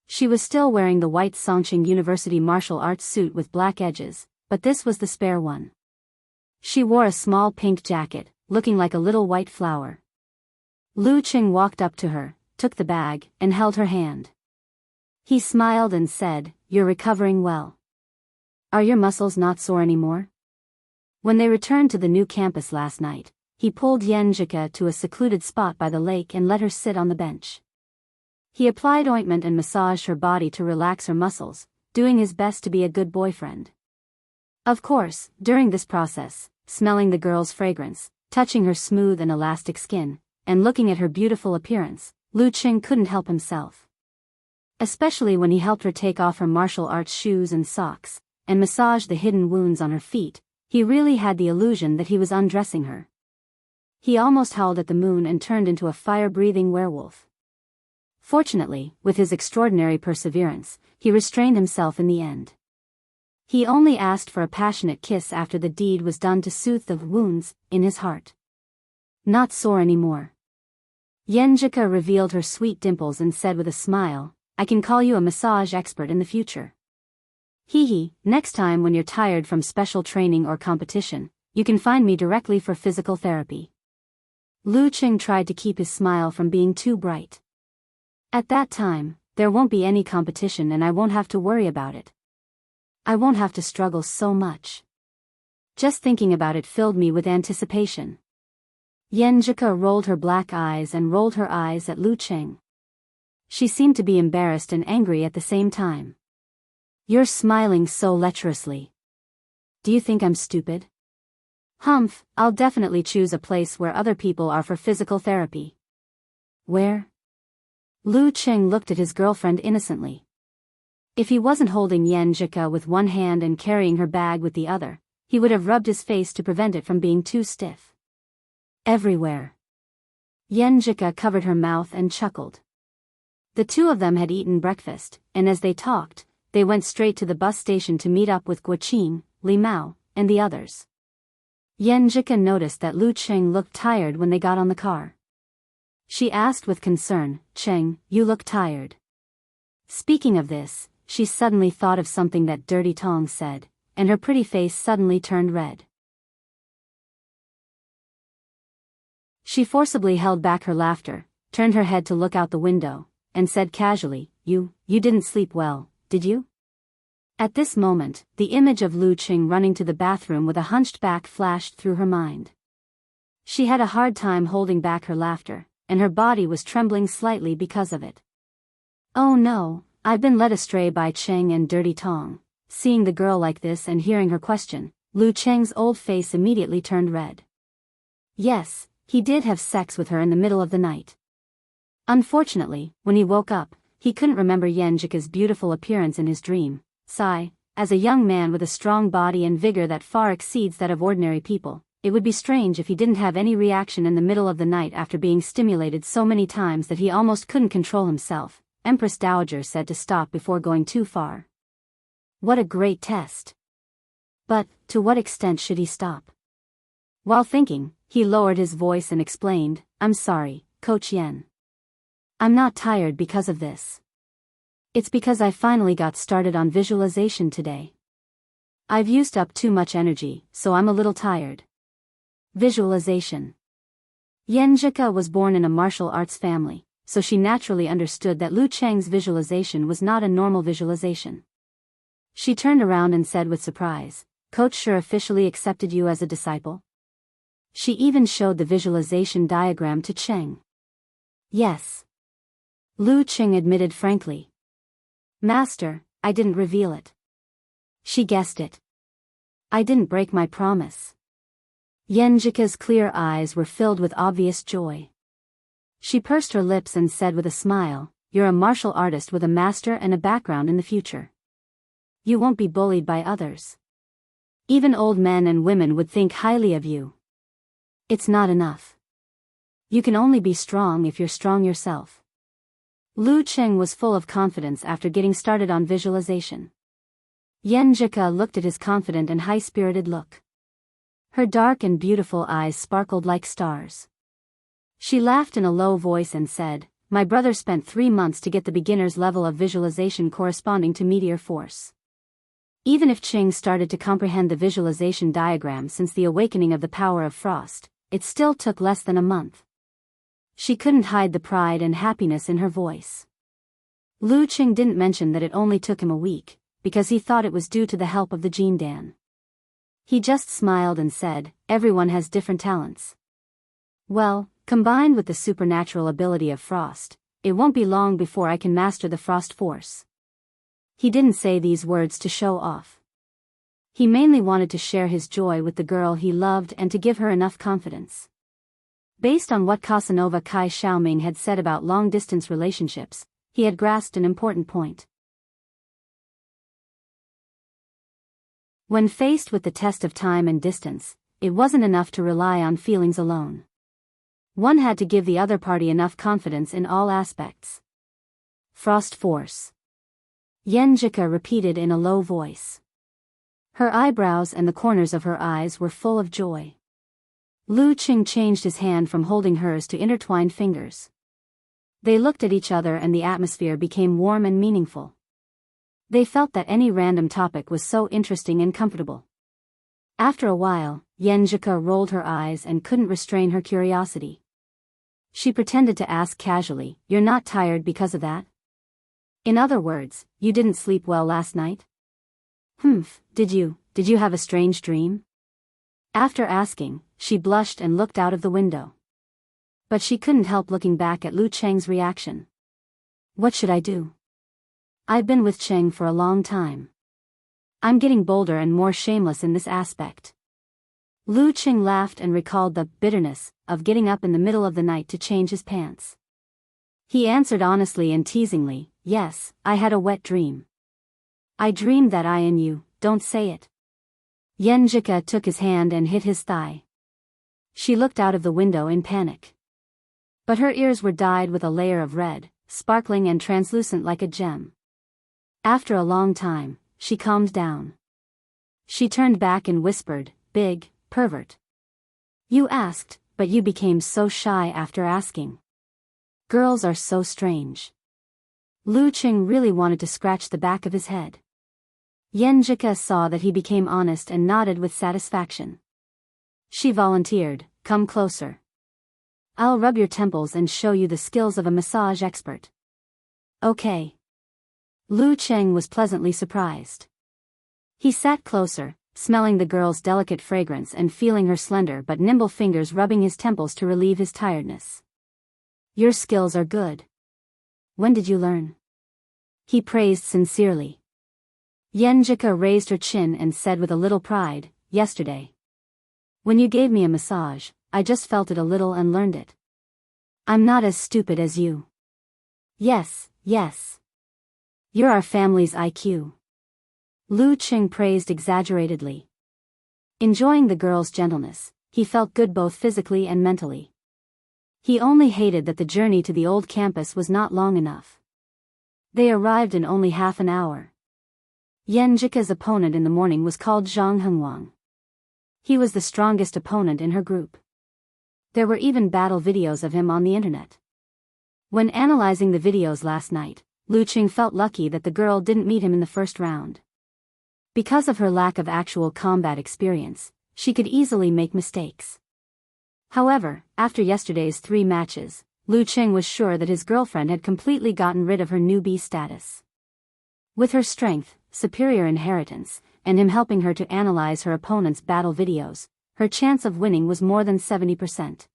She was still wearing the white Songqing University martial arts suit with black edges, but this was the spare one. She wore a small pink jacket, looking like a little white flower. Lu Cheng walked up to her, took the bag, and held her hand. He smiled and said, "You're recovering well. Are your muscles not sore anymore?" When they returned to the new campus last night, he pulled Yan Zhika to a secluded spot by the lake and let her sit on the bench. He applied ointment and massaged her body to relax her muscles, doing his best to be a good boyfriend. Of course, during this process, smelling the girl's fragrance, touching her smooth and elastic skin, and looking at her beautiful appearance, Lu Cheng couldn't help himself. Especially when he helped her take off her martial arts shoes and socks, and massage the hidden wounds on her feet, he really had the illusion that he was undressing her. He almost howled at the moon and turned into a fire-breathing werewolf. Fortunately, with his extraordinary perseverance, he restrained himself in the end. He only asked for a passionate kiss after the deed was done to soothe the wounds in his heart. Not sore anymore. Yenjika revealed her sweet dimples and said with a smile, "I can call you a massage expert in the future. Hee, next time when you're tired from special training or competition, you can find me directly for physical therapy." Lu Cheng tried to keep his smile from being too bright. "At that time, there won't be any competition and I won't have to worry about it. I won't have to struggle so much." Just thinking about it filled me with anticipation. Yenjika rolled her black eyes and rolled her eyes at Lu Cheng. She seemed to be embarrassed and angry at the same time. "You're smiling so lecherously. Do you think I'm stupid?" "Humph, I'll definitely choose a place where other people are for physical therapy." "Where?" Lu Cheng looked at his girlfriend innocently. If he wasn't holding Yenjika with one hand and carrying her bag with the other, he would have rubbed his face to prevent it from being too stiff. "Everywhere." Yenjika covered her mouth and chuckled. The two of them had eaten breakfast, and as they talked, they went straight to the bus station to meet up with Guoqin, Li Mao, and the others. Yenjika noticed that Lu Cheng looked tired when they got on the car. She asked with concern, "Cheng, you look tired." Speaking of this, she suddenly thought of something that Dirty Tong said, and her pretty face suddenly turned red. She forcibly held back her laughter, turned her head to look out the window, and said casually, You didn't sleep well, did you?" At this moment, the image of Lu Cheng running to the bathroom with a hunched back flashed through her mind. She had a hard time holding back her laughter, and her body was trembling slightly because of it. "Oh no, I've been led astray by Cheng and Dirty Tong." Seeing the girl like this and hearing her question, Lu Cheng's old face immediately turned red. Yes, he did have sex with her in the middle of the night. Unfortunately, when he woke up, he couldn't remember Yenjika's beautiful appearance in his dream. Sigh, as a young man with a strong body and vigor that far exceeds that of ordinary people, it would be strange if he didn't have any reaction in the middle of the night after being stimulated so many times that he almost couldn't control himself. Empress Dowager said to stop before going too far. What a great test. But, to what extent should he stop? While thinking, he lowered his voice and explained, "I'm sorry, Coach Yen. I'm not tired because of this. It's because I finally got started on visualization today. I've used up too much energy, so I'm a little tired." Visualization. Yenjika was born in a martial arts family, so she naturally understood that Lu Cheng's visualization was not a normal visualization. She turned around and said with surprise, "Coach sure officially accepted you as a disciple?" She even showed the visualization diagram to Cheng. "Yes." Lu Cheng admitted frankly. "Master, I didn't reveal it." She guessed it. "I didn't break my promise." Yenjika's clear eyes were filled with obvious joy. She pursed her lips and said with a smile, "You're a martial artist with a master and a background in the future. You won't be bullied by others. Even old men and women would think highly of you. It's not enough. You can only be strong if you're strong yourself." Lu Cheng was full of confidence after getting started on visualization. Yenjika looked at his confident and high-spirited look. Her dark and beautiful eyes sparkled like stars. She laughed in a low voice and said, "My brother spent 3 months to get the beginner's level of visualization corresponding to meteor force." Even if Cheng started to comprehend the visualization diagram since the awakening of the power of frost, it still took less than a month. She couldn't hide the pride and happiness in her voice. Lu Cheng didn't mention that it only took him a week, because he thought it was due to the help of the Jin Dan. He just smiled and said, "Everyone has different talents. Well, combined with the supernatural ability of frost, it won't be long before I can master the frost force." He didn't say these words to show off. He mainly wanted to share his joy with the girl he loved and to give her enough confidence. Based on what Casanova Kai Xiaoming had said about long-distance relationships, he had grasped an important point. When faced with the test of time and distance, it wasn't enough to rely on feelings alone. One had to give the other party enough confidence in all aspects. Frost force. Yenjika repeated in a low voice. Her eyebrows and the corners of her eyes were full of joy. Lu Cheng changed his hand from holding hers to intertwined fingers. They looked at each other and the atmosphere became warm and meaningful. They felt that any random topic was so interesting and comfortable. After a while, Yenjika rolled her eyes and couldn't restrain her curiosity. She pretended to ask casually, "You're not tired because of that? In other words, you didn't sleep well last night?" Did you have a strange dream?" After asking, she blushed and looked out of the window. But she couldn't help looking back at Lu Cheng's reaction. "What should I do? I've been with Cheng for a long time. I'm getting bolder and more shameless in this aspect." Lu Cheng laughed and recalled the bitterness of getting up in the middle of the night to change his pants. He answered honestly and teasingly, "Yes, I had a wet dream. I dreamed that I and you, don't say it." Yenjika took his hand and hit his thigh. She looked out of the window in panic. But her ears were dyed with a layer of red, sparkling and translucent like a gem. After a long time, she calmed down. She turned back and whispered, "Big pervert. You asked, but you became so shy after asking. Girls are so strange." Lu Cheng really wanted to scratch the back of his head. Yenjika saw that he became honest and nodded with satisfaction. She volunteered, "Come closer. I'll rub your temples and show you the skills of a massage expert." "Okay." Lu Cheng was pleasantly surprised. He sat closer, smelling the girl's delicate fragrance and feeling her slender but nimble fingers rubbing his temples to relieve his tiredness. "Your skills are good. When did you learn?" he praised sincerely. Yenjika raised her chin and said with a little pride, "Yesterday. When you gave me a massage, I just felt it a little and learned it. I'm not as stupid as you." Yes. You're our family's IQ." Lu Cheng praised exaggeratedly. Enjoying the girl's gentleness, he felt good both physically and mentally. He only hated that the journey to the old campus was not long enough. They arrived in only half an hour. Yenjika's opponent in the morning was called Zhang Hengwang. He was the strongest opponent in her group. There were even battle videos of him on the internet. When analyzing the videos last night, Lu Cheng felt lucky that the girl didn't meet him in the first round. Because of her lack of actual combat experience, she could easily make mistakes. However, after yesterday's 3 matches, Lu Qing was sure that his girlfriend had completely gotten rid of her newbie status. With her strength, superior inheritance, and him helping her to analyze her opponent's battle videos, her chance of winning was more than 70%.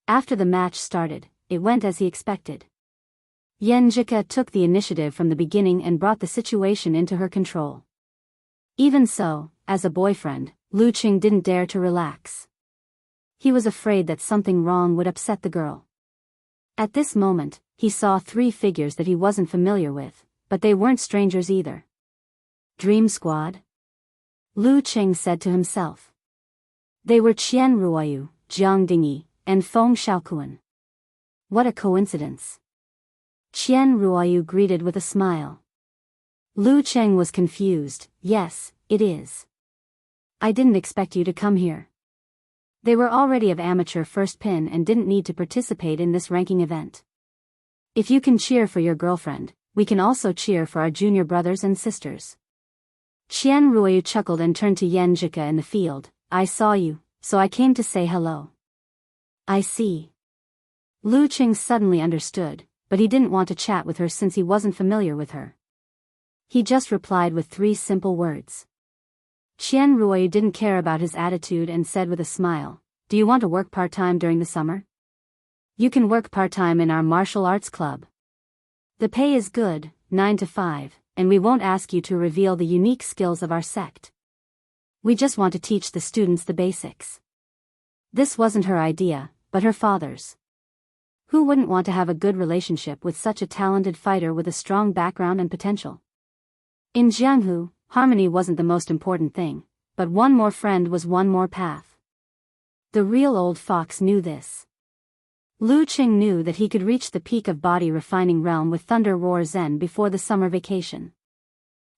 After the match started, it went as he expected. Yan Jika took the initiative from the beginning and brought the situation into her control. Even so, as a boyfriend, Lu Qing didn't dare to relax. He was afraid that something wrong would upset the girl. At this moment, he saw 3 figures that he wasn't familiar with, but they weren't strangers either. Dream Squad? Lu Qing said to himself. They were Qian Ruoyu, Jiang Dingyi, and Feng Xiaokuan. What a coincidence. Qian Ruoyu greeted with a smile. Lu Qing was confused. Yes, it is. I didn't expect you to come here. They were already of amateur first pin and didn't need to participate in this ranking event. If you can cheer for your girlfriend, we can also cheer for our junior brothers and sisters. Qian Ruoyu chuckled and turned to Yan Jika in the field. I saw you, so I came to say hello. I see. Lu Qing suddenly understood, but he didn't want to chat with her since he wasn't familiar with her. He just replied with 3 simple words. Qian Ruoyu didn't care about his attitude and said with a smile, do you want to work part-time during the summer? You can work part-time in our martial arts club. The pay is good, 9 to 5, and we won't ask you to reveal the unique skills of our sect. We just want to teach the students the basics. This wasn't her idea, but her father's. Who wouldn't want to have a good relationship with such a talented fighter with a strong background and potential? In Jianghu, harmony wasn't the most important thing, but one more friend was one more path. The real old fox knew this. Lu Qing knew that he could reach the peak of body refining realm with Thunder Roar Zen before the summer vacation.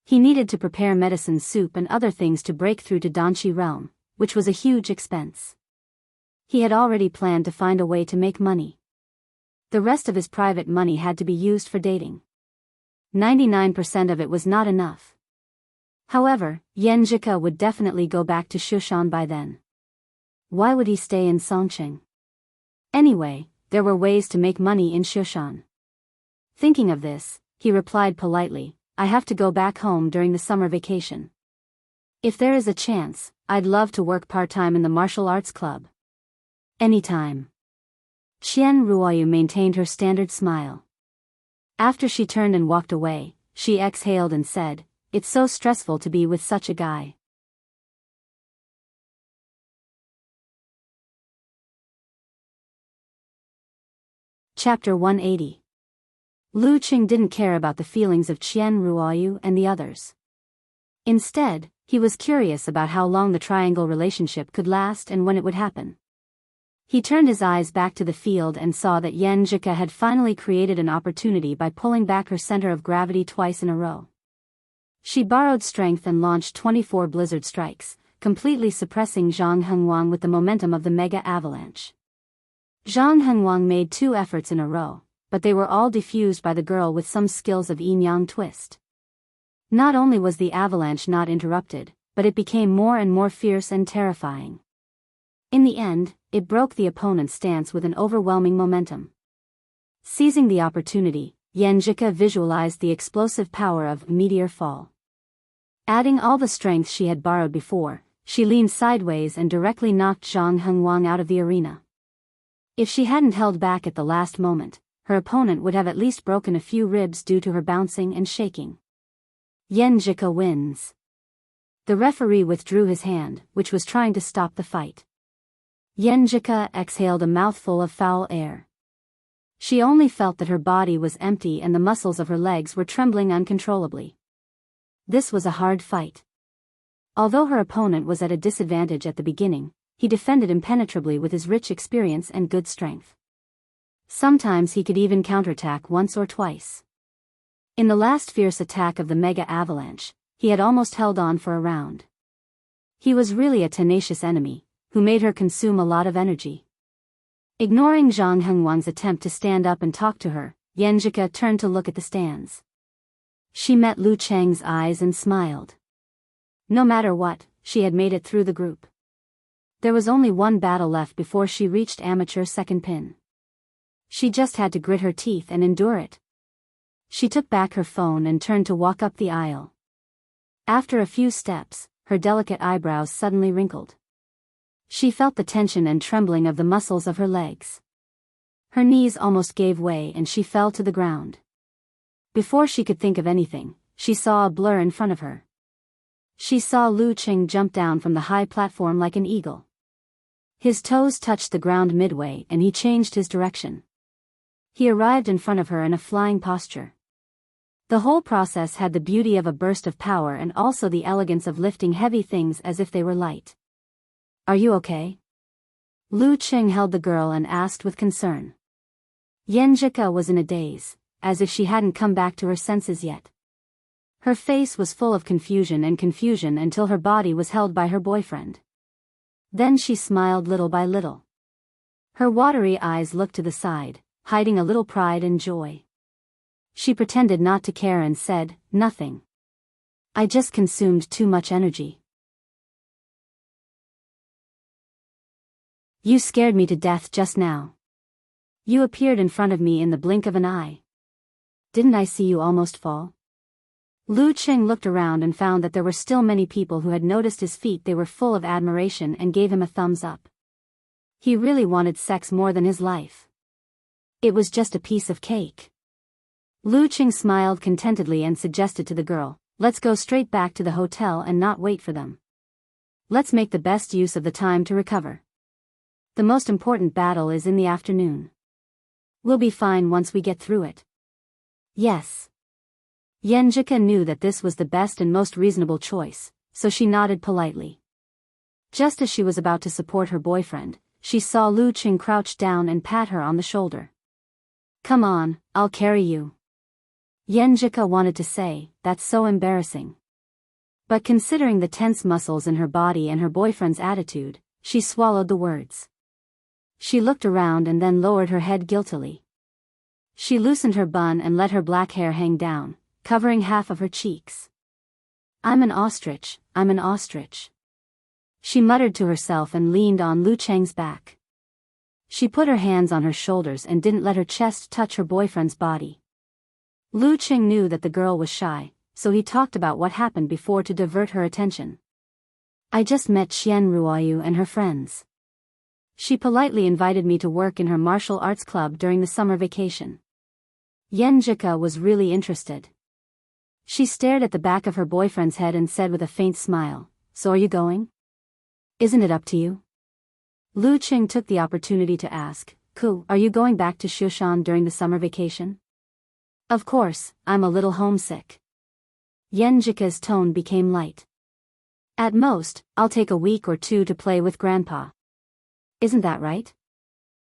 He needed to prepare medicine soup and other things to break through to Danqi realm, which was a huge expense. He had already planned to find a way to make money. The rest of his private money had to be used for dating. 99% of it was not enough. However, Yan Jika would definitely go back to Shushan by then. Why would he stay in Songqing? Anyway, there were ways to make money in Shushan. Thinking of this, he replied politely, I have to go back home during the summer vacation. If there is a chance, I'd love to work part-time in the martial arts club. Anytime. Qian Ruoyu maintained her standard smile. After she turned and walked away, she exhaled and said, it's so stressful to be with such a guy. Chapter 180. Lu Qing didn't care about the feelings of Qian Ruoyu and the others. Instead, he was curious about how long the triangle relationship could last and when it would happen. He turned his eyes back to the field and saw that Yan Jika had finally created an opportunity by pulling back her center of gravity twice in a row. She borrowed strength and launched 24 blizzard strikes, completely suppressing Zhang Hengwang with the momentum of the mega avalanche. Zhang Hengwang made 2 efforts in a row, but they were all defused by the girl with some skills of yin-yang twist. Not only was the avalanche not interrupted, but it became more and more fierce and terrifying. In the end, it broke the opponent's stance with an overwhelming momentum. Seizing the opportunity, Yan Jika visualized the explosive power of meteor fall. Adding all the strength she had borrowed before, she leaned sideways and directly knocked Zhang Hengwang out of the arena. If she hadn't held back at the last moment, her opponent would have at least broken a few ribs due to her bouncing and shaking. Yan Jika wins. The referee withdrew his hand, which was trying to stop the fight. Yan Jika exhaled a mouthful of foul air. She only felt that her body was empty and the muscles of her legs were trembling uncontrollably. This was a hard fight. Although her opponent was at a disadvantage at the beginning, he defended impenetrably with his rich experience and good strength. Sometimes he could even counterattack once or twice. In the last fierce attack of the mega avalanche, he had almost held on for a round. He was really a tenacious enemy, who made her consume a lot of energy. Ignoring Zhang Hengwang's attempt to stand up and talk to her, Yan Jika turned to look at the stands. She met Lu Cheng's eyes and smiled. No matter what, she had made it through the group. There was only one battle left before she reached amateur second pin. She just had to grit her teeth and endure it. She took back her phone and turned to walk up the aisle. After a few steps, her delicate eyebrows suddenly wrinkled. She felt the tension and trembling of the muscles of her legs. Her knees almost gave way and she fell to the ground. Before she could think of anything, she saw a blur in front of her. She saw Lu Qing jump down from the high platform like an eagle. His toes touched the ground midway and he changed his direction. He arrived in front of her in a flying posture. The whole process had the beauty of a burst of power and also the elegance of lifting heavy things as if they were light. "Are you okay?" Lu Qing held the girl and asked with concern. Yenjika was in a daze, as if she hadn't come back to her senses yet. Her face was full of confusion until her body was held by her boyfriend. Then she smiled little by little. Her watery eyes looked to the side, hiding a little pride and joy. She pretended not to care and said, "Nothing. I just consumed too much energy." "You scared me to death just now. You appeared in front of me in the blink of an eye. Didn't I see you almost fall?" Lu Qing looked around and found that there were still many people who had noticed his feet. They were full of admiration and gave him a thumbs up. He really wanted sex more than his life. It was just a piece of cake. Lu Qing smiled contentedly and suggested to the girl, "Let's go straight back to the hotel and not wait for them. Let's make the best use of the time to recover. The most important battle is in the afternoon. We'll be fine once we get through it." "Yes." Yenjika knew that this was the best and most reasonable choice, so she nodded politely. Just as she was about to support her boyfriend, she saw Lu Qing crouch down and pat her on the shoulder. "Come on, I'll carry you." Yenjika wanted to say, "That's so embarrassing." But considering the tense muscles in her body and her boyfriend's attitude, she swallowed the words. She looked around and then lowered her head guiltily. She loosened her bun and let her black hair hang down, covering half of her cheeks. I'm an ostrich." She muttered to herself and leaned on Lu Cheng's back. She put her hands on her shoulders and didn't let her chest touch her boyfriend's body. Lu Qing knew that the girl was shy, so he talked about what happened before to divert her attention. "I just met Xian Ruoyu and her friends. She politely invited me to work in her martial arts club during the summer vacation." Yenjika was really interested. She stared at the back of her boyfriend's head and said with a faint smile, "So are you going? Isn't it up to you?" Lu Qing took the opportunity to ask, "Ku, are you going back to Shushan during the summer vacation?" "Of course, I'm a little homesick." Yenjika's tone became light. "At most, I'll take a week or two to play with Grandpa. Isn't that right?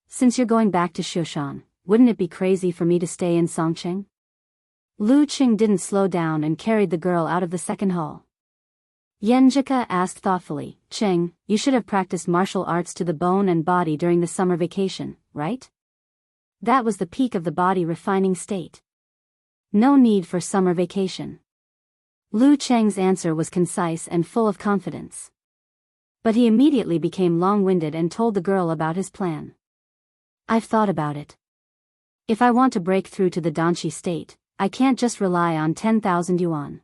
Since you're going back to Shushan, wouldn't it be crazy for me to stay in Songqing?" Lu Qing didn't slow down and carried the girl out of the second hall. Yenjika asked thoughtfully, "Qing, you should have practiced martial arts to the bone and body during the summer vacation, right? That was the peak of the body refining state. No need for summer vacation." Lu Cheng's answer was concise and full of confidence. But he immediately became long-winded and told the girl about his plan. "I've thought about it. If I want to break through to the Danshi state, I can't just rely on 10,000 yuan.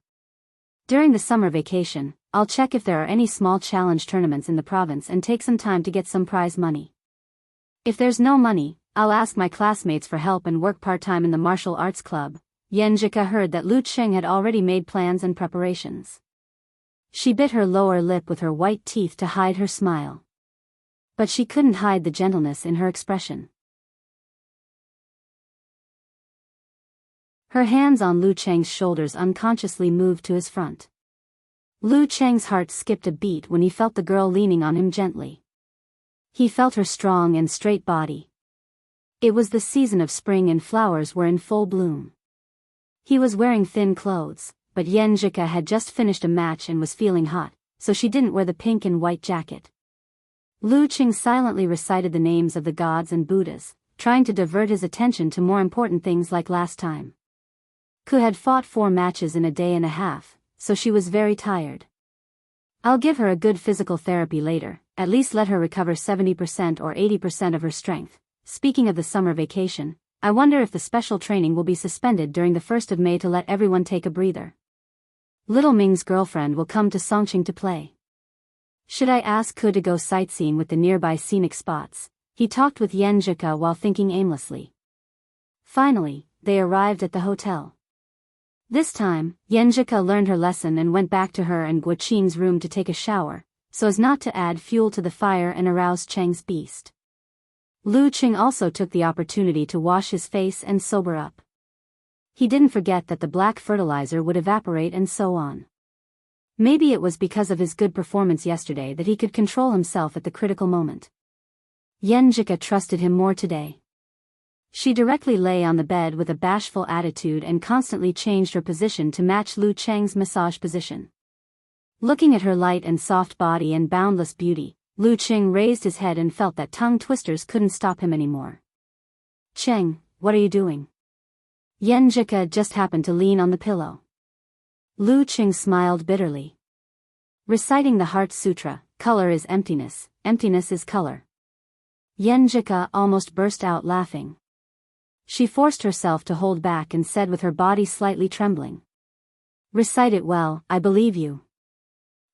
During the summer vacation, I'll check if there are any small challenge tournaments in the province and take some time to get some prize money. If there's no money, I'll ask my classmates for help and work part-time in the martial arts club." Yenjika heard that Lu Qing had already made plans and preparations. She bit her lower lip with her white teeth to hide her smile. But she couldn't hide the gentleness in her expression. Her hands on Lu Cheng's shoulders unconsciously moved to his front. Lu Cheng's heart skipped a beat when he felt the girl leaning on him gently. He felt her strong and straight body. It was the season of spring and flowers were in full bloom. He was wearing thin clothes, but Yenjika had just finished a match and was feeling hot, so she didn't wear the pink and white jacket. Lu Qing silently recited the names of the gods and Buddhas, trying to divert his attention to more important things like last time. Ku had fought 4 matches in a day and a half, so she was very tired. I'll give her a good physical therapy later, at least let her recover 70% or 80% of her strength. Speaking of the summer vacation, I wonder if the special training will be suspended during the 1st of May to let everyone take a breather. Little Ming's girlfriend will come to Songqing to play. Should I ask Ke to go sightseeing with the nearby scenic spots? He talked with Yan Zhika while thinking aimlessly. Finally, they arrived at the hotel. This time, Yan Zhika learned her lesson and went back to her and Guo Qing's room to take a shower, so as not to add fuel to the fire and arouse Cheng's beast. Lu Qing also took the opportunity to wash his face and sober up. He didn't forget that the black fertilizer would evaporate and so on. Maybe it was because of his good performance yesterday that he could control himself at the critical moment. Yan Zhika trusted him more today. She directly lay on the bed with a bashful attitude and constantly changed her position to match Lu Cheng's massage position. Looking at her light and soft body and boundless beauty, Lu Qing raised his head and felt that tongue twisters couldn't stop him anymore. Cheng, what are you doing? Yan Zhika just happened to lean on the pillow. Lu Qing smiled bitterly. Reciting the Heart Sutra, color is emptiness, emptiness is color. Yan Zhika almost burst out laughing. She forced herself to hold back and said with her body slightly trembling. Recite it well, I believe you.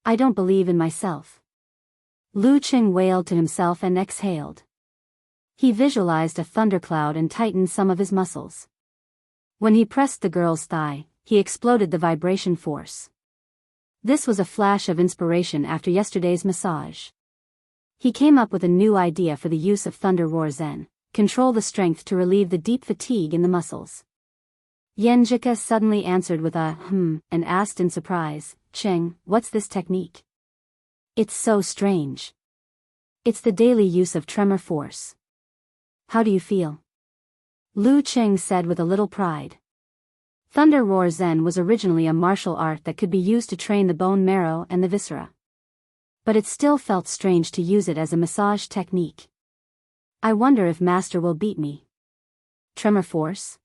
I don't believe in myself. Lu Qing wailed to himself and exhaled. He visualized a thundercloud and tightened some of his muscles. When he pressed the girl's thigh, he exploded the vibration force. This was a flash of inspiration after yesterday's massage. He came up with a new idea for the use of Thunder Roar Zen, control the strength to relieve the deep fatigue in the muscles. Yan Zhika suddenly answered with a and asked in surprise, Cheng, what's this technique? It's so strange. It's the daily use of tremor force. How do you feel? Lu Qing said with a little pride. Thunder Roar Zen was originally a martial art that could be used to train the bone marrow and the viscera. But it still felt strange to use it as a massage technique. I wonder if Master will beat me. Tremor force?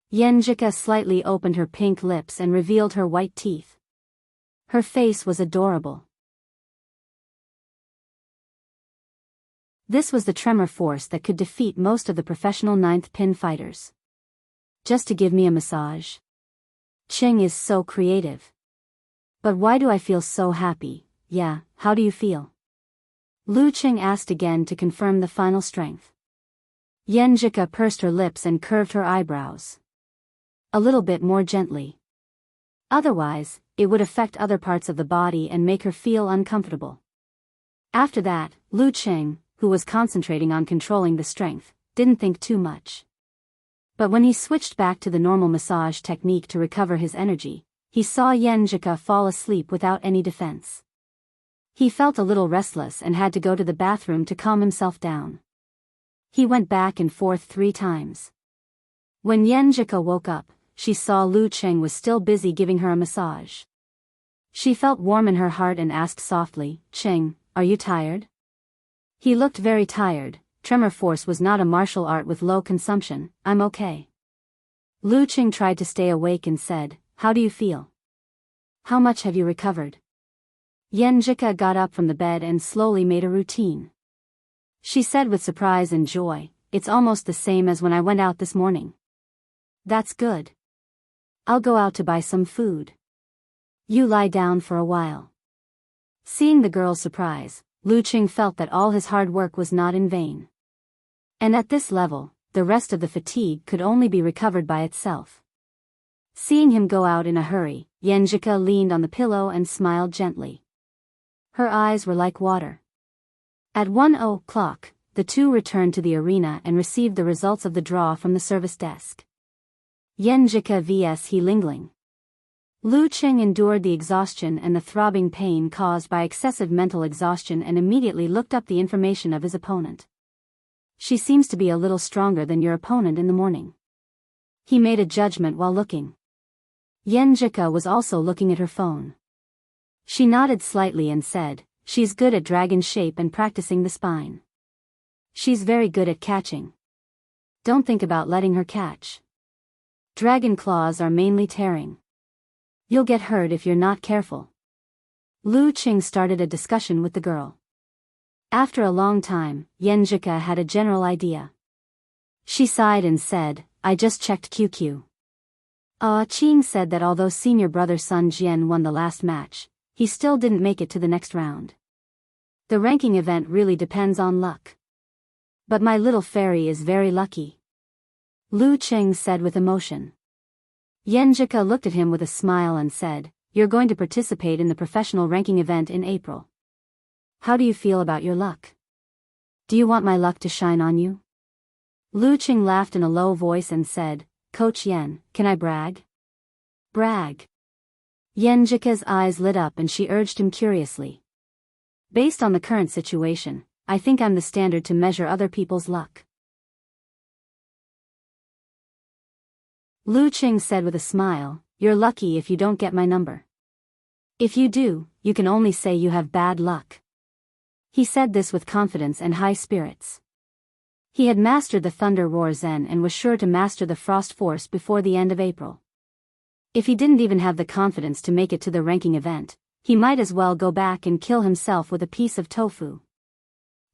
Yan Zhika slightly opened her pink lips and revealed her white teeth. Her face was adorable. This was the tremor force that could defeat most of the professional 9th pin fighters. Just to give me a massage. Cheng is so creative. But why do I feel so happy? Yeah, how do you feel? Lu Qing asked again to confirm the final strength. Yan Zhika pursed her lips and curved her eyebrows. A little bit more gently. Otherwise, it would affect other parts of the body and make her feel uncomfortable. After that, Lu Qing, who was concentrating on controlling the strength, didn't think too much. But when he switched back to the normal massage technique to recover his energy, he saw Yan Zhika fall asleep without any defense. He felt a little restless and had to go to the bathroom to calm himself down. He went back and forth 3 times. When Yan Zhika woke up, she saw Lu Qing was still busy giving her a massage. She felt warm in her heart and asked softly, Qing, are you tired? He looked very tired. Tremor force was not a martial art with low consumption. I'm okay. Lu Qing tried to stay awake and said, how do you feel? How much have you recovered? Yan Zhika got up from the bed and slowly made a routine. She said with surprise and joy, it's almost the same as when I went out this morning. That's good. I'll go out to buy some food. You lie down for a while. Seeing the girl's surprise, Lu Qing felt that all his hard work was not in vain. And at this level, the rest of the fatigue could only be recovered by itself. Seeing him go out in a hurry, Yan Zhika leaned on the pillow and smiled gently. Her eyes were like water. At 1:00, the two returned to the arena and received the results of the draw from the service desk. Yan Zhika vs He Lingling. Lu Qing endured the exhaustion and the throbbing pain caused by excessive mental exhaustion and immediately looked up the information of his opponent. She seems to be a little stronger than your opponent in the morning. He made a judgment while looking. Yan Zhika was also looking at her phone. She nodded slightly and said, she's good at dragon shape and practicing the spine. She's very good at catching. Don't think about letting her catch. Dragon claws are mainly tearing. You'll get hurt if you're not careful. Lu Qing started a discussion with the girl. After a long time, Yenjika had a general idea. She sighed and said, I just checked QQ. Qing said that although senior brother Sun Jian won the last match, he still didn't make it to the next round. The ranking event really depends on luck. But my little fairy is very lucky. Lu Qing said with emotion. Yenjika looked at him with a smile and said, You're going to participate in the professional ranking event in April. How do you feel about your luck? Do you want my luck to shine on you? Lu Qing laughed in a low voice and said, Coach Yen, can I brag? Brag. Yenjika's eyes lit up and she urged him curiously. Based on the current situation, I think I'm the standard to measure other people's luck. Lu Qing said with a smile, You're lucky if you don't get my number. If you do, you can only say you have bad luck. He said this with confidence and high spirits. He had mastered the Thunder Roar Zen and was sure to master the Frost Force before the end of April. If he didn't even have the confidence to make it to the ranking event, he might as well go back and kill himself with a piece of tofu.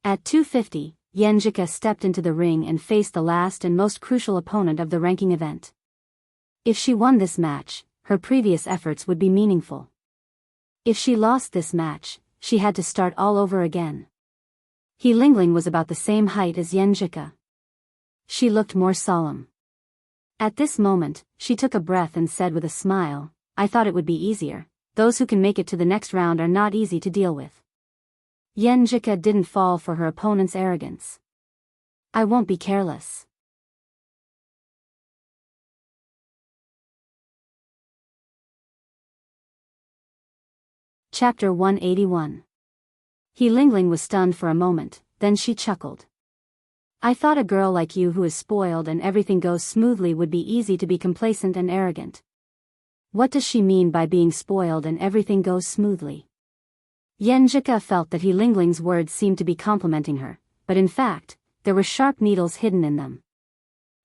At 2:50, Yenjika stepped into the ring and faced the last and most crucial opponent of the ranking event. If she won this match, her previous efforts would be meaningful. If she lost this match, she had to start all over again. He Lingling was about the same height as Yenjika. She looked more solemn. At this moment, she took a breath and said with a smile, I thought it would be easier. Those who can make it to the next round are not easy to deal with. Yenjika didn't fall for her opponent's arrogance. I won't be careless. Chapter 181. He Lingling was stunned for a moment, then she chuckled. I thought a girl like you who is spoiled and everything goes smoothly would be easy to be complacent and arrogant. What does she mean by being spoiled and everything goes smoothly? Yenjika felt that he Lingling's words seemed to be complimenting her, but in fact, there were sharp needles hidden in them.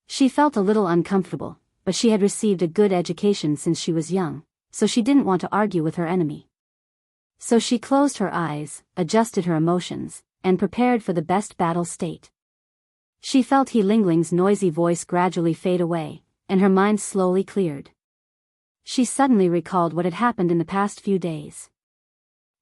She felt a little uncomfortable, but she had received a good education since she was young, so she didn't want to argue with her enemy. So she closed her eyes, adjusted her emotions, and prepared for the best battle state. She felt he Lingling's noisy voice gradually fade away, and her mind slowly cleared. She suddenly recalled what had happened in the past few days.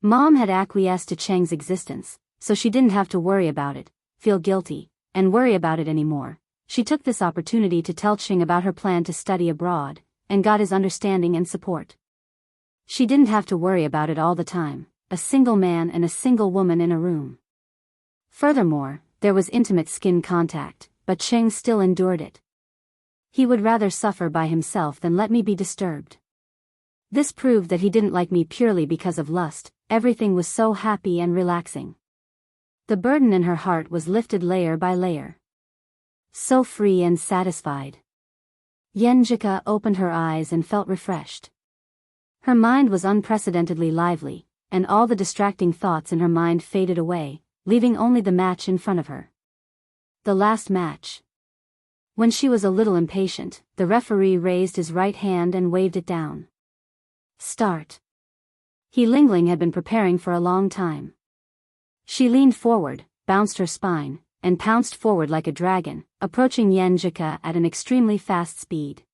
Mom had acquiesced to Cheng's existence, so she didn't have to worry about it, feel guilty, and worry about it anymore. She took this opportunity to tell Cheng about her plan to study abroad, and got his understanding and support. She didn't have to worry about it all the time, a single man and a single woman in a room. Furthermore, there was intimate skin contact, but Cheng still endured it. He would rather suffer by himself than let me be disturbed. This proved that he didn't like me purely because of lust. Everything was so happy and relaxing. The burden in her heart was lifted layer by layer. So free and satisfied. Yenjika opened her eyes and felt refreshed. Her mind was unprecedentedly lively, and all the distracting thoughts in her mind faded away, leaving only the match in front of her. The last match. When she was a little impatient, the referee raised his right hand and waved it down. Start. He Lingling had been preparing for a long time. She leaned forward, bounced her spine, and pounced forward like a dragon, approaching Yenjika at an extremely fast speed.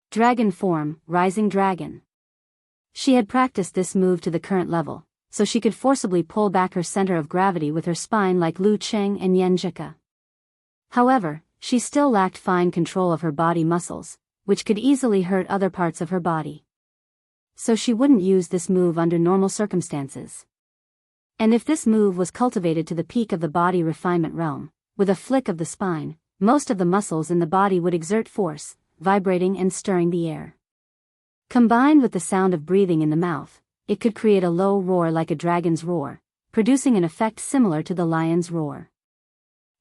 Dragon form, rising dragon. She had practiced this move to the current level, so she could forcibly pull back her center of gravity with her spine like Lu Qing and Yenjika. However, she still lacked fine control of her body muscles, which could easily hurt other parts of her body. So she wouldn't use this move under normal circumstances. And if this move was cultivated to the peak of the body refinement realm, with a flick of the spine, most of the muscles in the body would exert force, vibrating and stirring the air. Combined with the sound of breathing in the mouth, it could create a low roar like a dragon's roar, producing an effect similar to the lion's roar.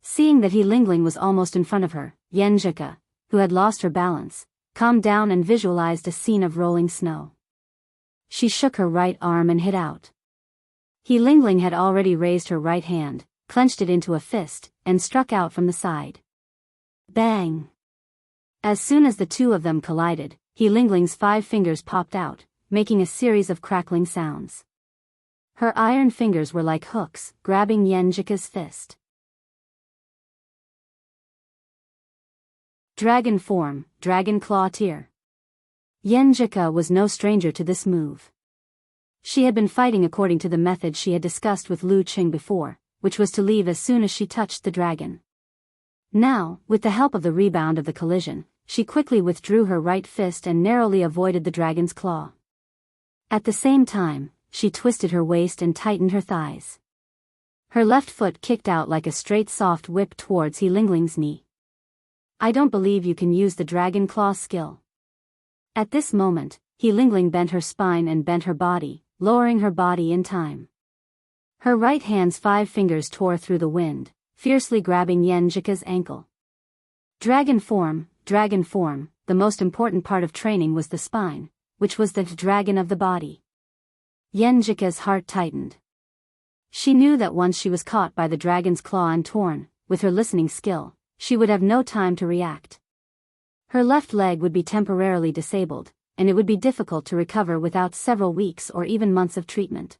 Seeing that he Lingling was almost in front of her, Yenjika, who had lost her balance, calmed down and visualized a scene of rolling snow. She shook her right arm and hit out. He Lingling had already raised her right hand, clenched it into a fist, and struck out from the side. Bang! As soon as the two of them collided, he Lingling's 5 fingers popped out, making a series of crackling sounds. Her iron fingers were like hooks, grabbing Yenjika's fist. Dragon form, dragon claw tier. Yenjika was no stranger to this move. She had been fighting according to the method she had discussed with Lu Qing before, which was to leave as soon as she touched the dragon. Now, with the help of the rebound of the collision, she quickly withdrew her right fist and narrowly avoided the dragon's claw. At the same time, she twisted her waist and tightened her thighs. Her left foot kicked out like a straight soft whip towards He Lingling's knee. I don't believe you can use the dragon claw skill. At this moment, He Lingling bent her spine and bent her body, lowering her body in time. Her right hand's 5 fingers tore through the wind, fiercely grabbing Yenjika's ankle. Dragon form, the most important part of training was the spine, which was the dragon of the body. Yenjika's heart tightened. She knew that once she was caught by the dragon's claw and torn, with her listening skill, she would have no time to react. Her left leg would be temporarily disabled, and it would be difficult to recover without several weeks or even months of treatment.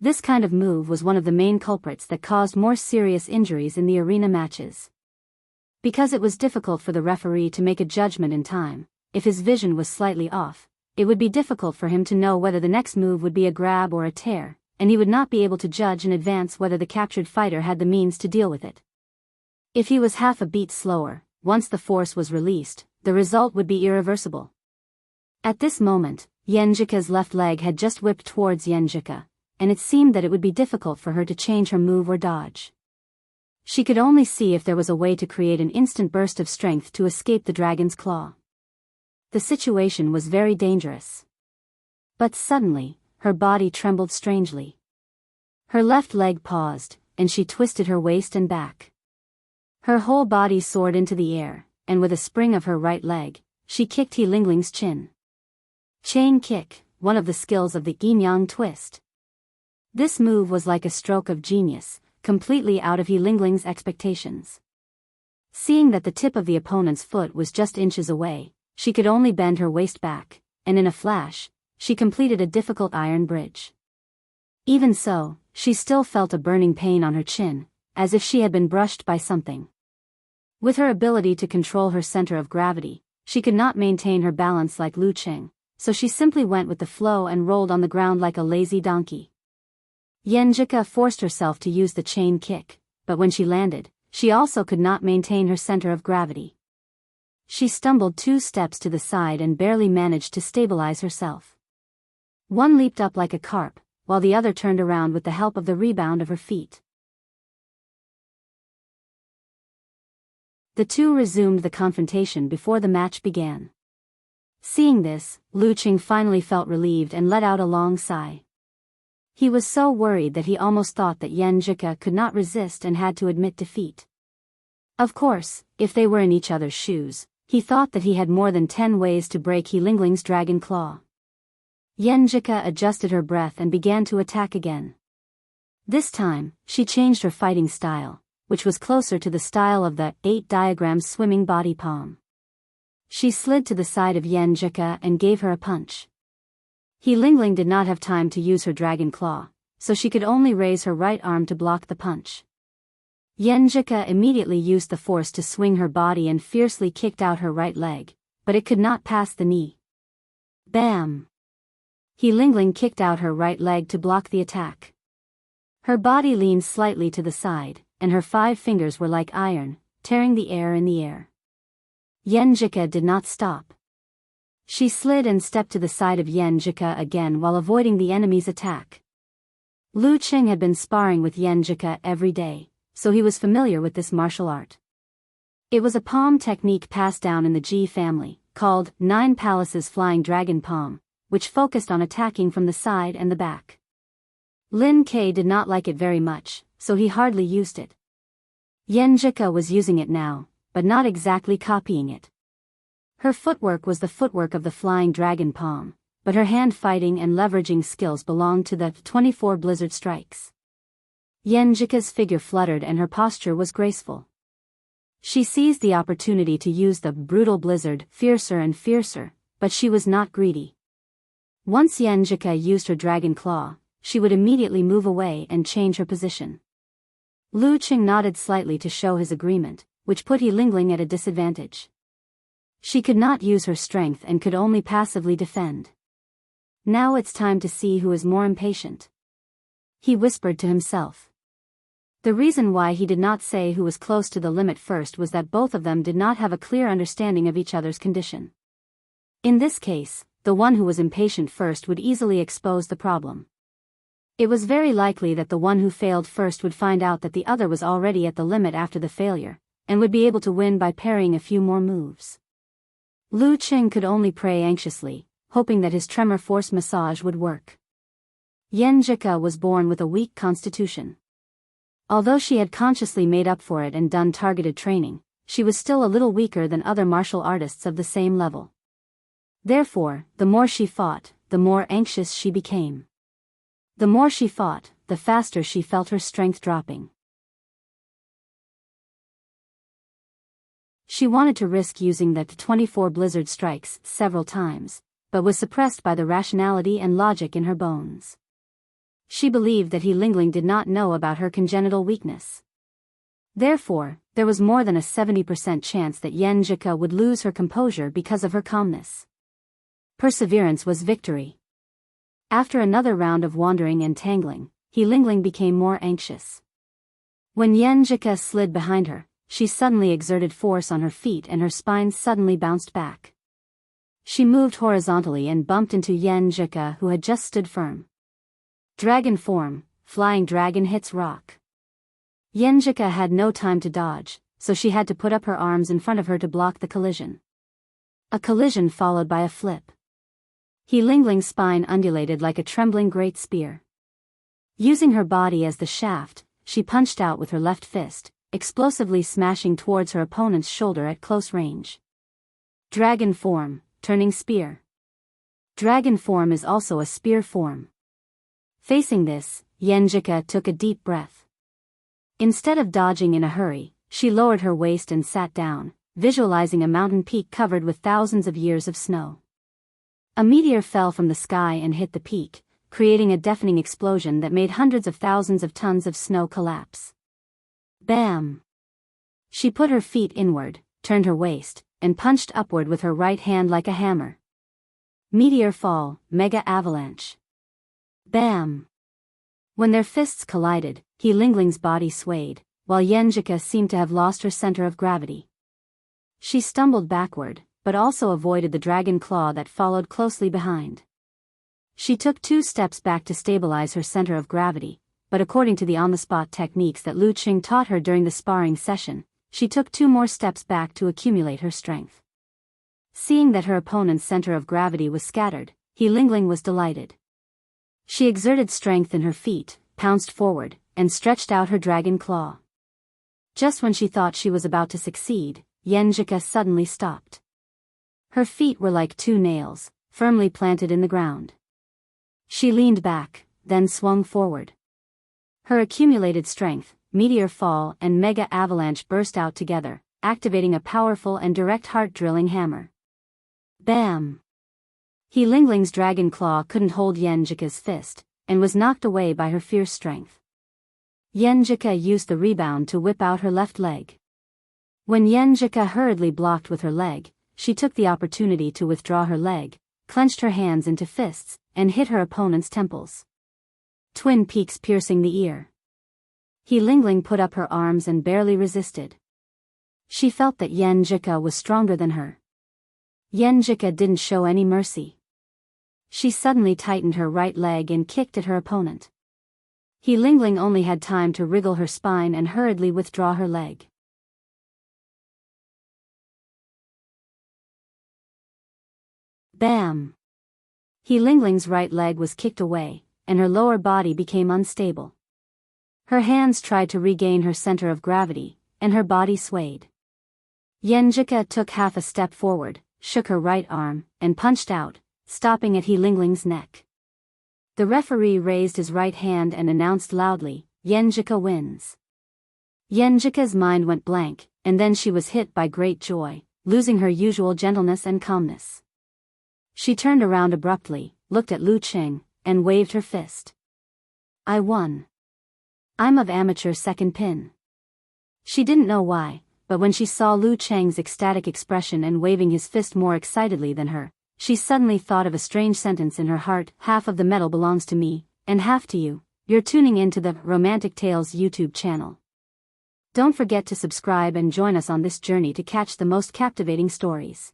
This kind of move was one of the main culprits that caused more serious injuries in the arena matches. Because it was difficult for the referee to make a judgment in time, if his vision was slightly off, it would be difficult for him to know whether the next move would be a grab or a tear, and he would not be able to judge in advance whether the captured fighter had the means to deal with it. If he was half a beat slower, once the force was released, the result would be irreversible. At this moment, Yenjika's left leg had just whipped towards Yenjika, and it seemed that it would be difficult for her to change her move or dodge. She could only see if there was a way to create an instant burst of strength to escape the dragon's claw. The situation was very dangerous. But suddenly, her body trembled strangely. Her left leg paused, and she twisted her waist and back. Her whole body soared into the air, and with a spring of her right leg, she kicked He Lingling's chin. Chain kick, one of the skills of the yin-yang twist. This move was like a stroke of genius, completely out of He Lingling's expectations. Seeing that the tip of the opponent's foot was just inches away, she could only bend her waist back, and in a flash, she completed a difficult iron bridge. Even so, she still felt a burning pain on her chin, as if she had been brushed by something. With her ability to control her center of gravity, she could not maintain her balance like Lu Qing, so she simply went with the flow and rolled on the ground like a lazy donkey. Yenjika forced herself to use the chain kick, but when she landed, she also could not maintain her center of gravity. She stumbled 2 steps to the side and barely managed to stabilize herself. One leaped up like a carp, while the other turned around with the help of the rebound of her feet. The two resumed the confrontation before the match began. Seeing this, Lu Qing finally felt relieved and let out a long sigh. He was so worried that he almost thought that Yenjika could not resist and had to admit defeat. Of course, if they were in each other's shoes, he thought that he had more than 10 ways to break He Lingling's dragon claw. Yenjika adjusted her breath and began to attack again. This time, she changed her fighting style, which was closer to the style of the 8 diagrams swimming body palm. She slid to the side of Yenjika and gave her a punch. He Lingling did not have time to use her dragon claw, so she could only raise her right arm to block the punch. Yenjika immediately used the force to swing her body and fiercely kicked out her right leg, but it could not pass the knee. Bam! He Lingling kicked out her right leg to block the attack. Her body leaned slightly to the side, and her 5 fingers were like iron, tearing the air in the air. Yenjika did not stop. She slid and stepped to the side of Yenjika again while avoiding the enemy's attack. Lu Qing had been sparring with Yenjika every day, so he was familiar with this martial art. It was a palm technique passed down in the Ji family, called 9 Palaces Flying Dragon Palm, which focused on attacking from the side and the back. Lin Ke did not like it very much, so he hardly used it. Yenjika was using it now, but not exactly copying it. Her footwork was the footwork of the flying dragon palm, but her hand fighting and leveraging skills belonged to the 24 blizzard strikes. Yenjika's figure fluttered and her posture was graceful. She seized the opportunity to use the brutal blizzard fiercer and fiercer, but she was not greedy. Once Yenjika used her dragon claw, she would immediately move away and change her position. Lu Qing nodded slightly to show his agreement, which put He Lingling at a disadvantage. She could not use her strength and could only passively defend. Now it's time to see who is more impatient, he whispered to himself. The reason why he did not say who was close to the limit first was that both of them did not have a clear understanding of each other's condition. In this case, the one who was impatient first would easily expose the problem. It was very likely that the one who failed first would find out that the other was already at the limit after the failure, and would be able to win by parrying a few more moves. Lu Qing could only pray anxiously, hoping that his tremor force massage would work. Yen Jika was born with a weak constitution. Although she had consciously made up for it and done targeted training, she was still a little weaker than other martial artists of the same level. Therefore, the more she fought, the more anxious she became. The more she fought, the faster she felt her strength dropping. She wanted to risk using the 24 blizzard strikes several times, but was suppressed by the rationality and logic in her bones. She believed that He Lingling did not know about her congenital weakness. Therefore, there was more than a 70% chance that Yen Jika would lose her composure because of her calmness. Perseverance was victory. After another round of wandering and tangling, He Lingling became more anxious. When Yen Jika slid behind her, she suddenly exerted force on her feet and her spine suddenly bounced back. She moved horizontally and bumped into Yen Jika, who had just stood firm. Dragon form, flying dragon hits rock. Yen Jika had no time to dodge, so she had to put up her arms in front of her to block the collision. A collision followed by a flip. He Lingling's spine undulated like a trembling great spear. Using her body as the shaft, she punched out with her left fist, explosively smashing towards her opponent's shoulder at close range. Dragon form, turning spear. Dragon form is also a spear form. Facing this, Yen Jika took a deep breath. Instead of dodging in a hurry, she lowered her waist and sat down, visualizing a mountain peak covered with thousands of years of snow. A meteor fell from the sky and hit the peak, creating a deafening explosion that made hundreds of thousands of tons of snow collapse. Bam! She put her feet inward, turned her waist, and punched upward with her right hand like a hammer. Meteor fall, mega avalanche. Bam! When their fists collided, He Lingling's body swayed, while Yen Jika seemed to have lost her center of gravity. She stumbled backward, but also avoided the dragon claw that followed closely behind. She took 2 steps back to stabilize her center of gravity, but according to the on-the-spot techniques that Lu Qing taught her during the sparring session, she took 2 more steps back to accumulate her strength. Seeing that her opponent's center of gravity was scattered, He Lingling was delighted. She exerted strength in her feet, pounced forward, and stretched out her dragon claw. Just when she thought she was about to succeed, Yen Jika suddenly stopped. Her feet were like 2 nails, firmly planted in the ground. She leaned back, then swung forward. Her accumulated strength, meteor fall and mega avalanche burst out together, activating a powerful and direct heart-drilling hammer. Bam! He Lingling's dragon claw couldn't hold Yen Jika's fist, and was knocked away by her fierce strength. Yen Jika used the rebound to whip out her left leg. When Yen Jika hurriedly blocked with her leg, she took the opportunity to withdraw her leg, clenched her hands into fists, and hit her opponent's temples. Twin peaks piercing the ear. He Lingling put up her arms and barely resisted. She felt that Yen Jika was stronger than her. Yen Jika didn't show any mercy. She suddenly tightened her right leg and kicked at her opponent. He Lingling only had time to wriggle her spine and hurriedly withdraw her leg. Bam! He Lingling's right leg was kicked away, and her lower body became unstable. Her hands tried to regain her center of gravity, and her body swayed. Yen Jika took half a step forward, shook her right arm, and punched out, stopping at He Lingling's neck. The referee raised his right hand and announced loudly, "Yen Jika wins." Yen Jika's mind went blank, and then she was hit by great joy, losing her usual gentleness and calmness. She turned around abruptly, looked at Lu Qing, and waved her fist. I won. I'm of amateur second pin. She didn't know why, but when she saw Lu Cheng's ecstatic expression and waving his fist more excitedly than her, she suddenly thought of a strange sentence in her heart: half of the medal belongs to me, and half to you. You're tuning into the Romantic Tales YouTube channel. Don't forget to subscribe and join us on this journey to catch the most captivating stories.